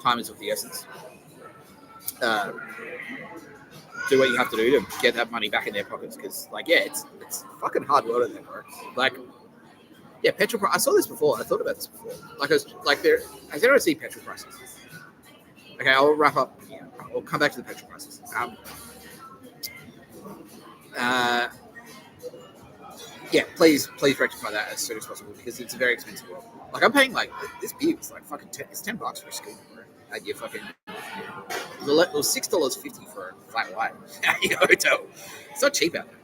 Time is of the essence. Do what you have to do to get that money back in their pockets because, like, yeah, it's fucking hard work in there, bro. Like, yeah, petrol price. I saw this before. I thought about this before. Like, I was like, I don't see petrol prices. Okay, I'll wrap up. Yeah, I'll come back to the petrol prices. Yeah, please rectify that as soon as possible because it's a very expensive world. Like, I'm paying like this beer is like fucking it's $10 for a scoop, bro. Like, you fucking. It was $6.50 for a flat white at your hotel. It's not cheap out there.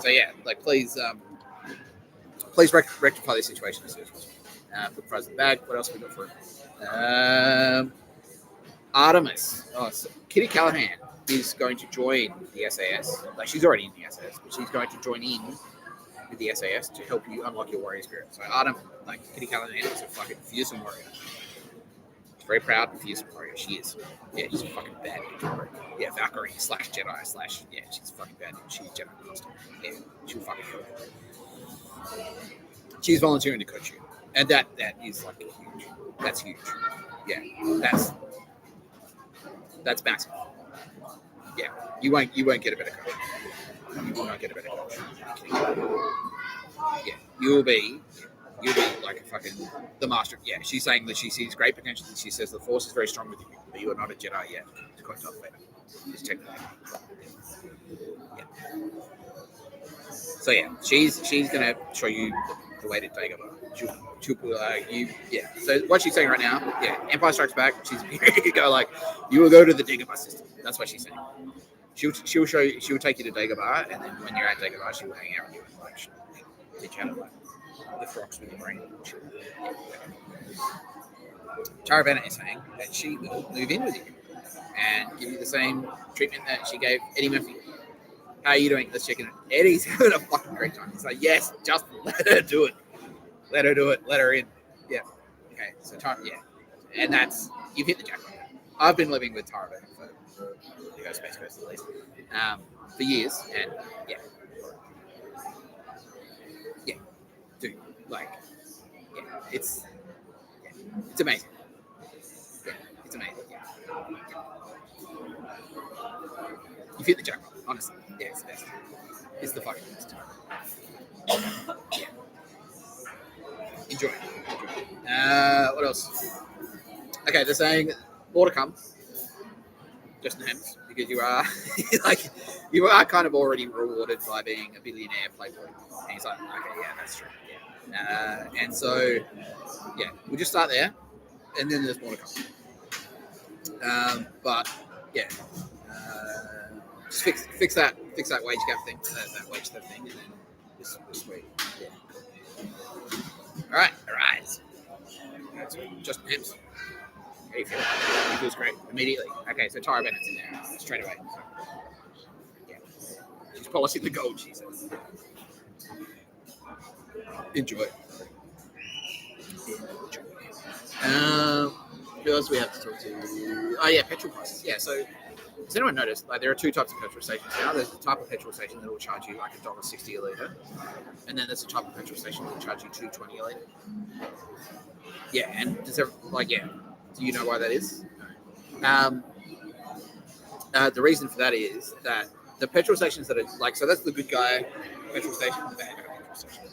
So yeah, like please rectify this situation as soon as possible. Put the price in the bag. What else have we got for it? Artemis. Oh, so Kitty Callahan is going to join the SAS. Like she's already in the SAS, but she's going to join in with the SAS to help you unlock your warrior spirit. So Kitty Callahan is a fucking fearsome warrior. Very proud and fierce warrior. She is. Yeah, she's a fucking bad bitch. Yeah, Valkyrie / Jedi / yeah, she's fucking bad. She's Jedi master. Yeah, she'll fucking kill you. She's volunteering to coach you, and that is like huge. That's huge. Yeah, that's massive. Yeah, you won't get a better coach. You will not get a better coach. Yeah, you'll be like a fucking the master. Yeah, she's saying that she sees great potential. She says the force is very strong with you, but you are not a Jedi yet. It's quite tough later. Just technically. Yeah. So yeah, she's gonna show you the way to Dagobah. She'll you. Yeah. So what she's saying right now, yeah, Empire Strikes Back. She's you go like you will go to the Dagobah system. That's what she's saying. She'll show you. She'll take you to Dagobah, and then when you're at Dagobah, she will hang out with you and like teach you how to like lift rocks with your brain. Tara Bennett is saying that she will move in with you and give you the same treatment that she gave Eddie Murphy. How are you doing? Let's check in. Eddie's having a fucking great time. He's like, yes, just let her do it. Let her do it. Let her in. Yeah. Okay. So Tara, yeah, and that's you've hit the jackpot. I've been living with Tara Bennett for Space Coast at least for years, and yeah, dude, like, yeah, it's amazing. Yeah, it's amazing. Yeah. You've hit the jackpot, honestly. Yeah, it's the best. It's the fucking best. Yeah. Enjoy. What else? Okay, they're saying more to come. Justin Hams, because you are you are kind of already rewarded by being a billionaire playboy. And he's like, okay, yeah, that's true. Yeah. And so, yeah, we'll just start there, and then there's more to come. But yeah, just fix that wage gap thing, that wage step thing, and then this sweet. Yeah. All right. That's Justin Hams. How do you feel? He feels great immediately. Okay, so Tara Bennett's in there straight away. So, yeah, she's polishing the gold. She says, "Enjoy." Who else do we have to talk to? Oh yeah, petrol prices. Yeah, so has anyone noticed? Like, there are two types of petrol stations now. There's the type of petrol station that will charge you like $1.60 a litre, and then there's the type of petrol station that will charge you $2.20 a litre. Yeah, and does there do you know why that is? No. The reason for that is that the petrol stations that are like, so that's the good guy petrol station, the bad guy petrol station.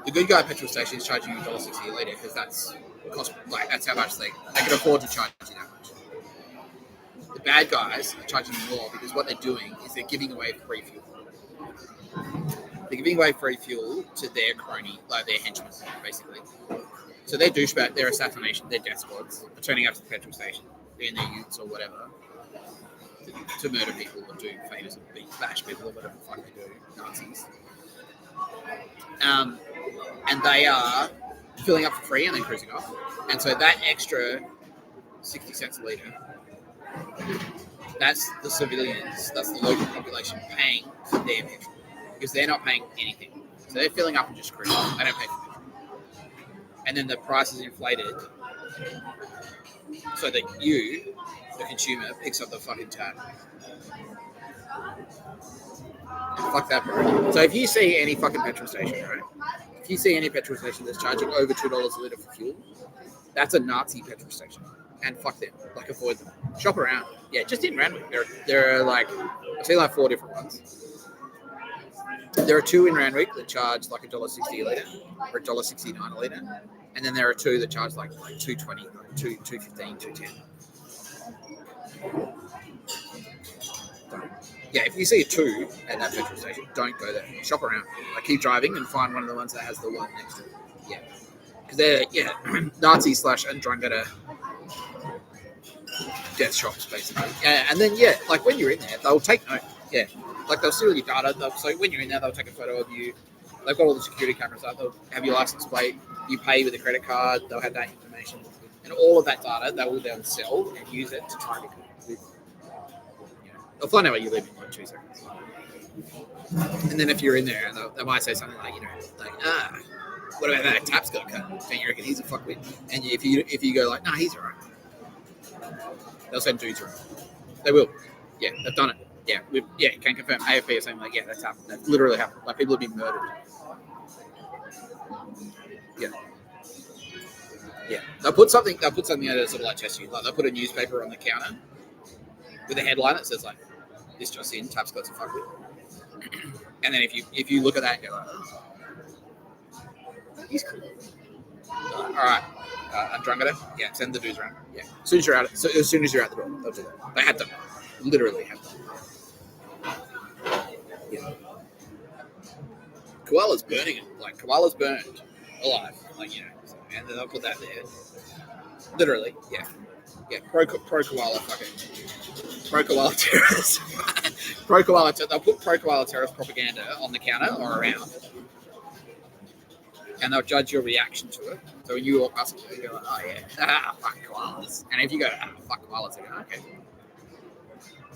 The good guy petrol stations charge you $1.60 a litre because that's how much they can afford to charge you that much. The bad guys are charging you more because what they're doing is they're giving away free fuel. They're giving away free fuel to their crony, like their henchmen, basically. So their douchebag, their assassination, their death squads are turning up to the petrol station in their utes or whatever to murder people or do favors or bash people or whatever the fuck they do, Nazis. And they are filling up for free and then cruising off. And so that extra 60 cents a litre, that's the civilians, that's the local population paying for their petrol because they're not paying anything. So they're filling up and just cruising. They don't pay for petrol. And then the price is inflated so that you, the consumer, picks up the fucking tab. Fuck that, bro. So if you see any fucking petrol station, right? If you see any petrol station that's charging over $2 a litre for fuel, that's a Nazi petrol station. And fuck them. Like, avoid them. Shop around. Yeah, just in Randwick. There are like, I've seen like 4 different ones. There are 2 in Randwick that charge like $1.60 a litre or $1.69 a litre. And then there are 2 that charge like $2.20, like $2.15, $2.10. Yeah, if you see a 2 at that petrol station, don't go there. Shop around. Like, keep driving and find one of the ones that has the 1 next to it. Yeah. Because they're, Nazi / Andromeda death shops, basically. Yeah, and then, like, when you're in there, they'll take note. Yeah. Like, they'll steal your data. So when you're in there, they'll take a photo of you. They've got all the security cameras up. They'll have your license plate. You pay with a credit card. They'll have that information. And all of that data, they will then sell and use it to try to they'll find out where you live in like 2 seconds. And then if you're in there, they might say something like, what about that Tapscott cut? Don't you reckon he's a fuckwit? And if you go like, nah, he's alright, they'll send dudes around. They will. Yeah, they've done it. Yeah, can confirm. AFP is saying like, yeah, that's happened. That's literally happened. Like, people have been murdered. Yeah. They'll put something out there to sort of like test you. Like, they'll put a newspaper on the counter with a headline that says like, this just in, Tapscott's a fuckwit. And then if you look at that and go like, oh, he's cool. All right, Andromeda, yeah, send the dudes around. Yeah, as soon as you're out the door, they'll do that. They have done it. Literally have done it. Yeah. Koala's burning it. Like, koala's burned alive. Like, and then they'll put that there. Literally, yeah. Yeah, pro koala fucking pro koala terrorists. They'll put pro koala terrorist propaganda on the counter or around, and they'll judge your reaction to it. So when you walk past it, you go like, oh yeah, fuck koalas. And if you go, fuck koalas, they go, okay.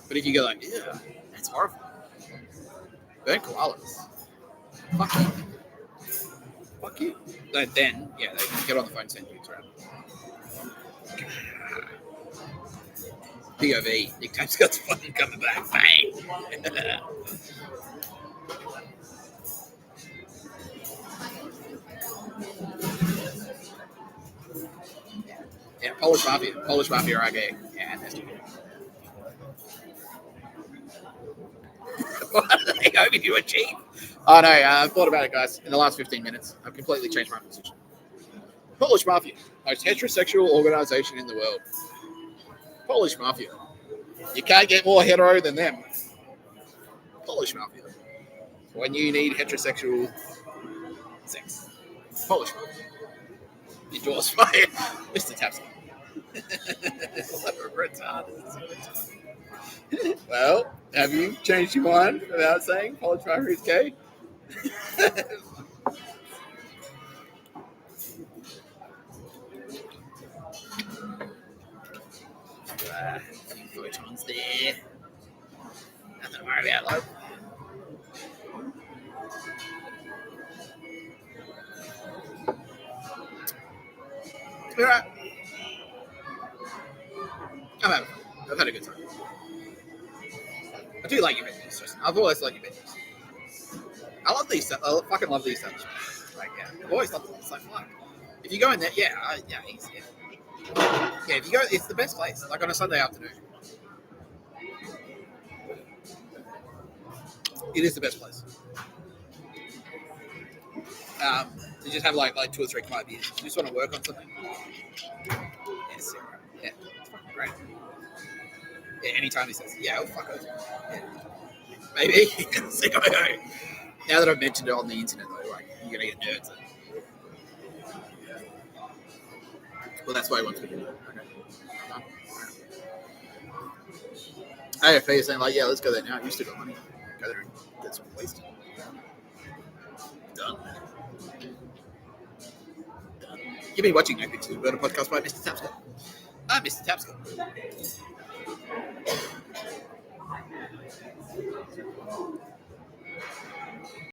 But if you go like, yeah, that's horrible. Burn koalas. Fuck you. Then they get on the phone and send you around. POV, Nick Tapscott's fucking coming back. Bang! Yeah, Polish Mafia are gay. Yeah, that's true. What are they hoping to achieve? Oh no, I've thought about it, guys. In the last 15 minutes, I've completely changed my position. Polish Mafia, most heterosexual organization in the world. Polish Mafia. You can't get more hetero than them. Polish Mafia. When you need heterosexual sex. Polish Mafia. Endorsed by Mr. Tapscott. Well, have you changed your mind about saying Polish Mafia is gay? Photons there. Nothing to worry about, love. Alright. I've had a good time. I do like your business, Justin. I've always liked your business. I fucking love these stuff. Like, yeah, I've always loved it. It's like, fuck. If you go in there, yeah, if you go, it's the best place. Like on a Sunday afternoon. It is the best place. To just have like 2 or 3 quiet beers. You just want to work on something. Yeah, sick, right? Yeah, it's fucking great. Yeah, anytime he says, yeah, oh fuck it. Yeah. Maybe. Now that I've mentioned it on the internet, though, like, you're gonna get nerds. Well, that's why he wants me to do it. Okay. AFP is saying, like, yeah, let's go there now. You still got money. Go there and get some wasted. Done. You've been watching No Pictures About a podcast by Mr. Tapscott. I'm Mr. Tapscott.